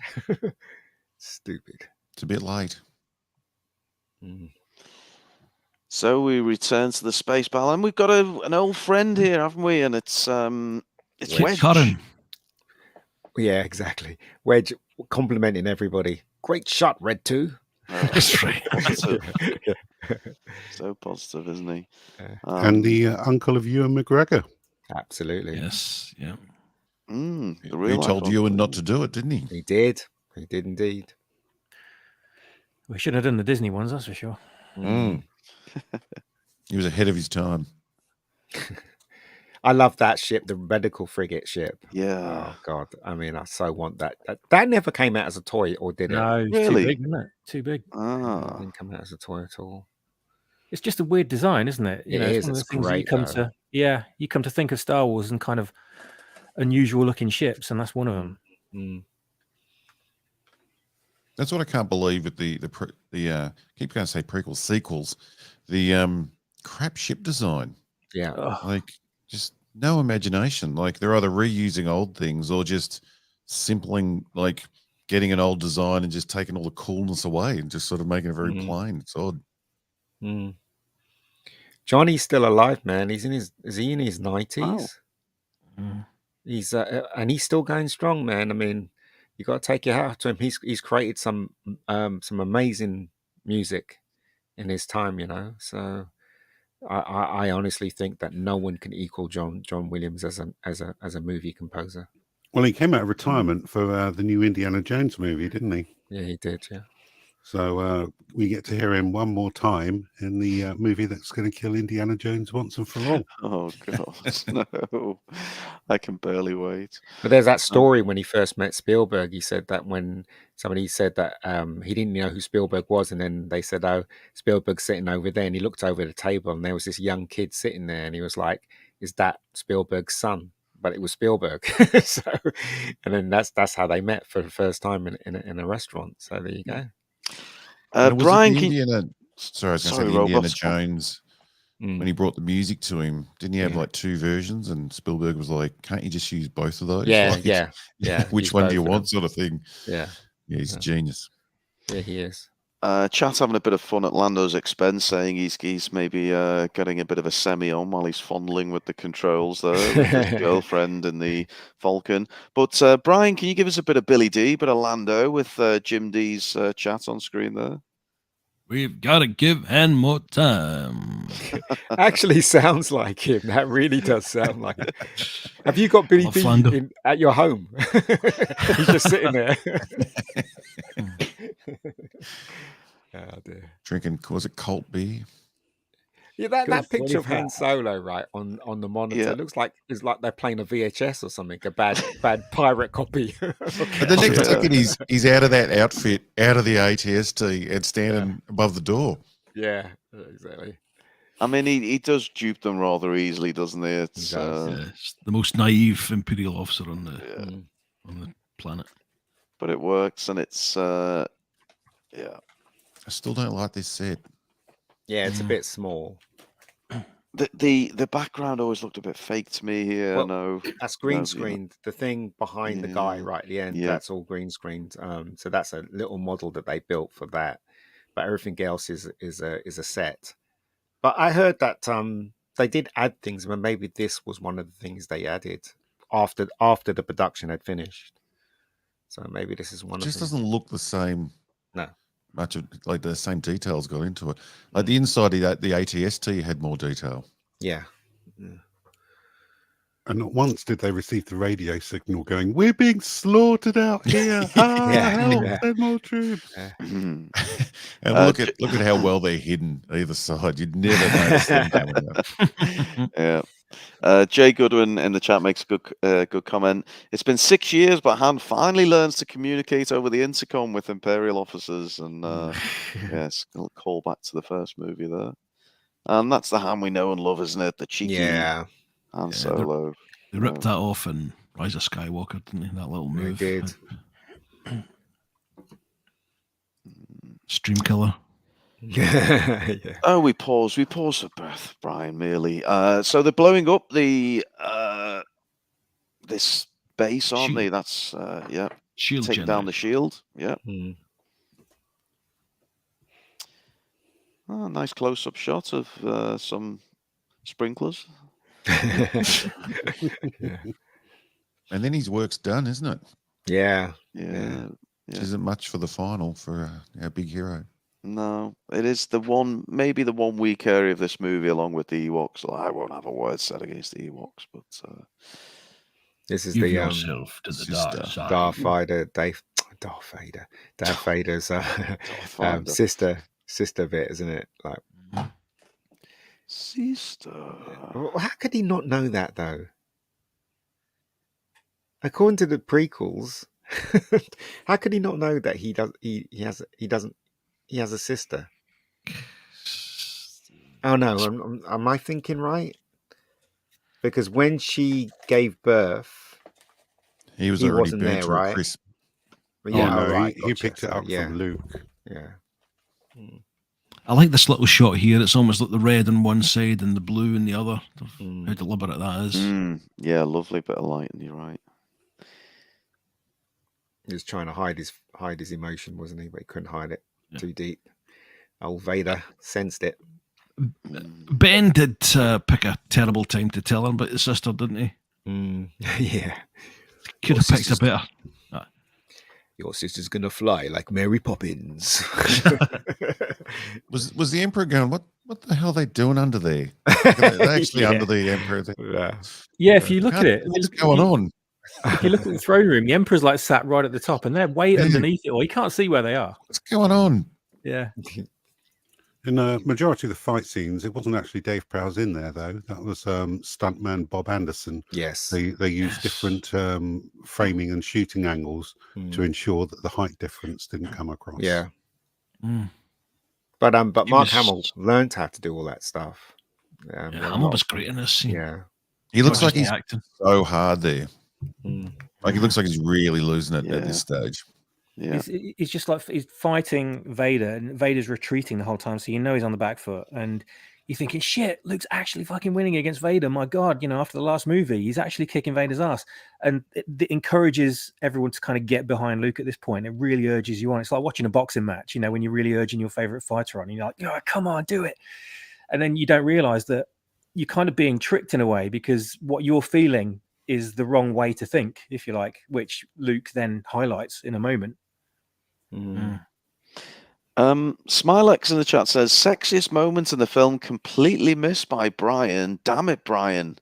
Stupid. It's a bit late. So we return to the space battle, and we've got an old friend here, haven't we? And it's Wedge. Curran. Yeah, exactly. Wedge complimenting everybody. Great shot, Red 2. That's right. So positive, isn't he? And the uncle of Ewan McGregor. Absolutely. Yes. Yeah. The He real told Ewan not to do it, didn't he? He did. He did indeed. We should have done the Disney ones, that's for sure. He was ahead of his time. I love that ship, the medical frigate ship. Yeah. Oh God. I mean, I so want that. That never came out as a toy, or did it? No, it's Really? too big, isn't it? Too big. It didn't come out as a toy at all. It's just a weird design, isn't it? You know, It is. one of It's those things that you great, come though. to. You come to think of Star Wars and kind of unusual looking ships, and that's one of them. That's what I can't believe with the keep going to say prequels, sequels, the crap ship design. Yeah. Like just no imagination. Like they're either reusing old things or just simpling, like getting an old design and just taking all the coolness away and just sort of making it very plain. It's odd. Johnny's still alive, man. Is he in his 90s? He's and he's still going strong, man. I mean, you got to take your hat off to him. He's created some amazing music in his time, you know. So I honestly think that no one can equal John Williams as a movie composer. Well, he came out of retirement for the new Indiana Jones movie, didn't he? Yeah, he did. Yeah. So we get to hear him one more time in the movie that's going to kill Indiana Jones once and for all. Oh, God. No. I can barely wait. But there's that story when he first met Spielberg. He said that when somebody said that he didn't know who Spielberg was, and then they said, "Oh, Spielberg's sitting over there," and he looked over the table, and there was this young kid sitting there, and he was like, "Is that Spielberg's son?" But it was Spielberg. So, and then that's how they met for the first time in a restaurant. So there you go. Brian, sorry, I was going to say the Indiana Jones. When he brought the music to him, didn't he have like two versions? And Spielberg was like, "Can't you just use both of those?" Yeah, like, yeah. Which one do you want, sort of thing? Yeah, he's a genius. Yeah, he is. Chat's having a bit of fun at Lando's expense, saying he's maybe getting a bit of a semi on while he's fondling with the controls there with his girlfriend in the Falcon. But Brian, can you give us a bit of Billy D, bit of Lando with Jim D's chat on screen there? We've got to give Han more time. Actually sounds like him. That really does sound like it. Have you got Billy D at your home? He's just sitting there. Oh dear. Drinking, was it Colt beer? Yeah, that picture of Han Solo, right, on the monitor looks like it's like they're playing a VHS or something, a bad pirate copy. But the next second he's out of that outfit, out of the ATST, and standing above the door. Yeah, exactly. I mean, he does dupe them rather easily, doesn't he? It's it's the most naive Imperial officer on the planet. But it works, and it's I still don't like this set. Yeah, it's a bit small. The background always looked a bit fake to me here. Well, no, that's green screened. The thing behind the guy right at the end, that's all green screened. So that's a little model that they built for that. But everything else is a set. But I heard that they did add things, but maybe this was one of the things they added after the production had finished. So maybe this is one. It just doesn't look the same. No. Much of like the same details got into it. Like the inside of the ATST had more detail. Yeah. And not once did they receive the radio signal going, "We're being slaughtered out here. Help, send more troops." And look at how well they're hidden either side. You'd never notice them coming up. Yeah. Jay Goodwin in the chat makes a good comment. It's been 6 years, but Han finally learns to communicate over the intercom with Imperial officers, and yes, a call back to the first movie there. And that's the Han we know and love, isn't it? The cheeky Han Solo. They ripped that off in Rise of Skywalker, didn't they? That little move. They did. Stream killer. Yeah. Oh, we pause for breath, Brian, merely. So they're blowing up the this base, aren't Shield. they? That's Shield taking down the shield. Yeah. Oh, nice close-up shot of some sprinklers. Yeah. And then his work's done, isn't it? Yeah. Which isn't much for the final for our big hero. No, it is maybe the one weak area of this movie, along with the Ewoks. I won't have a word said against the Ewoks, but this is Give the yourself to the dark side. Darth Vader's sister bit, isn't it? Like, sister. How could he not know that though? According to the prequels, how could he not know that he has a sister? Oh no, am I thinking right? Because when she gave birth, he already wasn't burnt there, to a right? crisp. Yeah, no, right, he gotcha. picked it up from Luke. Yeah. I like this little shot here. It's almost like the red on one side and the blue on the other. How deliberate that is. Yeah, lovely bit of light, and you're right. He was trying to hide his emotion, wasn't he? But he couldn't hide it too deep. Old Vader sensed it. Ben did pick a terrible time to tell him about his sister, didn't he? Yeah. Could have picked a better. Your sister's gonna fly like Mary Poppins. Was the Emperor going, what the hell are they doing under there? They're actually under the Emperor. Yeah, if you look at it, what's going on? If you look at the throne room, the Emperor's like sat right at the top, and they're way underneath it, or you can't see where they are. What's going on? Yeah. In the majority of the fight scenes, it wasn't actually Dave Prowse in there, though. That was stuntman Bob Anderson. Yes. They used different framing and shooting angles to ensure that the height difference didn't come across. Yeah. But Mark Hamill learned how to do all that stuff. Hamill was great in this scene. Yeah. He looks like he's acting so hard there. Like he looks like he's really losing it at this stage. Yeah, he's just like he's fighting Vader, and Vader's retreating the whole time, so you know he's on the back foot, and you're thinking, "Shit, Luke's actually fucking winning against Vader." My God, after the last movie, he's actually kicking Vader's ass, and it encourages everyone to kind of get behind Luke at this point. It really urges you on. It's like watching a boxing match, when you're really urging your favorite fighter on, and you're like, "Oh, come on, do it," and then you don't realize that you're kind of being tricked in a way, because what you're feeling is the wrong way to think, if you like, which Luke then highlights in a moment. Smilex in the chat says, sexiest moment in the film completely missed by Brian. Damn it, Brian.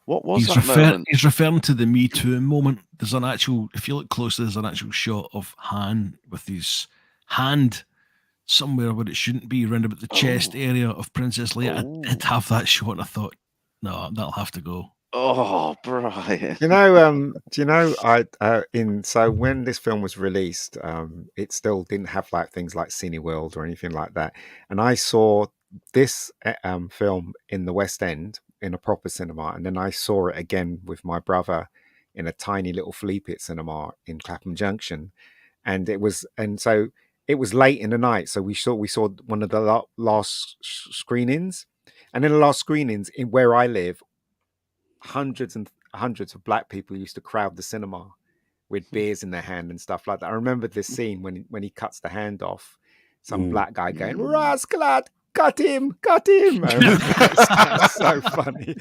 What was that moment? He's referring to the Me Too moment. There's an actual, if you look closely, there's an actual shot of Han with his hand somewhere where it shouldn't be, around about the chest area of Princess Leia. I did have that shot, and I thought, no, that'll have to go. Oh, Brian. So when this film was released, it still didn't have like things like Cineworld or anything like that. And I saw this film in the West End in a proper cinema, and then I saw it again with my brother in a tiny little flea pit cinema in Clapham Junction. And it was late in the night, so we saw one of the last screenings. And in the last screenings in where I live, hundreds and hundreds of black people used to crowd the cinema with beers in their hand and stuff like that. I remember this scene when he cuts the hand off, some black guy going, "Rascal, cut him!" That's so funny.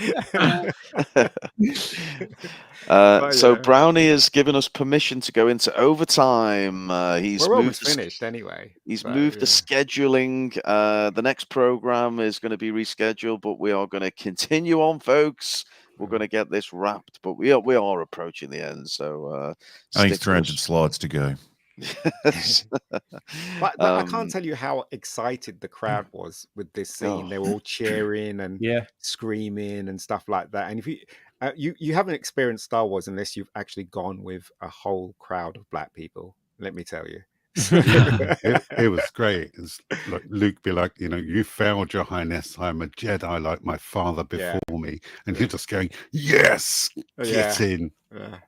So Brownie has given us permission to go into overtime. We're almost finished anyway. He's moved the scheduling. The next program is going to be rescheduled, but we are going to continue on, folks. We're going to get this wrapped, but we are approaching the end. So I think 300 slides to go. Yes. But I can't tell you how excited the crowd was with this scene. They were all cheering and screaming and stuff like that. And if you haven't experienced Star Wars unless you've actually gone with a whole crowd of black people, let me tell you. It was great. It's like Luke be like, you failed, Your Highness. I'm a Jedi like my father before me, and you're just going, yes, get in.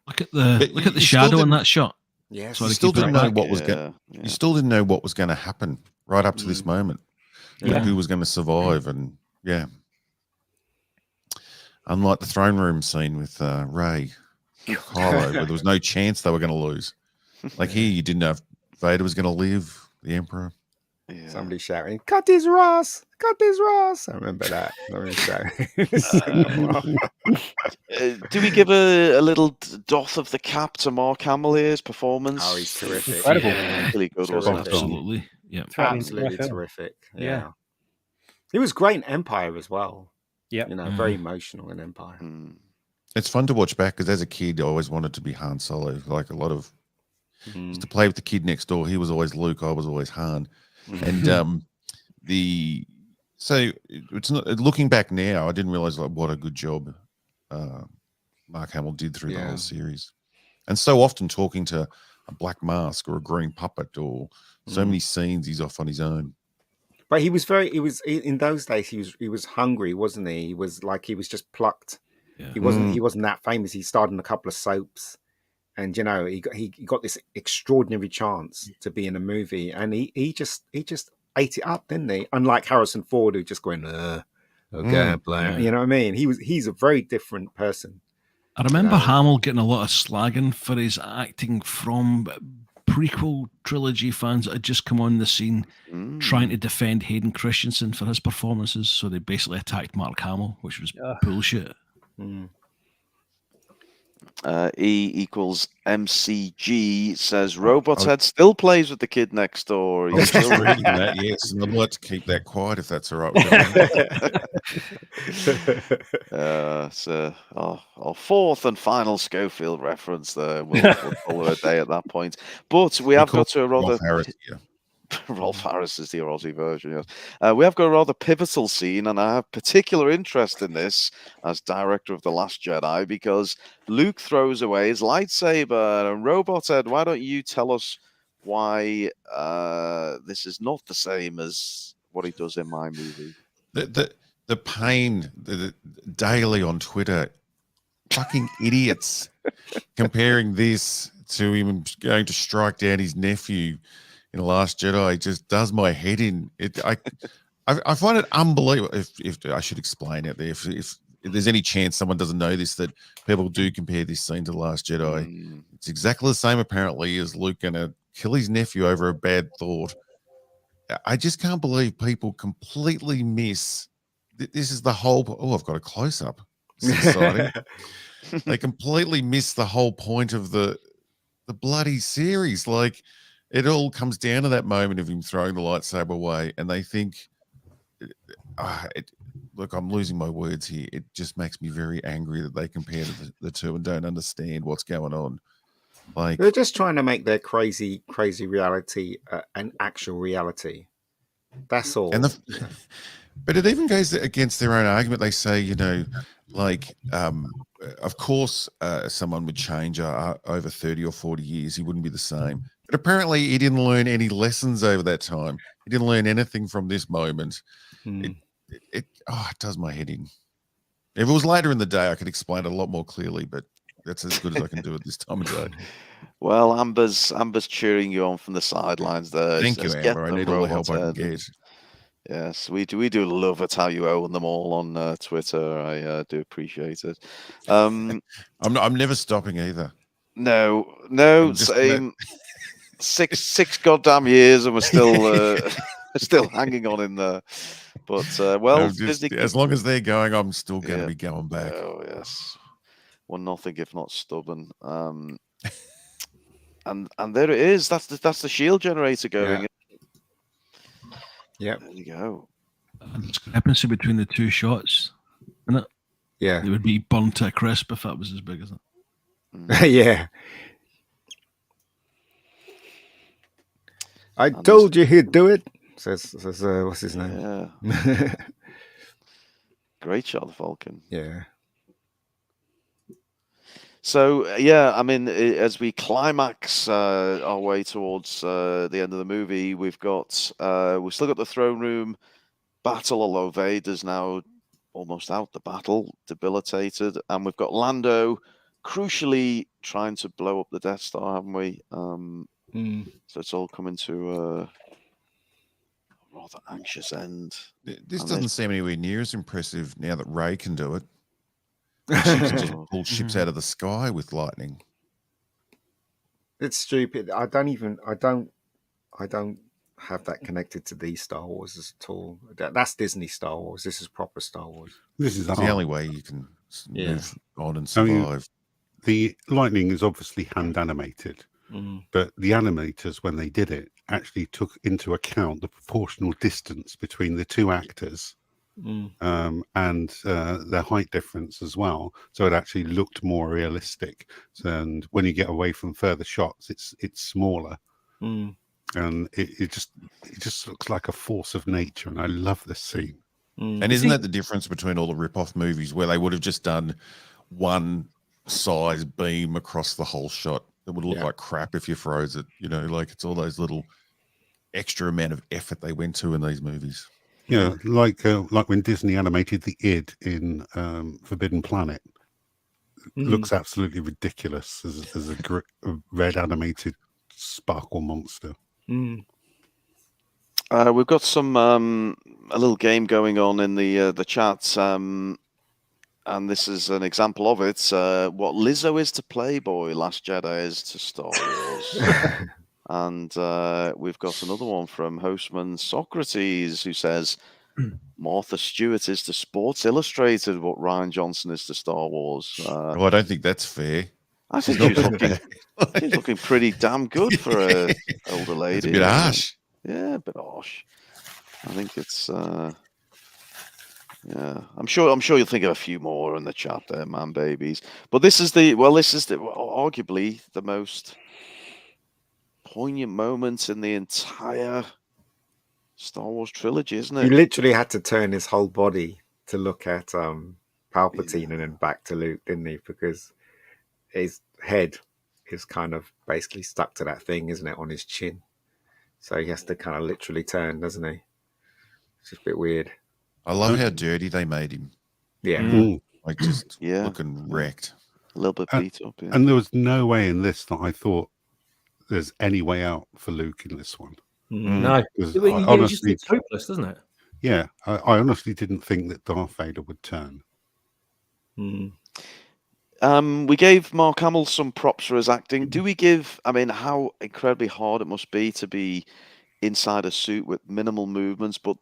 Look at the shadow in that shot. Yes, you still didn't know what was going. You still didn't know what was going to happen right up to this moment. Who was going to survive, and unlike the throne room scene with Rey, Kylo, where there was no chance they were going to lose. Like here, you didn't know if Vader was going to live, the Emperor. Somebody shouting, "Cut his Ross! Cut his Ross!" I remember that. Do we give a little doff of the cap to Mark Hamill here's performance? Oh, he's terrific. Incredible. Really good, wasn't it? Absolutely. Yeah. Absolutely terrific. Yeah. He was great in Empire as well. Yeah. Very emotional in Empire. It's fun to watch back because as a kid, I always wanted to be Han Solo. Like a lot of used to play with the kid next door. He was always Luke. I was always Han. And so it's not looking back now. I didn't realize what a good job Mark Hamill did through the whole series, and so often talking to a black mask or a green puppet or so many scenes he's off on his own. But he was in those days. He was hungry, wasn't he? He was just plucked. Yeah. He wasn't that famous. He starred in a couple of soaps. And he got this extraordinary chance to be in a movie, and he just ate it up, didn't he? Unlike Harrison Ford, who just going, okay, you know what I mean? He's a very different person. I remember Hamill getting a lot of slagging for his acting from prequel trilogy fans that had just come on the scene trying to defend Hayden Christensen for his performances. So they basically attacked Mark Hamill, which was bullshit. E equals MCG says Robot's Head still plays with the kid next door. He's still reading that, yes. And I'd like to keep that quiet if that's all right with you. Our fourth and final Schofield reference there. We'll call it a day at that point. But we have got to a rather... Rolf Harris is the Aussie version, yes. We have got a rather pivotal scene, and I have particular interest in this as director of The Last Jedi, because Luke throws away his lightsaber, and Robothead, why don't you tell us why this is not the same as what he does in my movie? The pain daily on Twitter, fucking idiots, comparing this to him going to strike down his nephew in The Last Jedi just does my head in. I find it unbelievable. If I should explain it, if there's any chance someone doesn't know this, that people do compare this scene to The Last Jedi. It's exactly the same, apparently, as Luke going to kill his nephew over a bad thought. I just can't believe people completely miss. This is the whole. Oh, I've got a close up. It's exciting. They completely miss the whole point of the bloody series. Like, it all comes down to that moment of him throwing the lightsaber away, and they think, look, I'm losing my words here. It just makes me very angry that they compare the two and don't understand what's going on. Like, they're just trying to make their crazy reality an actual reality. That's all. But it even goes against their own argument. They say, of course, someone would change over 30 or 40 years. He wouldn't be the same. But apparently he didn't learn any lessons over that time. He didn't learn anything from this moment. It does my head in. If it was later in the day, I could explain it a lot more clearly, but that's as good as I can do at this time of day. Well, Amber's cheering you on from the sidelines there. Thank you, Amber. I need all the help I can get. Yes, we do love it how you own them all on Twitter. I do appreciate it. I'm never stopping either. No, same. Six goddamn years, and we're still hanging on in there. But as long as they're going, I'm still going to be going back. Oh yes, 1-0 if not stubborn. And there it is. That's the shield generator going. Yeah. There you go. And discrepancy between the two shots, isn't it? Yeah. It would be burnt to a crisp if that was as big as it. Yeah. I And told you he'd do it. Says what's his name? Yeah, great shot of the Falcon. Yeah. So yeah, I mean, as we climax our way towards the end of the movie, we've still got the throne room battle, although Vader's now almost out the battle, debilitated, and we've got Lando crucially trying to blow up the Death Star, haven't we? So it's all coming to a rather anxious end. This And doesn't seem anywhere near as impressive now that Rey can do it. She can just pull ships out of the sky with lightning. It's stupid. I don't have that connected to these Star Wars at all. That's Disney Star Wars. This is proper Star Wars. This is It's the only way you can move on and I mean, survive. the lightning is obviously hand animated, but the animators, when they did it, actually took into account the proportional distance between the two actors and their height difference as well. So it actually looked more realistic. And when you get away from further shots, it's smaller. And it just looks like a force of nature. And I love this scene. And isn't that the difference between all the rip-off movies where they would have just done one size beam across the whole shot? It would look like crap if you froze it. You know, like it's all those little extra amount of effort they went to in these movies. Yeah, like when Disney animated the id in Forbidden Planet. Looks absolutely ridiculous as a red animated sparkle monster. We've got some a little game going on in the chat, and this is an example of it. What Lizzo is to Playboy, Last Jedi is to Star Wars. And we've got another one from Hostman Socrates, who says Martha Stewart is to Sports Illustrated what Rian Johnson is to Star Wars. Well, I don't think that's fair. I think she's looking pretty damn good for a older lady. It's a bit harsh. Yeah, a bit harsh. I think it's yeah. I'm sure you'll think of a few more in the chat there, man babies. But this is arguably the most poignant moment in the entire Star Wars trilogy, isn't it? He literally had to turn his whole body to look at Palpatine and then back to Luke, didn't he? Because his head is kind of basically stuck to that thing, isn't it, on his chin? So he has to kind of literally turn, doesn't he? It's just a bit weird. I love how dirty they made him. Yeah. Like just looking wrecked. A little bit beat up. Yeah. And there was no way in this that I thought there's any way out for Luke in this one. No. Honestly, it's hopeless, doesn't it? Yeah, I honestly didn't think that Darth Vader would turn. We gave Mark Hamill some props for his acting. Do we give, I mean, how incredibly hard it must be to be inside a suit with minimal movements, but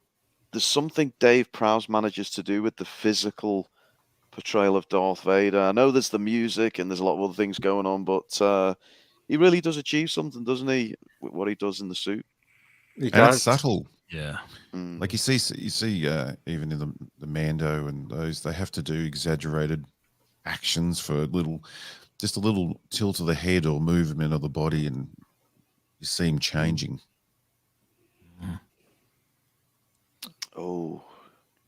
there's something Dave Prowse manages to do with the physical portrayal of Darth Vader. I know there's the music and there's a lot of other things going on, but he really does achieve something, doesn't he, with what he does in the suit? And it's subtle. Yeah. Like you see even in the Mando and those, they have to do exaggerated actions for just a little tilt of the head or movement of the body, and you see him changing. Oh,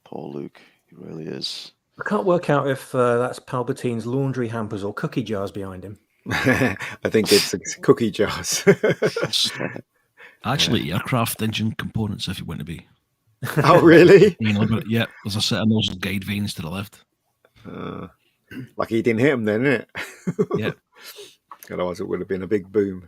poor Luke. He really is. I can't work out if that's Palpatine's laundry hampers or cookie jars behind him. I think it's cookie jars. Actually, aircraft engine components, if you want to be. Oh, really? Yeah, there's a set of those guide vanes to the left. Like he didn't hit him then, isn't it? Yeah. Otherwise it would have been a big boom.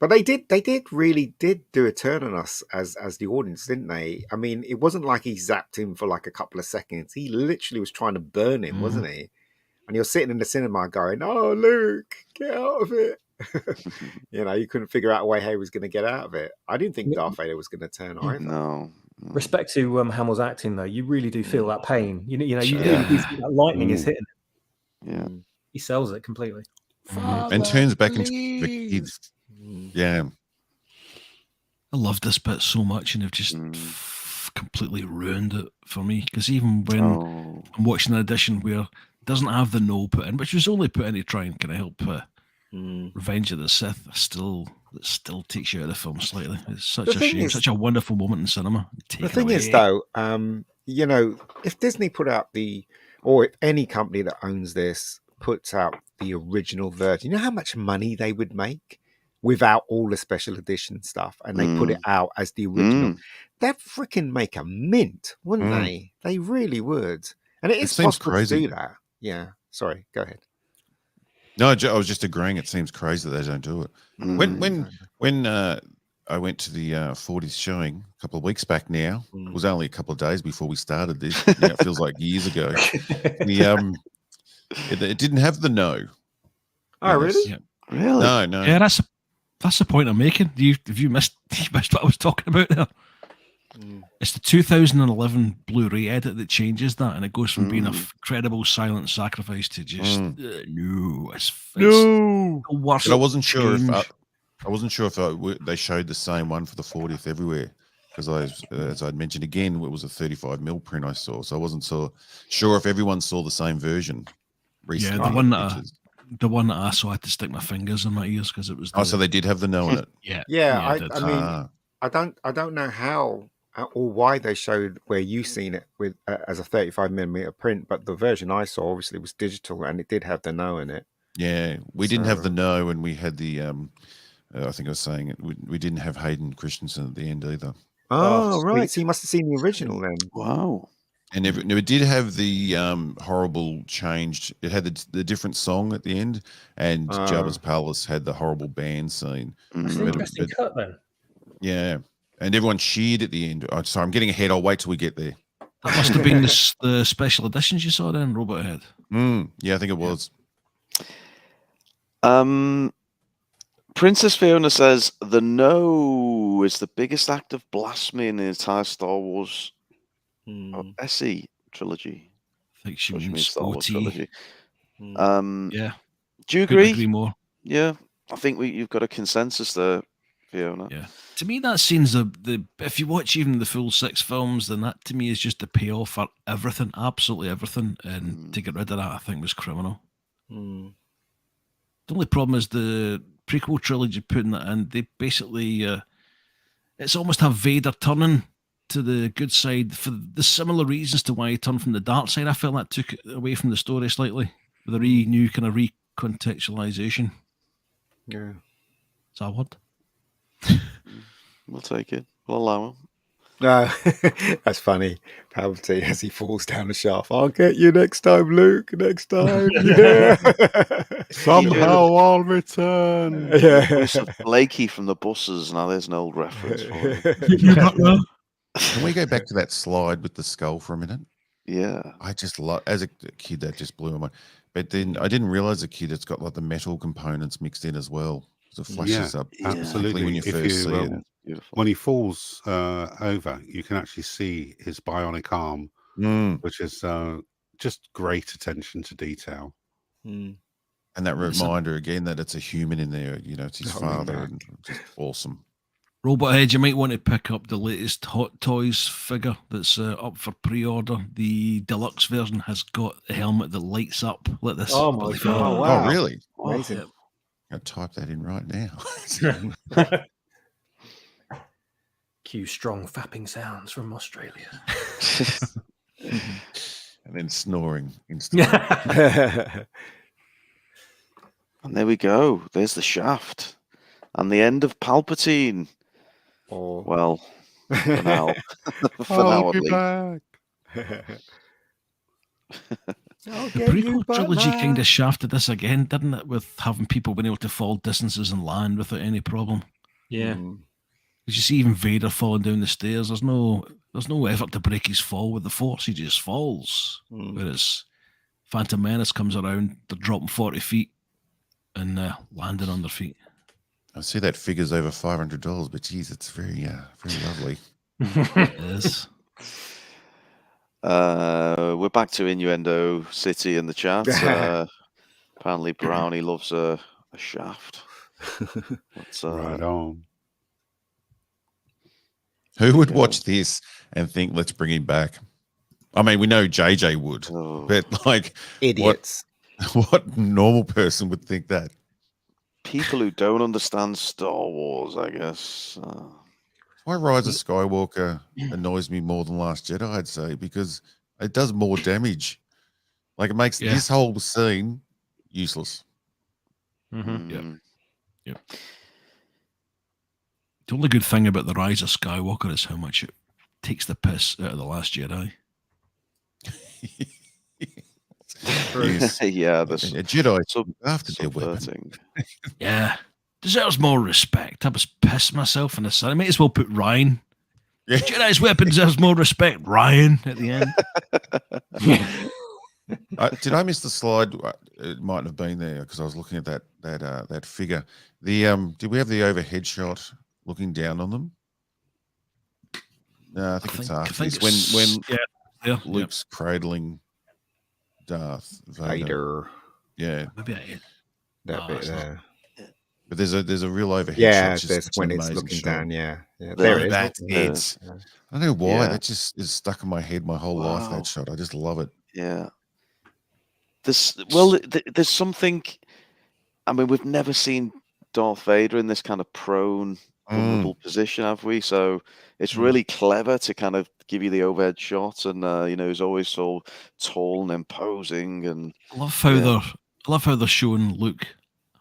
But they really did do a turn on us as the audience, didn't they? I mean, it wasn't like he zapped him for like a couple of seconds. He literally was trying to burn him, wasn't he? And you're sitting in the cinema going, "Oh, Luke, get out of it!" You couldn't figure out a way how he was going to get out of it. I didn't think Darth Vader was going to turn either. No. Respect to Hamill's acting, though. You really do feel that pain. You really do feel that lightning is hitting him. Yeah. He sells it completely. And turns back into the kids. Yeah. I love this bit so much, and they've just completely ruined it for me. Because even when I'm watching an edition where it doesn't have the no put in, which was only put in to try and kind of help Revenge of the Sith still takes you out of the film slightly. It's such The a thing shame, is- such a wonderful moment in cinema. The thing is, though, you know, if Disney put out or if any company that owns this puts out the original version, you know how much money they would make without all the special edition stuff, and they put it out as the original. They'd freaking make a mint, wouldn't they? They really would. And it is seems possible crazy. to do that. Yeah. Sorry, go ahead. No, I was just agreeing. It seems crazy that they don't do it. When I went to the 40th showing a couple of weeks back now, it was only a couple of days before we started this. It feels like years ago. It didn't have the no. Oh, really? Yeah. Really? No. Yeah, that's the point I'm making. Have you missed what I was talking about there? It's the 2011 Blu-ray edit that changes that, and it goes from being a credible silent sacrifice to just no. It's the worst. But I wasn't sure if they showed the same one for the 40th everywhere, because as I'd mentioned again, it was a 35mm print I saw, so I wasn't so sure if everyone saw the same version. Recently. Yeah, the one that I saw, I had to stick my fingers in my ears because it was. So they did have the no in it. Yeah. I mean, I don't know how or why they showed where you seen it with as a 35mm print, but the version I saw obviously was digital and it did have the no in it. Yeah, we didn't have the no, and we had the. I think I was saying it. We didn't have Hayden Christensen at the end either. Oh, right. So you must have seen the original then. Wow. And it did have the horrible changed. It had the different song at the end, and Jabba's Palace had the horrible band scene. That's an interesting cut then. Yeah, and everyone cheered at the end. Oh, sorry, I'm getting ahead. I'll wait till we get there. That must have been the special editions you saw then, Robot Head. Yeah, I think it was. Princess Fiona says the no is the biggest act of blasphemy in the entire Star Wars SE trilogy. I think she means Star Wars OT. trilogy. Yeah. Do you Couldn't agree? agree more. Yeah, I think you've got a consensus there, Fiona. Yeah. To me, that scene's the if you watch even the full 6 films, then that to me is just the payoff for everything, absolutely everything. And to get rid of that, I think was criminal. The only problem is the prequel trilogy putting that in. They basically, it's almost have Vader turning to the good side for the similar reasons to why he turned from the dark side. I felt that took it away from the story slightly with a new kind of recontextualization. Yeah. Is that a word? We'll take it. We'll allow him. No, that's funny. Palpatine as he falls down the shaft. I'll get you next time, Luke. Next time. Yeah. Somehow I'll return. Yeah. Blakey from the buses. Now there's an old reference for him. Can we go back to that slide with the skull for a minute? Yeah. I just love, as a kid, that just blew my mind. But then I didn't realize a kid, it's got like the metal components mixed in as well. So it flashes up absolutely when you first see it. When he falls over, you can actually see his bionic arm, which is just great attention to detail. And that reminder again that it's a human in there, you know, it's his father, and just awesome. Robot Head, you might want to pick up the latest Hot Toys figure that's up for pre-order. The deluxe version has got a helmet that lights up like this. Oh my god! Oh, wow. Oh, really? Amazing. I'll type that in right now. Cue strong fapping sounds from Australia. And then snoring instantly. And there we go. There's the shaft. And the end of Palpatine. Oh. Well, for now. I'll at be least. back. The prequel trilogy kind of shafted this again, didn't it? With having people being able to fall distances and land without any problem. Yeah. Because you see even Vader falling down the stairs. There's no effort to break his fall with the Force. He just falls. Whereas Phantom Menace comes around, they're dropping 40 feet and landing on their feet. I see that figure's over $500, but geez, it's very lovely. It is. We're back to Innuendo City in the chat. Apparently Brownie loves a shaft. But, Right on. Who would watch this and think, let's bring him back? I mean, we know JJ would, but like idiots. What normal person would think that? people who don't understand Star Wars, I guess. Why Rise of Skywalker annoys me more than Last Jedi, I'd say, because it does more damage. Like, it makes this whole scene useless. Mm-hmm. Yep. The only good thing about the Rise of Skywalker is how much it takes the piss out of the Last Jedi. Yeah, the a Jedi after their weapon. Yeah, deserves more respect. I was pissed myself in the sun. I might as well put Ryan. Yeah. Jedi's weapon deserves more respect. Ryan at the end. Did I miss the slide? It might have been there because I was looking at that figure. Did we have the overhead shot looking down on them? No, I think it's after this. When Luke's cradling Darth Vader. Yeah, maybe that bit there. But there's a real overhead shot. Yeah, that's when it's looking shot. down. Yeah, there it is. That's it. Yeah. I don't know why that just is stuck in my head my whole life. That shot, I just love it. Yeah. There's something. I mean, we've never seen Darth Vader in this kind of prone, vulnerable position, have we? So it's really clever to kind of give you the overhead shot, and he's always so tall and imposing. And I love how they're showing Luke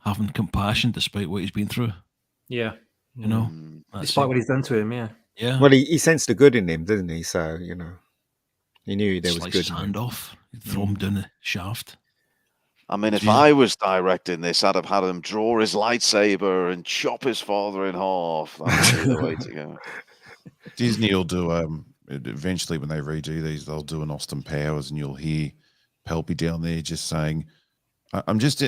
having compassion despite what he's been through. Yeah, despite what he's done to him. Yeah. Well, he sensed the good in him, didn't he? So he knew there was good. His hand off, throw him down the shaft. I mean, if I was directing this, I'd have had him draw his lightsaber and chop his father in half. That would be the way to go. Disney will do eventually when they redo these, they'll do an Austin Powers, and you'll hear Pelpy down there just saying, "I'm just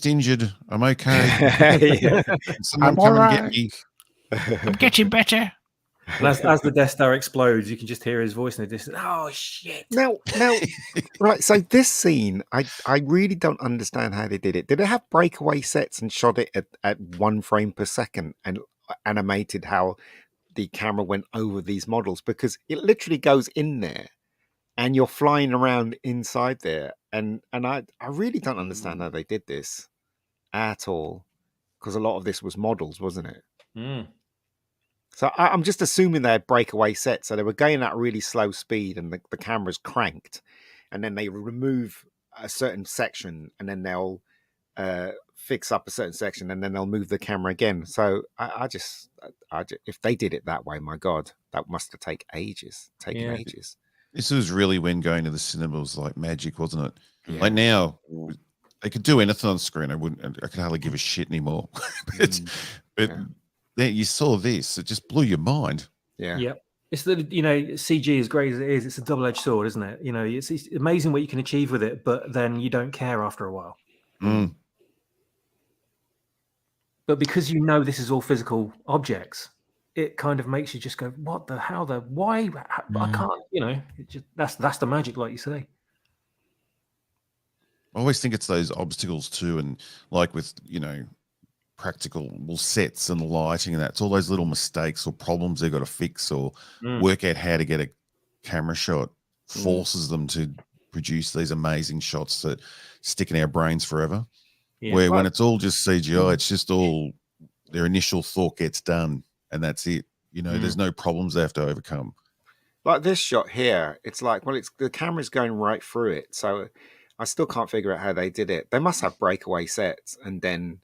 injured. I'm okay. Someone come and get me. I'm getting better." And as the Death Star explodes, you can just hear his voice in the distance. Oh shit! Now, right. So this scene, I really don't understand how they did it. Did they have breakaway sets and shot it at 1 frame per second and animated how the camera went over these models? Because it literally goes in there, and you're flying around inside there, and I really don't understand how they did this at all, because a lot of this was models, wasn't it? So I'm just assuming they had breakaway sets. So they were going at a really slow speed, and the camera's cranked, and then they remove a certain section, and then they'll fix up a certain section, and then they'll move the camera again. So I just if they did it that way, my God, that must have taken ages. This was really when going to the cinema was like magic, wasn't it? Yeah. Like now, they could do anything on screen. I could hardly give a shit anymore. but you saw this; it just blew your mind. Yeah. Yep. It's the CG, as great as it is, it's a double-edged sword, isn't it? It's amazing what you can achieve with it, but then you don't care after a while. But because this is all physical objects, it kind of makes you just go, "What the? How the? Why? I can't." That's the magic, like you say. I always think it's those obstacles too, and like with practical sets and lighting, and that's all those little mistakes or problems they've got to fix or work out how to get a camera shot forces them to produce these amazing shots that stick in our brains forever. When it's all just CGI, it's just all their initial thought gets done, and that's it. There's no problems they have to overcome. Like this shot here, it's like, well, the camera's going right through it, so I still can't figure out how they did it. They must have breakaway sets, and then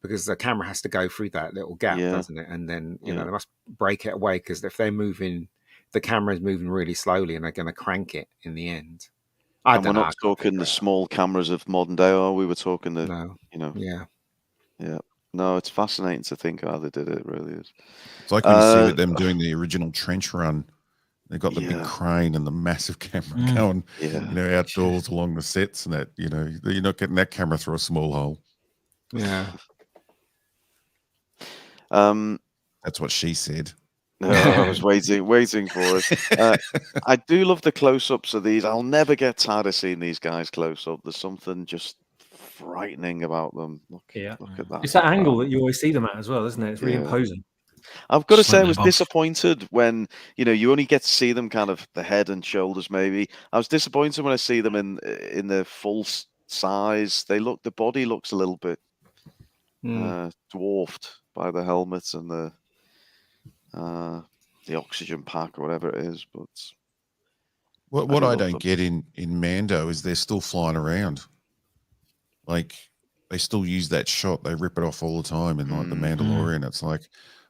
because the camera has to go through that little gap, doesn't it? And then they must break it away, because if they're moving, the camera's moving really slowly, and they're going to crank it in the end. And we're not talking the small cameras of modern day, are we? We're talking No, it's fascinating to think how they did it. It really is. It's like when you see them doing the original trench run. They've got the big crane and the massive camera going, outdoors along the sets, and that you're not getting that camera through a small hole. Yeah. That's what she said. I was waiting for it. I do love the close-ups of these. I'll never get tired of seeing these guys close up. There's something just frightening about them. Look at that. It's that angle that you always see them at as well, isn't it? It's really imposing. I've got to say, I was disappointed when you only get to see them kind of the head and shoulders. Maybe I was disappointed when I see them in their full size. The body looks a little bit dwarfed by the helmets and the oxygen pack or whatever it is. But what I don't get in Mando is they're still flying around. Like, they still use that shot. They rip it off all the time in like the Mandalorian. It's like,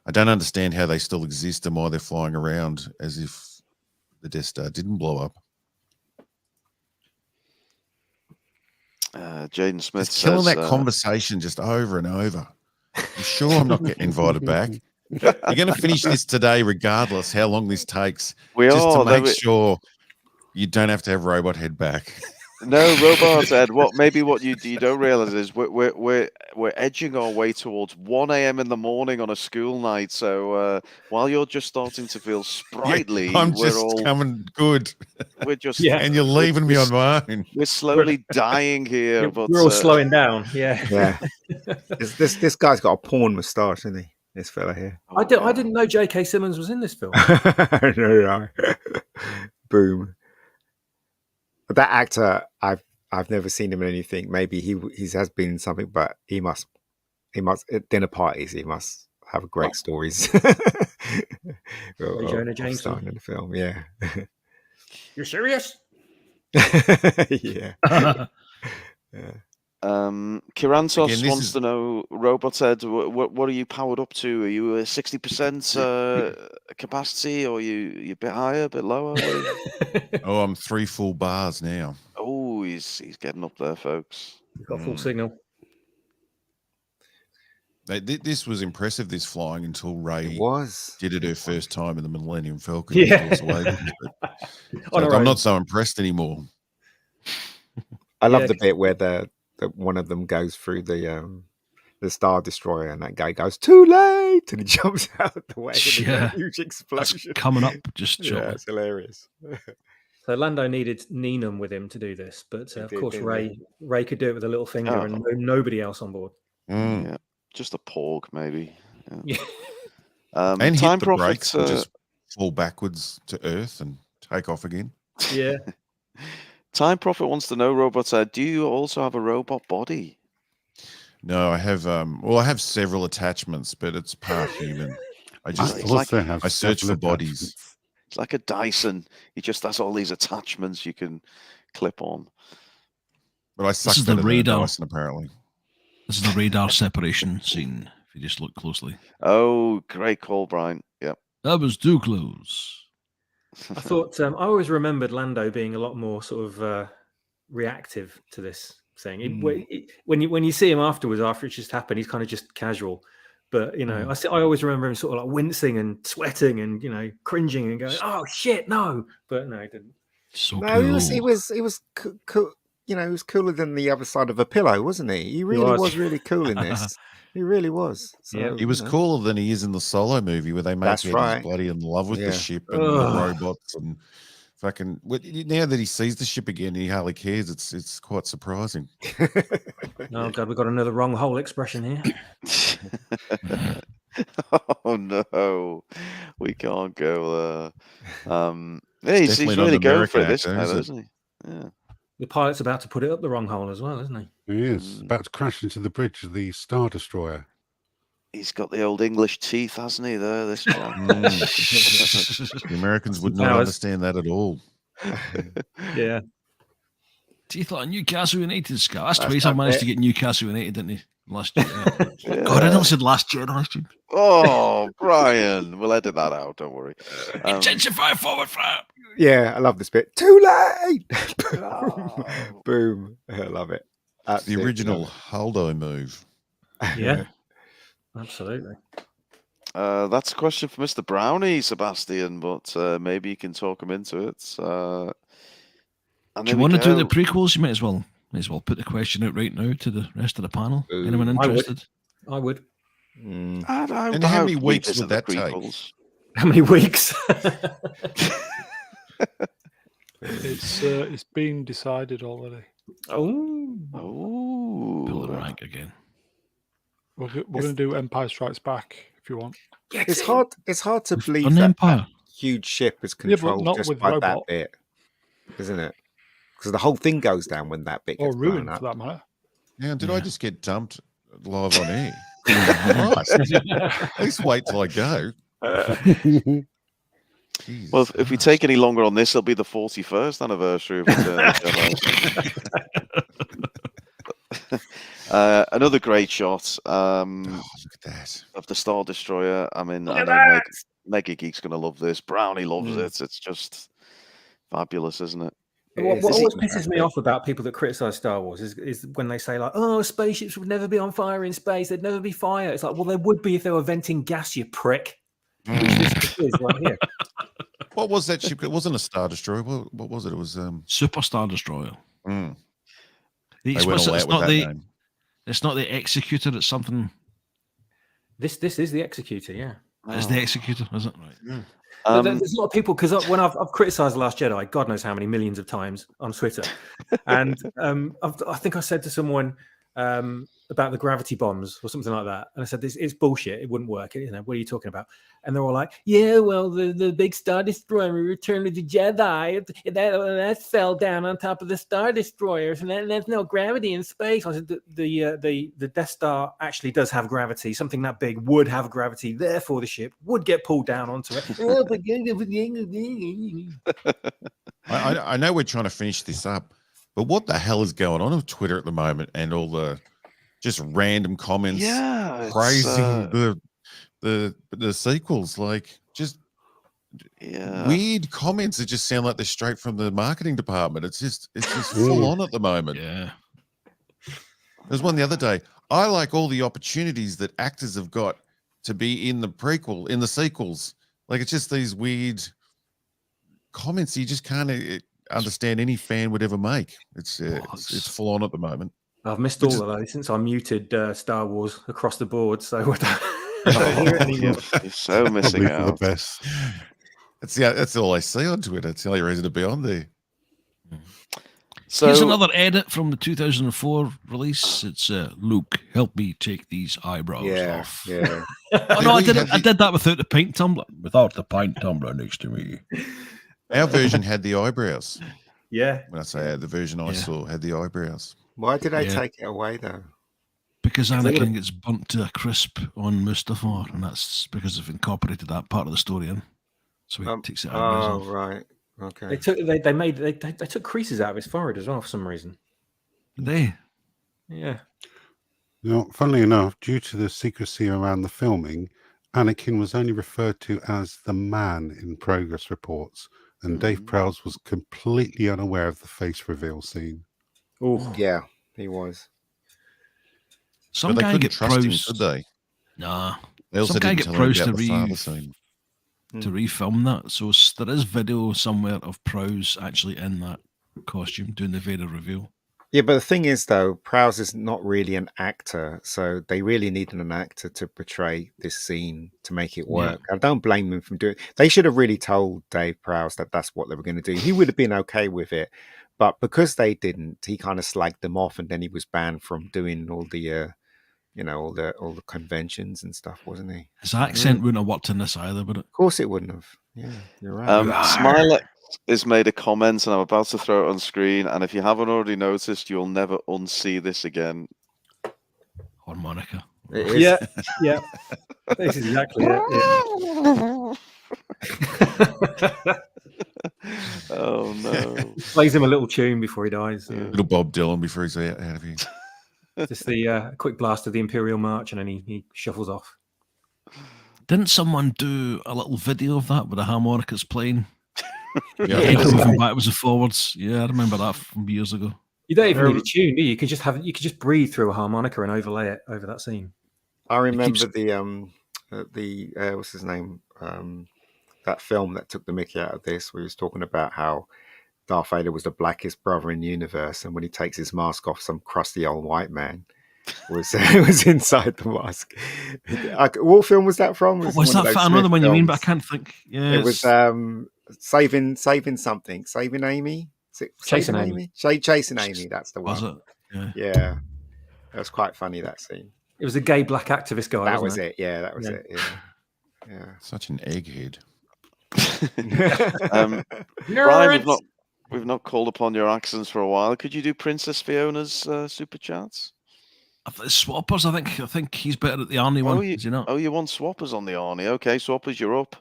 I don't understand how they still exist and why they're flying around as if the Death Star didn't blow up. Jaden Smith Just killing says, that conversation just over and over. You sure I'm not getting invited back? You're going to finish this today regardless how long this takes. To make sure you don't have to have Robot Head back. No, Robot Ed. What you don't realize is we're edging our way towards 1 a.m. in the morning on a school night. So while you're just starting to feel sprightly, I'm just coming good. We're just and you're leaving me on my own. We're slowly dying here, but we're all slowing down. Yeah. This guy's got a porn moustache, isn't he? This fella here. I didn't know J.K. Simmons was in this film. No. Boom. But that actor, I've never seen him in anything. Maybe he has been in something, but he must at dinner parties. He must have great stories. Jonah Jameson in the film, yeah. You're serious? Yeah. Kirantos wants to know, Robot Ed, what are you powered up to? Are you a 60% capacity, or are you a bit higher, a bit lower? Oh, I'm 3 full bars now. Oh, he's getting up there, folks. He's got full signal. This was impressive, this flying, until Rey did it her first time in the Millennium Falcon. Yeah. I'm not so impressed anymore. I love the bit where the one of them goes through the Star Destroyer, and that guy goes, "Too late!" and he jumps out the way. Yeah, huge explosion. That's coming up. Just it's hilarious. So Lando needed Neenum with him to do this, but of course Ray could do it with a little finger, and nobody else on board. Yeah, just a porg maybe. Yeah. And hit the brakes and just fall backwards to Earth and take off again. Yeah. Time Prophet wants to know, Robot, do you also have a robot body? No, I have. I have several attachments, but it's part human. I search for bodies. It's like a Dyson. He just has all these attachments you can clip on. But I suck better than a Dyson, apparently. This is the radar separation scene. If you just look closely. Oh, great call, Brian. Yep. That was too close. I thought I always remembered Lando being a lot more sort of reactive to this thing. When you see him afterwards, after it's just happened, he's kind of just casual. But I always remember him sort of like wincing and sweating and cringing and going, "Oh shit, no!" But no, he didn't. So no, cool. he was cool. He was cooler than the other side of a pillow, wasn't he? He really was really cool in this. He really was. So, yeah, he was cooler than he is in the Solo movie, where they make him bloody in love with the ship and the robots and fucking. Now that he sees the ship again, he hardly cares. It's quite surprising. Oh God, we've got another wrong hole expression here. Oh no, we can't go there. He's really going for this now, isn't he? Yeah. The pilot's about to put it up the wrong hole as well, isn't he? He is about to crash into the bridge of the Star Destroyer. He's got the old English teeth, hasn't he? There, this chap. The Americans would not understand that at all. Yeah. Teeth like Newcastle United, Scott. That's twice I managed to get Newcastle United, didn't he? Last year. Yeah. God, I never said last year. Oh, Brian. We'll edit that out. Don't worry. Intensify forward flap. Yeah, I love this bit. Too late. Boom. I love it. The original Holdo move. Yeah, absolutely. That's a question for Mr. Brownie, Sebastian, but maybe you can talk him into it. Do you want to do the prequels? You might as well put the question out right now to the rest of the panel. Anyone interested? I would. And how many weeks would that take? How many weeks? It's been decided already. Oh, pull the rank again. We're going to do Empire Strikes Back if you want. It's hard to believe that huge ship is controlled just by that bit, isn't it? Because the whole thing goes down when that bit gets blown up. For that matter. Yeah, did I just get dumped live on air. Christ. At least wait till I go. Jesus Well, if we Christ. take any longer on this, it'll be the 41st anniversary of Return of the Jedi. Another great shot Look at that. of the Star Destroyer. I mean, Look I at know that! Mega Geek's going to love this. Brownie loves Mm. it. It's just fabulous, isn't it? What always pisses me off about people that criticize Star Wars is when they say, like, oh, spaceships would never be on fire in space. There'd never be fire. It's like, well, there would be if they were venting gas, you prick. Which this is right here. What was that ship? It wasn't a Star Destroyer. What was it? It was Super Star Destroyer. They It's, went all it's out with not that the name. it's not the Executor. It's something. This is the Executor, yeah. It's the Executor, is it? Right. But there's a lot of people, because when I've criticized The Last Jedi, God knows how many millions of times on Twitter, and I think I said to someone about the gravity bombs or something like that, and I said, it's bullshit, it wouldn't work, you know, what are you talking about? And they're all like, yeah, well, the big Star Destroyer Return of the Jedi, that fell down on top of the Star Destroyers, and there's no gravity in space. I said, the Death Star actually does have gravity. Something that big would have gravity, therefore the ship would get pulled down onto it. I know we're trying to finish this up, but what the hell is going on with Twitter at the moment and all the just random comments praising the sequels? Like, just weird comments that just sound like they're straight from the marketing department. It's just full on at the moment. Yeah. There's one the other day. I like all the opportunities that actors have got to be in the sequels. Like, it's just these weird comments you just can't understand any fan would ever make. It's full on at the moment. I've missed all of those since I muted Star Wars across the board, so I don't hear it anymore. You're so missing Probably for the out. best. That's all I see on Twitter. It's the only reason to be on there. So Here's another edit from the 2004 release. It's Luke, help me take these eyebrows off. Yeah. Oh no, I did that without the pint tumbler. Without the pint tumbler next to me. Our version had the eyebrows. Yeah. When I say the version I saw had the eyebrows. Why did they take it away though? Because Anakin gets burnt to a crisp on Mustafar, and that's because they've incorporated that part of the story in. So he takes it out. Oh, right. Okay. They took creases out of his forehead as well for some reason. Did they? Yeah. You know, funnily enough, due to the secrecy around the filming, Anakin was only referred to as the man in progress reports, and Dave Prowse was completely unaware of the face reveal scene. Oh, yeah, he was. Some but they guy couldn't get trust him, Prowse. could they? Nah. They also Some guy didn't get tell him Prowse about to the father scene. refilm that. So there is video somewhere of Prowse actually in that costume doing the Vader reveal. Yeah, but the thing is, though, Prowse is not really an actor, so they really needed an actor to portray this scene to make it work. I don't blame them for doing it. They should have really told Dave Prowse that that's what they were going to do. He would have been okay with it, but because they didn't, he kind of slagged them off, and then he was banned from doing all the, all the conventions and stuff, wasn't he? His accent wouldn't have worked in this either, would it? Of course, it wouldn't have. Yeah, you're right. Smilex has made a comment, and I'm about to throw it on screen. And if you haven't already noticed, you'll never unsee this again. Harmonica. Yeah. This is exactly it. Yeah. Oh no! Plays him a little tune before he dies. Little Bob Dylan before he's out of here. Just the quick blast of the Imperial March, and then he shuffles off. Didn't someone do a little video of that with the harmonicas playing? Yeah, Moving backwards and forwards. Yeah, I remember that from years ago. You don't even need a tune, do you? You could just breathe through a harmonica and overlay it over that scene. I remember the what's his name? That film that took the mickey out of this, where he was talking about how Darth Vader was the blackest brother in the universe, and when he takes his mask off, some crusty old white man was inside the mask. What film was that from? What was that? I know the one you mean, but I can't think. Yeah, it was saving something, saving Amy, Chasing Amy. Chasing Amy. That's the one. Was it? Yeah, it was quite funny, that scene. It was a gay black activist guy. That was wasn't it. Yeah, that was it. Yeah. Such an egghead. Brian, we've not called upon your accents for a while. Could you do Princess Fiona's super chats? Swappers, I think he's better at the Arnie one. Is he not? Oh, you want Swappers on the Arnie? Okay, Swappers, you're up.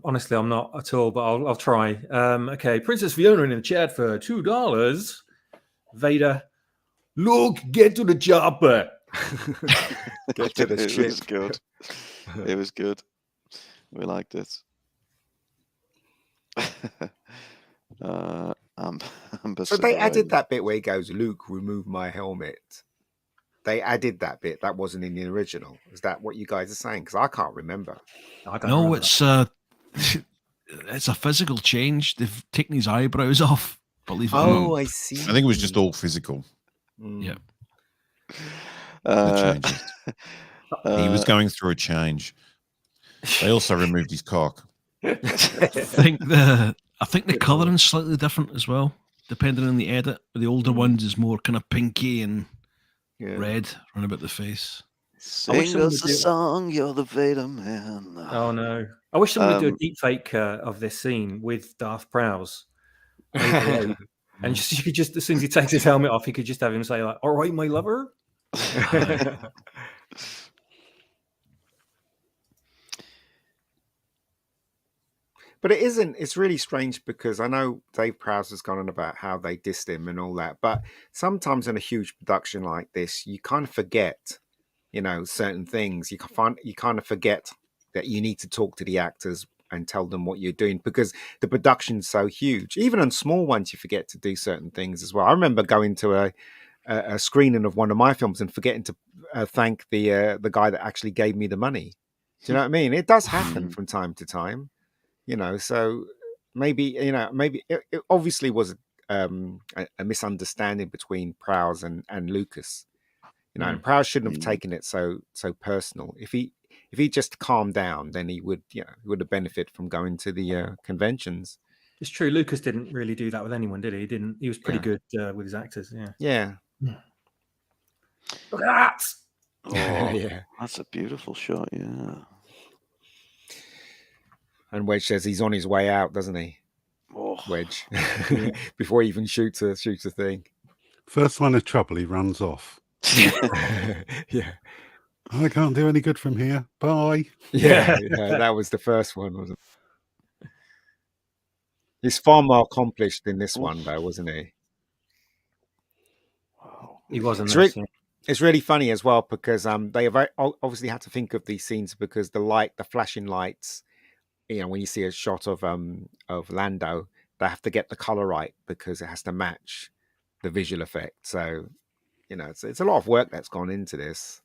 Honestly, I'm not at all, but I'll try. Okay, Princess Fiona in the chat for $2. Vader, Luke, get to the chopper. Get to the It ship. was good. It was good. We liked it. So they added that bit where he goes, Luke, remove my helmet. They added that bit. That wasn't in the original. Is that what you guys are saying? Because I can't remember. No, it's it's a physical change. They've taken his eyebrows off. Believe it or not. Oh, I see. I think it was just all physical. Yeah. The changes. He was going through a change. They also removed his cock. I think the coloring's slightly different as well, depending on the edit. The older ones is more kind of pinky and red around about the face. Sing us a song, you're the Vader man. Oh no! I wish someone would do a deep fake of this scene with Darth Prowse, and just you could just as soon as he takes his helmet off, he could just have him say like, "All right, my lover." But it isn't. It's really strange because I know Dave Prowse has gone on about how they dissed him and all that. But sometimes in a huge production like this, you kind of forget, certain things. You kind of forget that you need to talk to the actors and tell them what you're doing because the production's so huge. Even on small ones, you forget to do certain things as well. I remember going to a screening of one of my films and forgetting to thank the guy that actually gave me the money. Do you know what I mean? It does happen from time to time. So maybe it obviously was a misunderstanding between Prowse and Lucas, and Prowse shouldn't have taken it so personal. If he just calmed down, then he would have benefited from going to the conventions. It's true. Lucas didn't really do that with anyone, did he? He didn't. He was pretty good with his actors. Yeah. Look at that. Oh, yeah, that's a beautiful shot. Yeah. And Wedge says he's on his way out, doesn't he? Oh. Wedge, before he even shoots a thing. First sign of trouble, he runs off. Yeah. I can't do any good from here. Bye. Yeah, that was the first one, wasn't it? He's far more accomplished in this one, though, wasn't he? Wow. He wasn't. It's really funny as well because they obviously had to think of these scenes because the flashing lights. When you see a shot of Lando, they have to get the color right because it has to match the visual effect. So, it's a lot of work that's gone into this.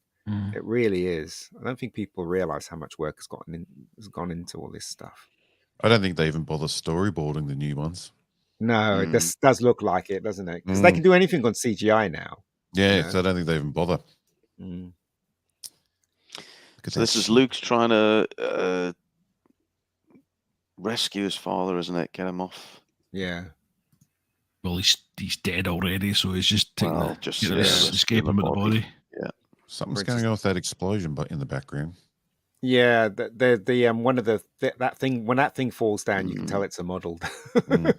It really is. I don't think people realize how much work has gone into all this stuff. I don't think they even bother storyboarding the new ones. No, it does look like it, doesn't it? Because they can do anything on CGI now. Yeah, so I don't think they even bother. So this is Luke's trying to rescue his father, isn't it? Get him off. Yeah. Well, he's dead already, so he's just taking escaping with the body. Yeah. Something's going on with that explosion, but in the background. Yeah, the one of that thing when that thing falls down, you can tell it's a model. I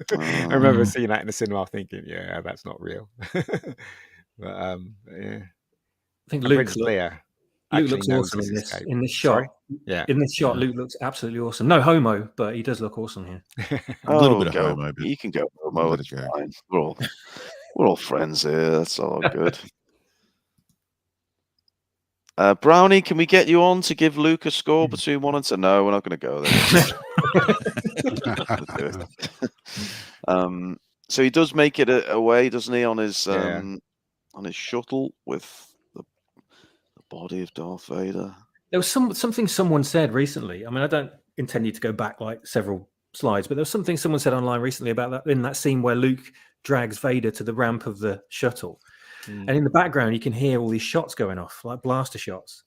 remember seeing that in the cinema, thinking, "Yeah, that's not real." But yeah, I think Luke looks awesome in this shot. Sorry? Yeah, in this shot, Luke looks absolutely awesome. No homo, but he does look awesome here. A little bit of homo, but you can go homo. It's fine. We're all friends here. That's all good. Brownie, can we get you on to give Luke a score between 1 and 2? No, we're not going to go there. So he does make it away, doesn't he, on his shuttle with the body of Darth Vader. There was something someone said recently. I mean, I don't intend you to go back like several slides, but there was something someone said online recently about that in that scene where Luke drags Vader to the ramp of the shuttle. And in the background, you can hear all these shots going off, like blaster shots.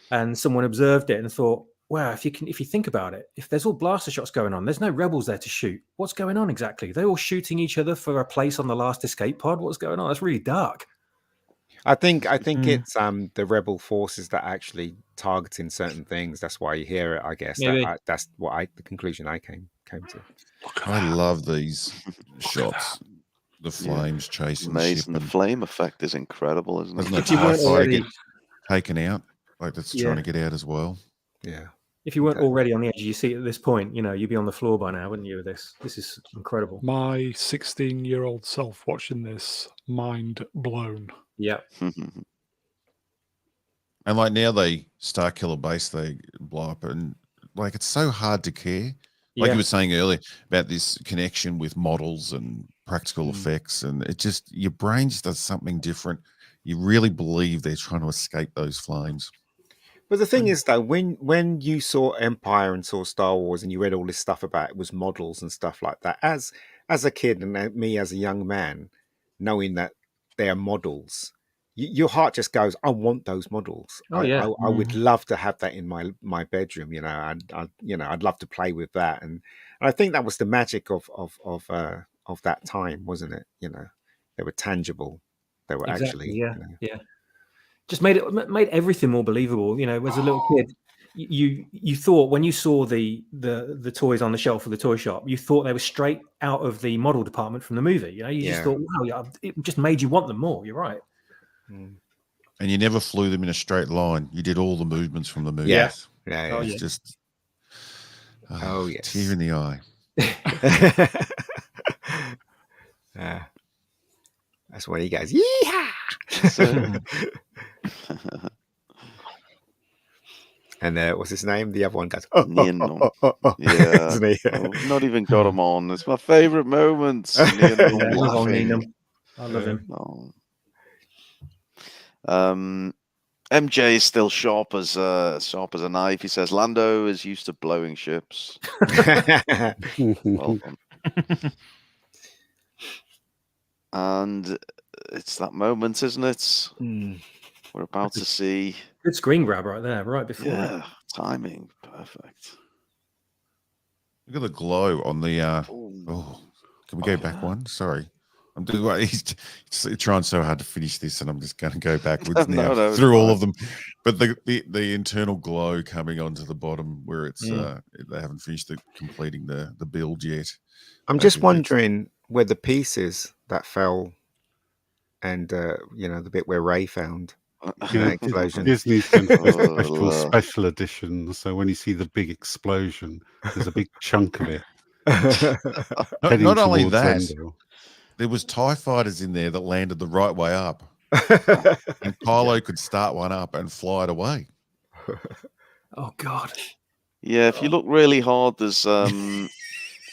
And someone observed it and thought, wow, if you think about it, if there's all blaster shots going on, there's no rebels there to shoot. What's going on exactly? They're all shooting each other for a place on the last escape pod. What's going on? That's really dark. I think it's the rebel forces that are actually targeting certain things. That's why you hear it, I guess. That's what the conclusion I came to. I love these shots. the flames chasing Amazing. the ship. The flame effect is incredible, isn't it? Doesn't the If you weren't TIE fighter already- get taken out? Like that's Yeah. trying to get out as well. Yeah. If you weren't already on the edge of your seat at this point, you'd be on the floor by now, wouldn't you? With this is incredible. My 16-year-old self watching this, mind blown. Yeah. And like now they Starkiller Base, they blow up, and like it's so hard to care. Like you were saying earlier about this connection with models and practical effects, and it just your brain just does something different. You really believe they're trying to escape those flames. But the thing is, though, when you saw Empire and saw Star Wars and you read all this stuff about it was models and stuff like that, as a kid and me as a young man, knowing that they are models, your heart just goes, I want those models. Oh, yeah. I would love to have that in my bedroom. I'd love to play with that, and I think that was the magic of that time, wasn't it? They were tangible. They were actually, yeah. Just made everything more believable. As a little kid, you thought when you saw the toys on the shelf of the toy shop, you thought they were straight out of the model department from the movie. You just thought, wow, it just made you want them more. You're right. And you never flew them in a straight line. You did all the movements from the movie. Yeah. It's just yes, tear in the eye. That's when he goes, yeehaw! And what's his name? The other one goes, Yeah. isn't he? I've not even got him on. It's my favorite moments. I love him. MJ is still sharp as a knife. He says Lando is used to blowing ships. Well done. And it's that moment, isn't it? We're about to see. Good screen grab right there, right before. Yeah, timing perfect. Look at the glow on the. Can we go back one? Sorry, I'm doing. He's trying so hard to finish this, and I'm just going to go backwards now through all of them. But the internal glow coming onto the bottom where it's they haven't finished completing the build yet. I'm just wondering where the pieces that fell, and the bit where Ray found the explosion. Disney's going for special editions, so when you see the big explosion, there's a big chunk of it. Not only that, there was TIE fighters in there that landed the right way up, and Kylo could start one up and fly it away. Oh God! Yeah, if you look really hard, there's in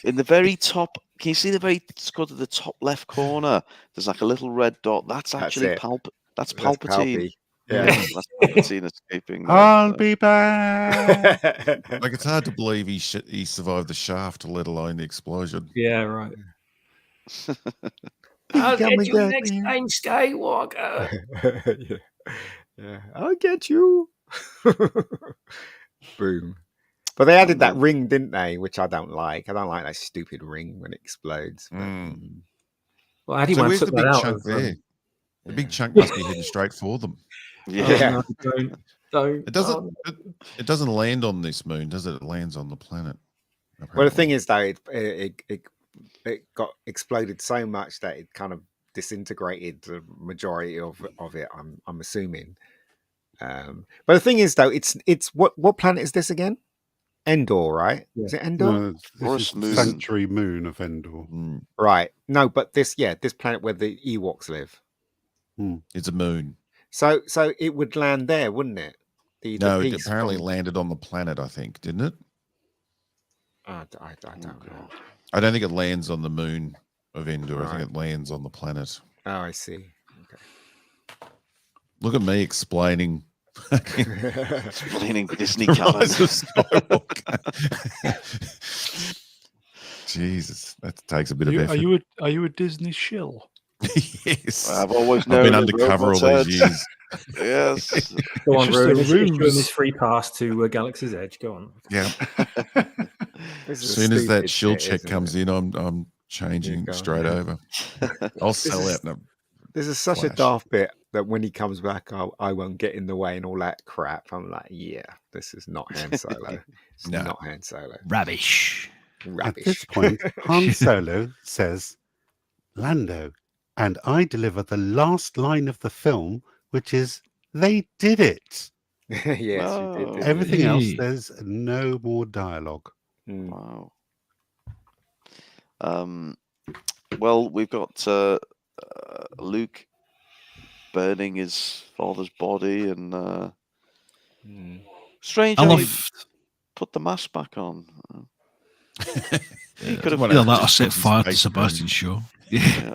the very top. Can you see it's got to the top left corner? There's like a little red dot. That's actually That's Palpatine. Yeah, that's Palpatine escaping. I'll be back. Like it's hard to believe he survived the shaft, let alone the explosion. Yeah, right. I'll get you next time, Skywalker. Yeah, I'll get you. Boom. But they added that ring, didn't they? Which I don't like. I don't like that stupid ring when it explodes. But, well, how do you so where's the big out chunk there? The big chunk must be heading straight for them. Yeah. Don't. It doesn't land on this moon, does it? It lands on the planet. Apparently. Well, the thing is, though, it got exploded so much that it kind of disintegrated the majority of it. I'm assuming. But the thing is, though, it's what planet is this again? Endor, right? Yeah. Is it Endor? No, this is the sanctuary moon of Endor. Right. No, but this planet where the Ewoks live. It's a moon. So it would land there, wouldn't it? It apparently landed on the planet, I think, didn't it? I don't know. I don't think it lands on the moon of Endor. Right. I think it lands on the planet. Oh, I see. Okay. Look at me explaining. Explaining Disney colors. Jesus, that takes a bit of effort. Are you a Disney shill? Yes, I've always known. I've been undercover all these years. Yes. Go on, Ruben. Give this free pass to Galaxy's Edge. Go on. Yeah. As soon as that shill check comes in, I'm changing straight over. I'll sell out. This is such a daft bit that when he comes back, I won't get in the way and all that crap. I'm like, yeah, this is not Han Solo. It's not Han Solo. Rubbish. At this point, Han Solo says, Lando, And I deliver the last line of the film, which is, "They did it." Yes, you did. Oh, Didn't you? Everything else, Hey. there's no more dialogue. Wow. Well, we've got Luke burning his father's body, and strange I how he love. put the mask back on. He could have- Either that or just set kept his fire to face Sebastian's show. Yeah.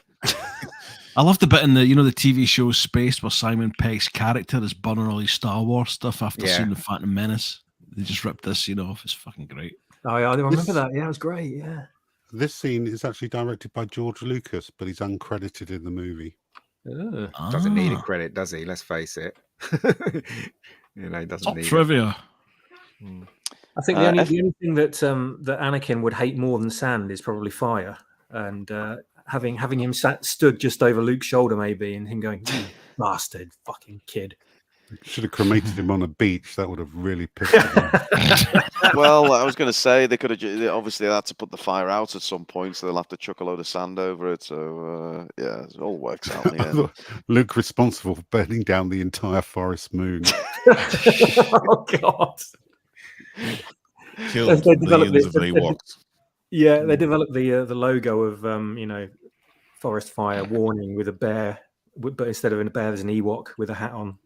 I love the bit in the the TV show Space where Simon Pegg's character is burning all his Star Wars stuff after Yeah. seeing the Phantom Menace. They just ripped this scene off. It's fucking great. Oh, yeah, I remember This- that. Yeah, it was great. Yeah. This scene is actually directed by George Lucas, but he's uncredited in the movie. Ugh. Doesn't need a Ah, credit, does he? Let's face it. He doesn't top need it. trivia. I think the only thing that that Anakin would hate more than sand is probably fire, and having him stood just over Luke's shoulder maybe, and him going, "You bastard, fucking kid." Should have cremated him on a beach. That would have really pissed him off. Well, I was going to say they could have obviously had to put the fire out at some point, so they'll have to chuck a load of sand over it. So yeah, it all works out in the end. Luke responsible for burning down the entire forest moon. Oh God! Killed They developed millions of this- Ewoks. Yeah, they developed the logo of forest fire warning with a bear, but instead of a bear, there's an Ewok with a hat on.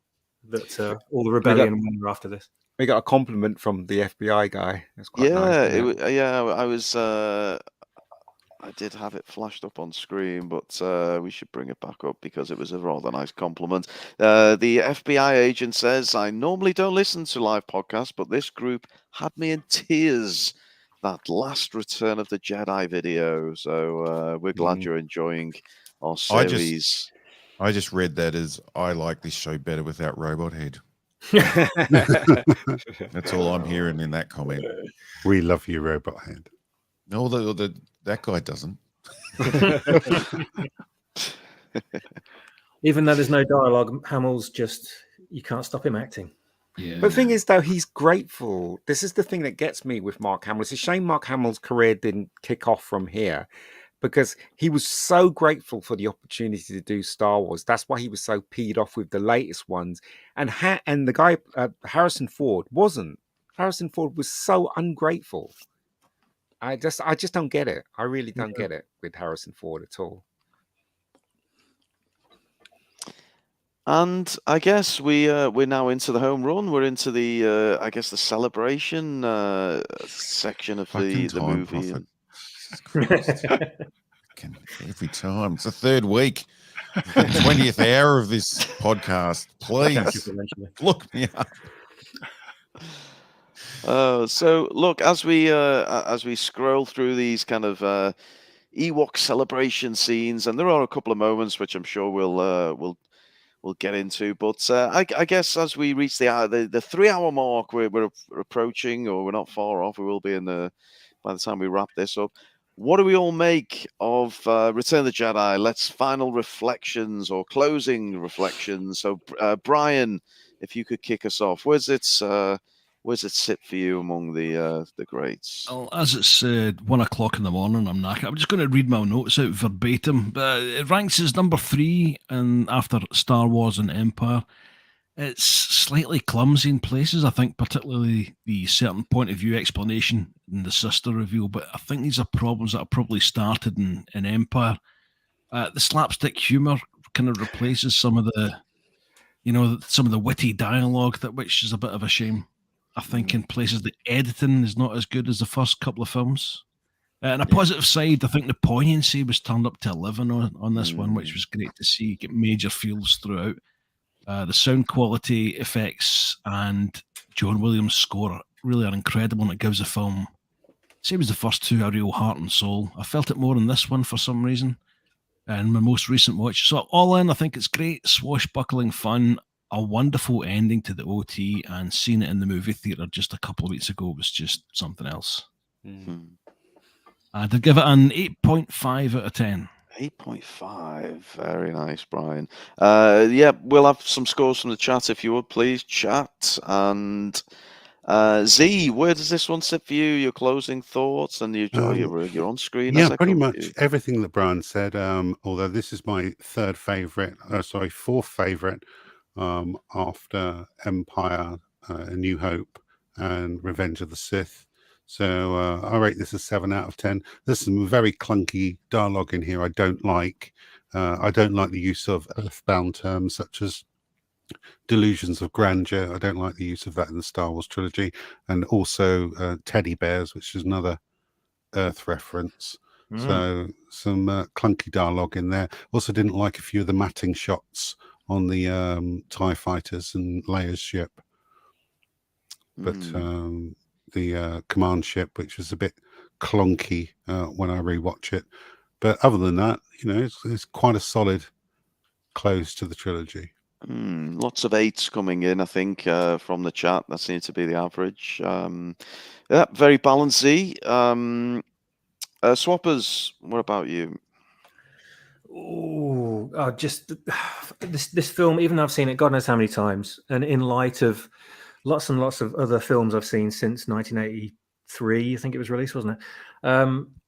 That all the rebellion were after this. We got a compliment from the FBI guy. That's quite nice. Yeah, isn't it? I was. I did have it flashed up on screen, but we should bring it back up because it was a rather nice compliment. The FBI agent says, "I normally don't listen to live podcasts, but this group had me in tears. That last Return of the Jedi video. So we're glad you're enjoying our series." I just read that as I like this show better without Robot Head. That's all I'm hearing in that comment. We love you, Robot Head. No, that guy doesn't. Even though there's no dialogue, Hamill's just you can't stop him acting. Yeah. But the thing is, though, he's grateful. This is the thing that gets me with Mark Hamill. It's a shame Mark Hamill's career didn't kick off from here, because he was so grateful for the opportunity to do Star Wars. That's why he was so peed off with the latest ones. And the guy, Harrison Ford, wasn't. Harrison Ford was so ungrateful. I just don't get it. I really don't get it with Harrison Ford at all. And I guess we're now into the home run. We're into the I guess the celebration section of Fucking the time movie. prophet. Jesus Christ. Every time. It's the third week. The 20th hour of this podcast. Please look me up. So look, as we scroll through these kind of Ewok celebration scenes, and there are a couple of moments which I'm sure we'll get into, but I guess as we reach the 3-hour mark, we're approaching, or we're not far off. We will be by the time we wrap this up. What do we all make of Return of the Jedi? Let's final reflections or closing reflections. So Brian, if you could kick us off, where's it sit for you among the greats? Well, as it's 1 o'clock in the morning, I'm knackered. I'm just going to read my notes out verbatim. It ranks as number 3, and after Star Wars and Empire, it's slightly clumsy in places. I think particularly the certain point of view explanation in the sister reveal. But I think these are problems that are probably started in Empire. The slapstick humor kind of replaces some of the witty dialogue, which is a bit of a shame. I think in places the editing is not as good as the first couple of films. On a positive side, I think the poignancy was turned up to 11 on this one, which was great to see. Get major feels throughout. The sound quality, effects, and John Williams' score really are incredible, and it gives the film, same as the first two, a real heart and soul. I felt it more in this one for some reason, and my most recent watch. So all in, I think it's great, swashbuckling fun, a wonderful ending to the OT, and seeing it in the movie theatre just a couple of weeks ago was just something else. I'd give it an 8.5 out of 10. 8.5. Very nice, Brian. Yeah, we'll have some scores from the chat if you would, please, chat. And Z, where does this one sit for you? Your closing thoughts and your on screen. Yeah, pretty much everything that Brian said. Although this is my fourth favorite after Empire, A New Hope, and Revenge of the Sith. So I rate this a 7 out of 10. There's some very clunky dialogue in here I don't like. I don't like the use of earthbound terms such as delusions of grandeur. I don't like the use of that in the Star Wars trilogy. And also teddy bears, which is another Earth reference. So some clunky dialogue in there. Also didn't like a few of the matting shots on the TIE fighters and Leia's ship. But the command ship, which was a bit clunky when I rewatch it. But other than that, it's quite a solid close to the trilogy. Lots of 8s coming in, I think, from the chat. That seems to be the average. Yeah, very balanced. Swappers, what about you? Just this film, even though I've seen it God knows how many times, and in light of lots and lots of other films I've seen since 1983, I think it was released, wasn't it?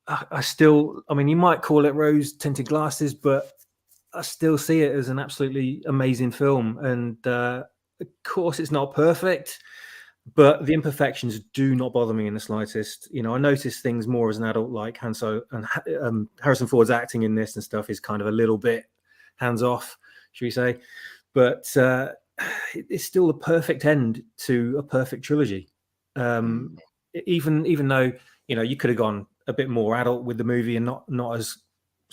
I still, you might call it rose-tinted glasses, but I still see it as an absolutely amazing film. And of course, it's not perfect, but the imperfections do not bother me in the slightest. I notice things more as an adult, like Harrison Ford's acting in this and stuff is kind of a little bit hands off, should we say? But it's still a perfect end to a perfect trilogy. Even though you could have gone a bit more adult with the movie and not as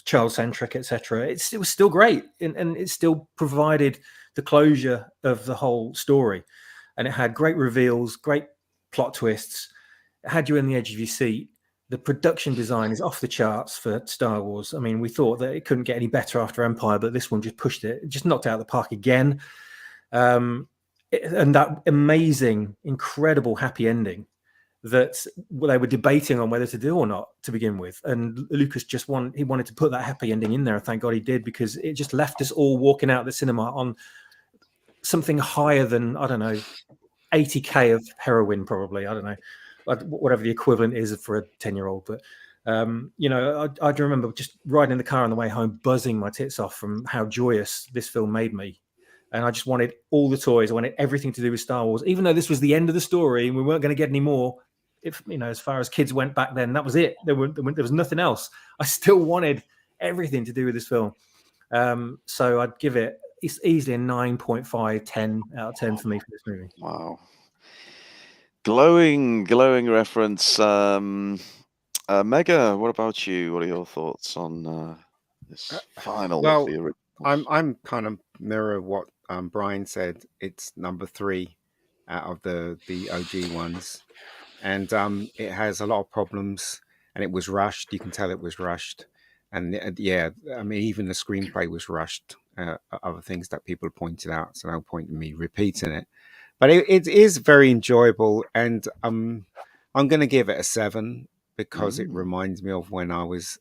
child centric, etc. It was still great, and it still provided the closure of the whole story. And it had great reveals, great plot twists. It had you in the edge of your seat. The production design is off the charts for Star Wars. We thought that it couldn't get any better after Empire, but this one just pushed it. It just knocked it out of the park again. And that amazing, incredible happy ending that they were debating on whether to do or not to begin with. And Lucas he wanted to put that happy ending in there. And thank God he did, because it just left us all walking out of the cinema on something higher than, I don't know, 80k of heroin, probably. I don't know, whatever the equivalent is for a 10-year-old. But, I remember just riding in the car on the way home, buzzing my tits off from how joyous this film made me. And I just wanted all the toys. I wanted everything to do with Star Wars, even though this was the end of the story and we weren't going to get any more. If as far as kids went back then, that was it. There was nothing else. I still wanted everything to do with this film. So I'd give it, it's easily a 9.5, 10 out of 10 for me for this movie. Wow. Glowing reference. Mega, what about you? What are your thoughts on this final? Well, I'm kind of mirror what Brian said. It's number 3 out of the OG ones. And it has a lot of problems, and it was rushed. You can tell it was rushed. And even the screenplay was rushed. Other things that people pointed out, so no point in me repeating it. But it is very enjoyable, and I'm going to give it a 7 because it reminds me of when I was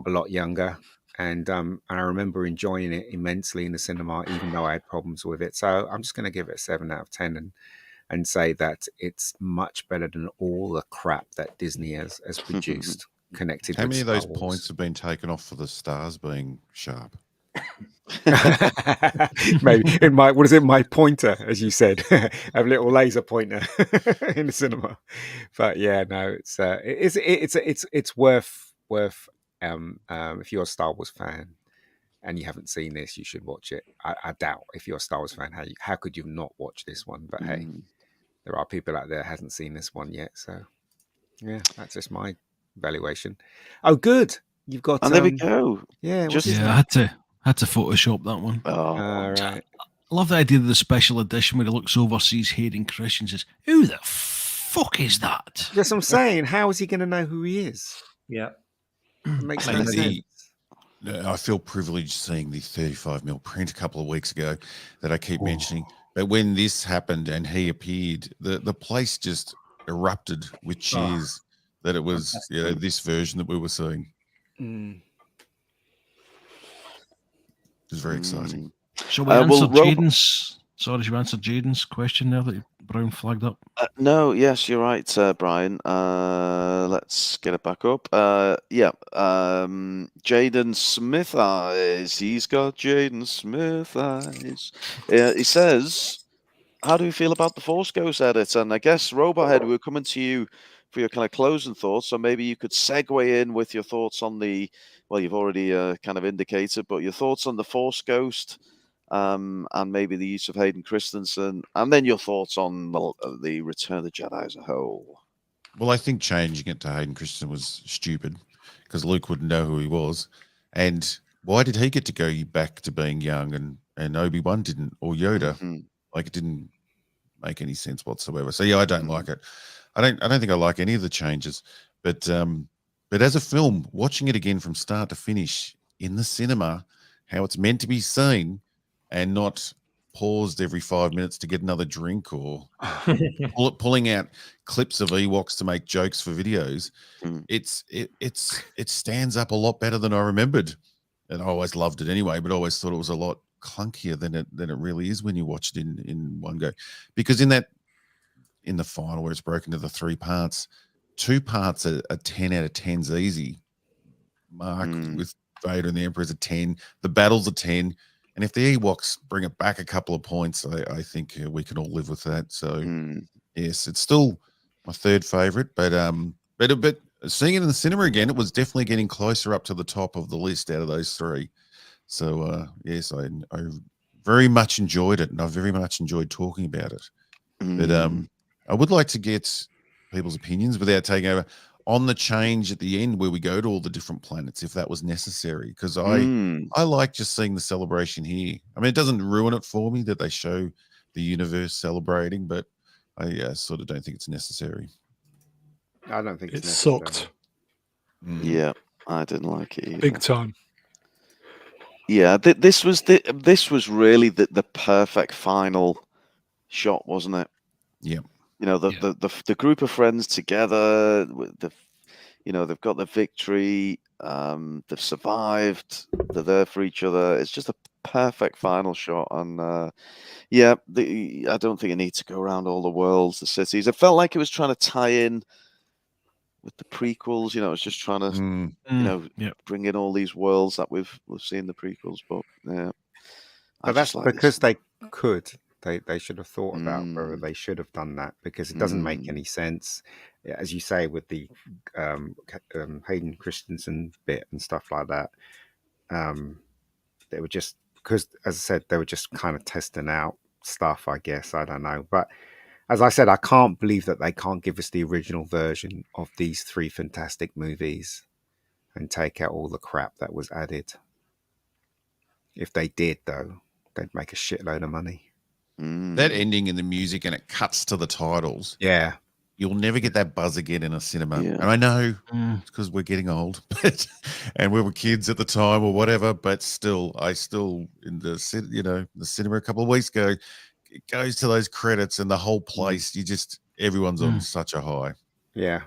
a lot younger, and I remember enjoying it immensely in the cinema, even though I had problems with it. So I'm just going to give it a 7 out of 10, and say that it's much better than all the crap that Disney has produced connected. How with many of Star those Wars. points have been taken off for the stars being sharp? Maybe it might. What is it? My pointer, as you said, have a little laser pointer in the cinema. But yeah, no, it's worth. If you're a Star Wars fan and you haven't seen this, you should watch it. I doubt if you're a Star Wars fan, how could you not watch this one? But hey, there are people out there that hasn't seen this one yet. So yeah, that's just my valuation. Oh, good. You've got. And there we go. Yeah, I had to Photoshop that one. Right. I love the idea of the special edition where he looks over, sees Hayden Christensen and says, "Who the fuck is that?" That's what I'm saying. How is he going to know who he is? Yeah. It makes no sense. I feel privileged seeing the 35mm print a couple of weeks ago that I keep mentioning. But when this happened and he appeared, the place just erupted with cheers that it was this version that we were seeing. It was very exciting. So we answered Jaden's. Sorry, you answered Jaden's question there that Brown flagged up? No, yes, you're right, Brian. Let's get it back up. Yeah, Jaden Smith eyes. He's got Jaden Smith eyes. He says, how do you feel about the Force Ghost edit? And I guess, Robothead, we're coming to you for your kind of closing thoughts, so maybe you could segue in with your thoughts on the, well, you've already kind of indicated, but your thoughts on the Force Ghost, and maybe the use of Hayden Christensen, and then your thoughts on the Return of the Jedi as a whole. Well, I think changing it to Hayden Christensen was stupid because Luke wouldn't know who he was. And why did he get to go back to being young and Obi-Wan didn't, or Yoda? Mm-hmm. Like, it didn't make any sense whatsoever. So yeah, I don't like it. I don't think I like any of the changes. But as a film, watching it again from start to finish in the cinema, how it's meant to be seen and not paused every 5 minutes to get another drink or pulling out clips of Ewoks to make jokes for videos, it stands up a lot better than I remembered. And I always loved it anyway, but I always thought it was a lot clunkier than it really is when you watch it in one go. Because in the final where it's broken into 3 parts, 2 parts are 10 out of 10's easy. Mark with Vader and the Emperor's a 10. The battle's a 10. And if the Ewoks bring it back a couple of points, I think we can all live with that. So yes, it's still my 3rd favorite, but seeing it in the cinema again, it was definitely getting closer up to the top of the list out of those 3. So yes, I very much enjoyed it, and I very much enjoyed talking about it. But I would like to get people's opinions without taking over on the change at the end where we go to all the different planets, if that was necessary, because I like just seeing the celebration here. I mean, it doesn't ruin it for me that they show the universe celebrating, but I sort of don't think it's necessary. I don't think it necessary. sucked. Yeah, I didn't like it either. Big time. Yeah, this was really the perfect final shot, wasn't it? Yeah. You know, the group of friends together, they've got the victory, they've survived, they're there for each other. It's just a perfect final shot. And I don't think it needs to go around all the worlds, the cities. It felt like it was trying to tie in with the prequels. It was just trying to, bring in all these worlds that we've seen in the prequels. But yeah, but that's because they could. They should have thought about whether they should have done that, because it doesn't make any sense, as you say, with the Hayden Christensen bit and stuff like that. They were just, because, as I said, they were just kind of testing out stuff, I guess. I don't know. But as I said, I can't believe that they can't give us the original version of these 3 fantastic movies and take out all the crap that was added. If they did, though, they'd make a shitload of money. That ending in the music and it cuts to the titles. Yeah. You'll never get that buzz again in a cinema. Yeah. And I know it's because we're getting old, and we were kids at the time or whatever, but I still in the cinema a couple of weeks ago, it goes to those credits and the whole place, everyone's on such a high. Yeah.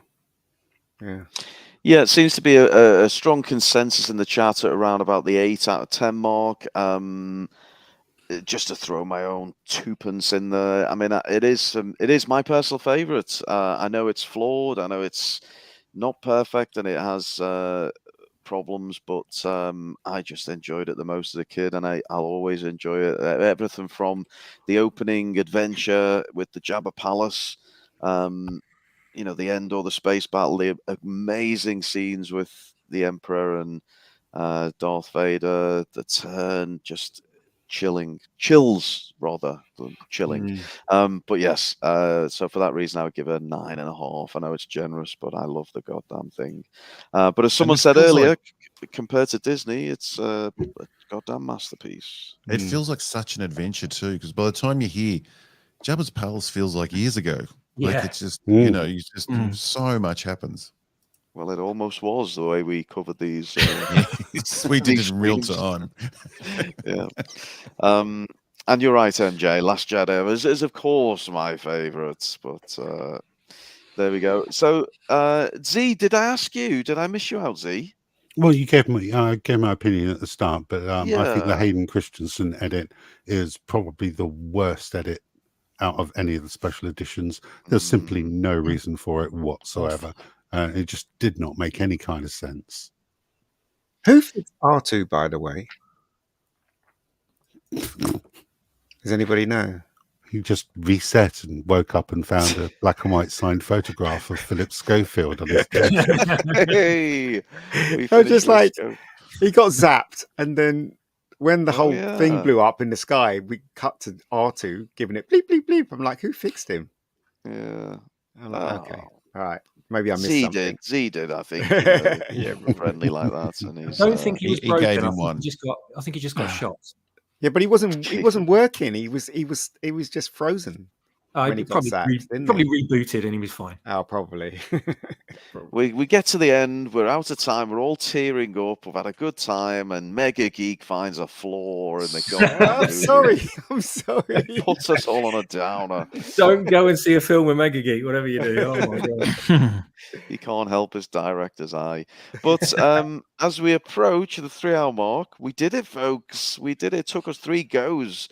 Yeah, it seems to be a strong consensus in the chat at around about the 8 out of 10 mark. Just to throw my own 2p in there, I mean, it is my personal favourite. I know it's flawed. I know it's not perfect, and it has problems, but I just enjoyed it the most as a kid, and I'll always enjoy it. Everything from the opening adventure with the Jabba Palace, the end or the space battle, the amazing scenes with the Emperor and Darth Vader, the turn, just chills rather than chilling. But yes, so for that reason I would give it a 9.5. I know it's generous, but I love the goddamn thing. But as someone said earlier, compared to Disney, it's a goddamn masterpiece. It feels like such an adventure too, because by the time you're here, Jabba's Palace feels like years ago. Like it's just so much happens. Well, it almost was the way we covered these. We did it in real time. Yeah. And you're right, MJ. Last Jedi is of course my favourite, but there we go. So, Z, did I ask you? Did I miss you out, Z? Well, you gave my opinion at the start, but I think the Hayden Christensen edit is probably the worst edit out of any of the special editions. There's simply no reason for it whatsoever. It just did not make any kind of sense. Who fixed R2, by the way? Does anybody know? He just reset and woke up and found a black and white signed photograph of Philip Schofield on his desk. Hey, I was just like, he got zapped, and then when the whole thing yeah. blew up in the sky, we cut to R2 giving it bleep bleep bleep. I'm like, who fixed him? Yeah. I'm like, okay, all right, maybe I missed Zee something. Zee did, I think. You know, Yeah. friendly like that, and he's. I don't think he was he broken. gave I him think one. I think he just got shot. Yeah, but he wasn't working. He was just frozen. When He he got probably, zapped, didn't probably he? rebooted and he was fine. Oh, probably. We get to the end. We're out of time. We're all tearing up. We've had a good time, and Mega Geek finds a flaw in the goddamn I'm movie. sorry. I'm sorry. It puts us all on a downer. Don't go and see a film with Mega Geek, whatever you do. Oh my god. He can't help his director's eye. But as we approach the 3-hour mark, we did it, folks. We did it. It took us 3 goes,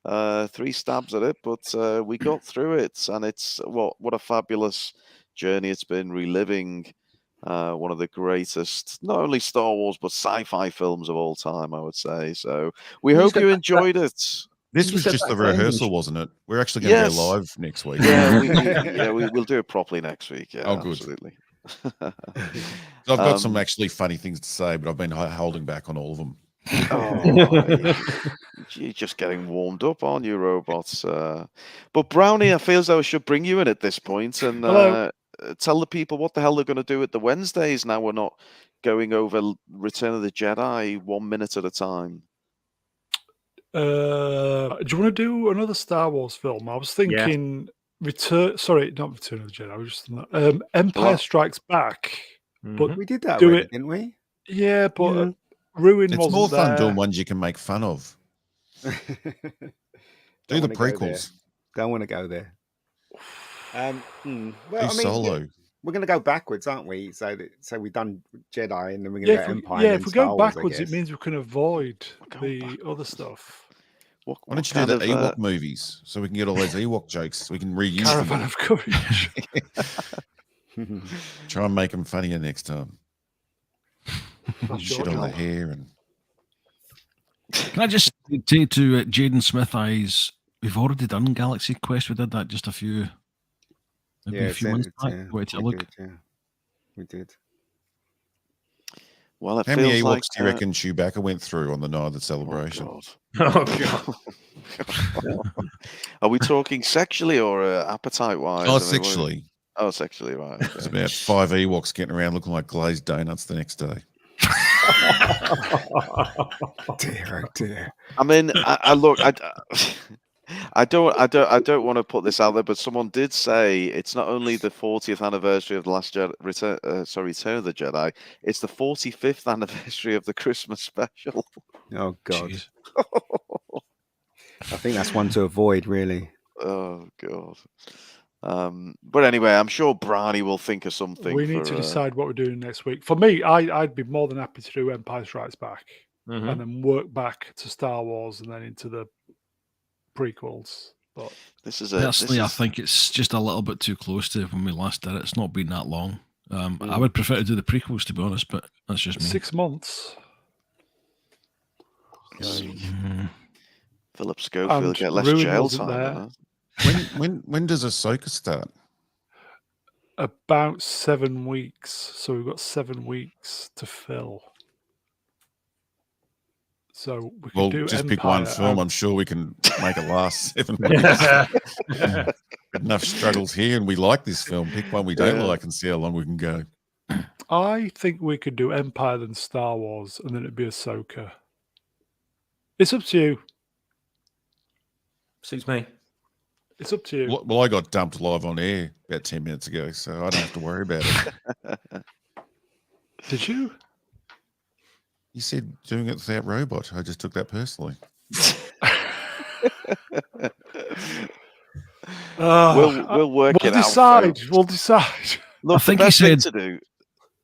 3 stabs at it, but we got through it. And it's what a fabulous journey it's been, reliving one of the greatest, not only Star Wars, but sci-fi films of all time, I would say. So we You hope said you that- enjoyed it. This You was said just that the for English. rehearsal, wasn't it? We're actually going to Yes. go live next week. Yeah, we'll do it properly next week. Yeah, Oh, good. absolutely. I've got some actually funny things to say, but I've been holding back on all of them. You're just getting warmed up, aren't you, robots? But Brownie, I feel as though I should bring you in at this point and Hello. tell the people what the hell they're going to do at the Wednesdays. Now we're not going over Return of the Jedi 1 minute at a time. Do you want to do another Star Wars film? I was thinking not Return of the Jedi. I was just Empire Well- Strikes Back. But We did that Do already, it. didn't we? yeah, but Ruin It's wasn't more fun there. doing ones you can make fun of. Do Don't the wanna go there. prequels. Don't want to go there. Well, Do I mean, Solo. we're going to go backwards, aren't we? So we've done Jedi, and then we're going to Yeah, go if we, Empire. yeah, and if we then go Star Wars, I backwards, it guess. means we can avoid Go the backwards. other stuff. Why don't you do the Ewok movies so we can get all those Ewok jokes? So we can reuse Caravan them. of Courage. Try and make them funnier next time. That's Shit your on the job. hair and Can I just say to Jaden Smith Eyes, we've already done Galaxy Quest. We did that just a few months back. Wait till look. We did. Well, it how many feels Ewoks like do you reckon Chewbacca went through on the night of the celebration? Oh god. Are we talking sexually or appetite-wise? Oh, sexually. Oh, sexually, right. Okay. There's about 5 Ewoks getting around looking like glazed donuts the next day. Dear, oh dear. I mean, I look, I don't want to put this out there, but someone did say it's not only the 40th anniversary of the last Return of the Jedi, it's the 45th anniversary of the Christmas special. Oh God. Jeez. I think that's one to avoid, really. Oh God. But anyway, I'm sure Brownie will think of something. We need to decide what we're doing next week. For me, I'd be more than happy to do Empire Strikes Back Mhm. and then work back to Star Wars and then into the prequels. But This is Personally, I think it's just a little bit too close to when we last did it. It's not been that long. I would prefer to do the prequels, to be honest, but that's just me. 6 months. Philip Schofield And get less Ruin jail wasn't time. there. Huh? When does Ahsoka start? About 7 weeks. So we've got 7 weeks to fill. So we can Well, do just Empire pick one film. and- I'm sure we can make it last 7 weeks. Enough struggles here, and we like this film. Pick one we don't like and see how long we can go. I think we could do Empire then Star Wars, and then it'd be Ahsoka. It's up to you. Suits me. It's up to you. Well, I got dumped live on air about 10 minutes ago, so I don't have to worry about it. Did you? You said doing it without robot. I just took that personally. We'll work We'll it out. decide. folks. We'll decide. Look, I think the he best thing said- to do.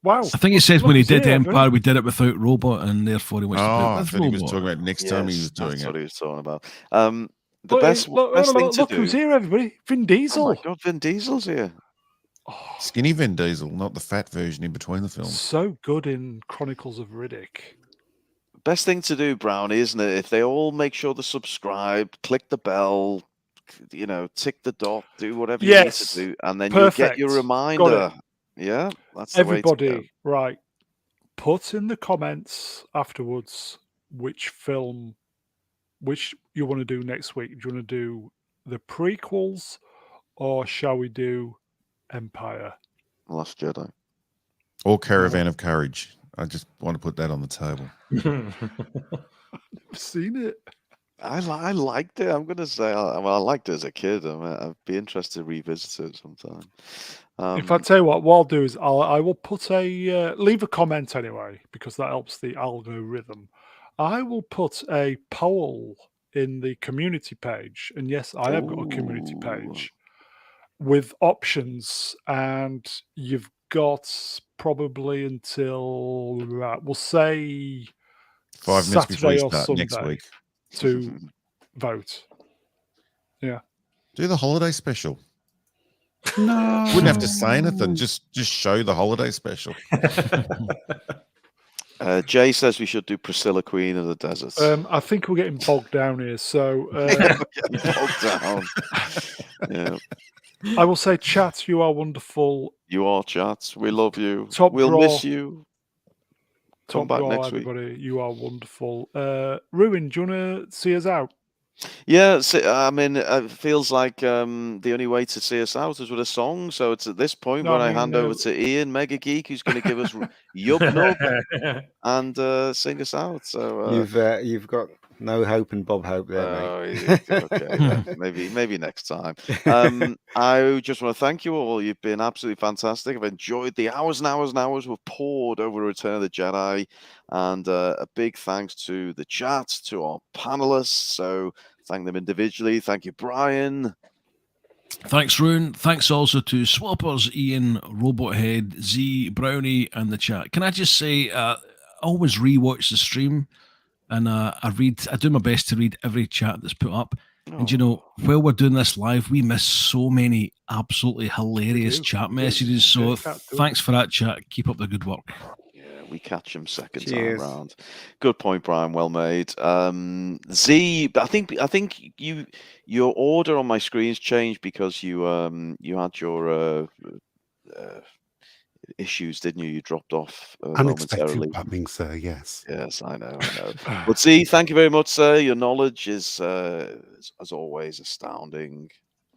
Wow. I think he says when he Look, did yeah, Empire, we did it without robot, and therefore he wants to do Oh, it I with thought he was robot. talking about next time he was doing That's what it. he was talking about. The best thing to look do. who's here, everybody. Vin Diesel. Oh my God, Vin Diesel's here. Oh, Skinny Vin Diesel, not the fat version in between the films. so good in Chronicles of Riddick. Best thing to do, Brownie, isn't it? If they all make sure to subscribe, click the bell, tick the dot, do whatever you need to do, and then you'll get your reminder. Yeah, that's the way to go. Right. Put in the comments afterwards which film, which you want to do next week. Do you want to do the prequels, or shall we do Empire? Last Jedi. Or Caravan of Courage. I just want to put that on the table. I've seen it. I liked it. I'm going to say, I liked it as a kid. I'd be interested to revisit it sometime. If I tell you what I'll do is I will put leave a comment anyway, because that helps the algorithm. I will put a poll in the community page, and yes, I have got a community page with options, and you've got probably until we'll say 5 minutes before Saturday you or start Sunday next week to vote. Yeah, do the holiday special. No, Wouldn't have to say anything. Just show the holiday special. Jay says we should do Priscilla, Queen of the Desert. I think we're getting bogged down here, so bogged down. Yeah. I will say, chat, you are wonderful. You are, chat. We love you. Top we'll draw. miss you. Come Top back draw, next week. everybody. You are wonderful. Ruin, do you want to see us out? Yeah, I mean, it feels like the only way to see us out is with a song. So it's at this point when I hand over to Ian, Mega Geek, who's going to give us Yub Nub and sing us out. So you've got no hope and Bob Hope there, mate. Okay, maybe next time. I just want to thank you all. You've been absolutely fantastic. I've enjoyed the hours and hours and hours we've poured over Return of the Jedi, and a big thanks to the chat, to our panelists. So thank them individually. Thank you, Brian. Thanks, Rune. Thanks also to Swappers, Ian, Robothead, Z, Brownie, and the chat. Can I just say, always rewatch the stream, and I do my best to read every chat that's put up. And while we're doing this live, we miss so many absolutely hilarious chat messages. So thanks for that, chat. Keep up the good work. We catch him second time round. Good point, Brian. Well made. Z, I think your order on my screen's changed because you had your issues, didn't you? You dropped off momentarily. Unexpected sir. Yes. Yes, I know. But Z, thank you very much, sir. Your knowledge is, as always, astounding.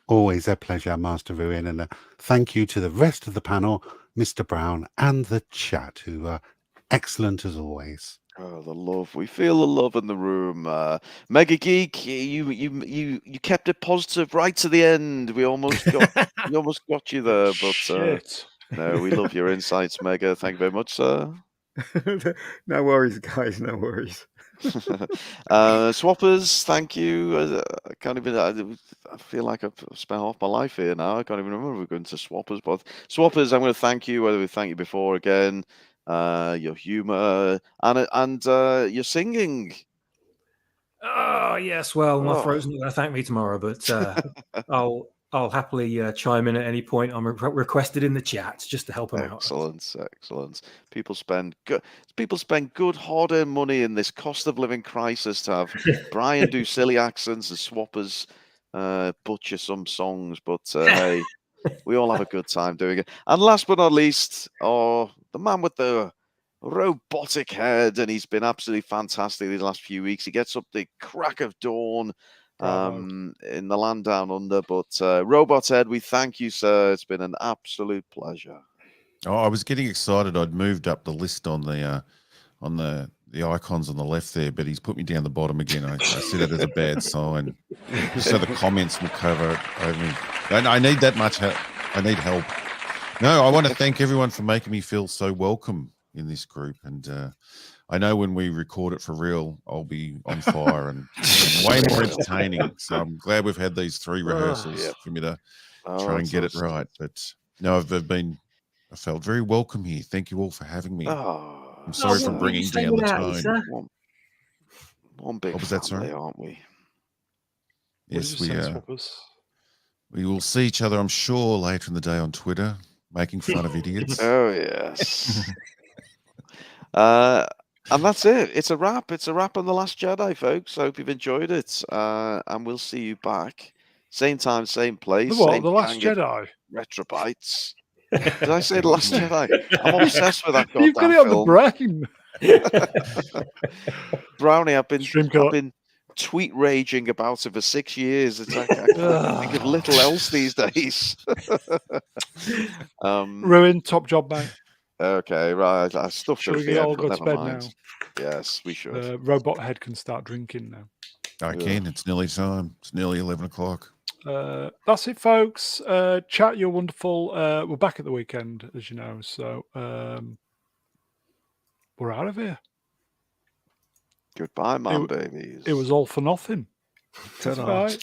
Always a pleasure, Master Ruin, and thank you to the rest of the panel, Mr. Brown, and the chat, who are excellent as always. Oh, the love. We feel the love in the room. Mega Geek, you kept it positive right to the end. We almost got you there, but no, we love your insights, Mega. Thank you very much, sir. No worries, guys. No worries. Swappers, thank you. I can't even. I feel like I've spent half my life here now. I can't even remember if we're going to Swappers, but Swappers, I'm going to thank you. Whether we thank you before again, your humor and your singing. Oh yes, well, my throat's not going to thank me tomorrow, but I'll happily chime in at any point. I'm requested in the chat just to help them out. Excellent. People spend good hard-earned money in this cost of living crisis to have Brian do silly accents and Swappers butcher some songs, but hey, we all have a good time doing it. And last but not least, the man with the robotic head, and he's been absolutely fantastic these last few weeks. He gets up the crack of dawn in the land down under, but Robot Head, we thank you, sir. It's been an absolute pleasure. I was getting excited. I'd moved up the list on the icons on the left there, but he's put me down the bottom again. I see that as a bad sign, so the comments will cover it over me. I need that much help. I need help. No, I want to thank everyone for making me feel so welcome in this group, and I know when we record it for real, I'll be on fire and way more entertaining. So I'm glad we've had these 3 rehearsals for me to try and get it right. But no, I felt very welcome here. Thank you all for having me. I'm sorry for bringing down the tone. One big family, aren't we? Yes, What we did you say, are. Swappers? We will see each other, I'm sure, later in the day on Twitter, making fun of idiots. Oh yes. And that's it. It's a wrap. It's a wrap on The Last Jedi, folks. Hope you've enjoyed it. And we'll see you back. Same time, same place. The what? Same The Last gang of Jedi? Retrobytes. Did I say The Last Jedi? I'm obsessed with that You've got goddamn it on the film. brain. Brownie, I've Streamkiller. been tweet raging about it for 6 years. It's like I can't think of little else these days. Ruin, top job, mate. Okay, right. I stuffed Should it we at the get end, all but go to never bed mind. now? Yes, we should. Robot Head can start drinking now. I can. It's nearly time. It's nearly 11 o'clock. That's it, folks. Chat, you're wonderful. We're back at the weekend, as you know. So we're out of here. Goodbye, man, babies. It was all for nothing. Ta-da. Bye.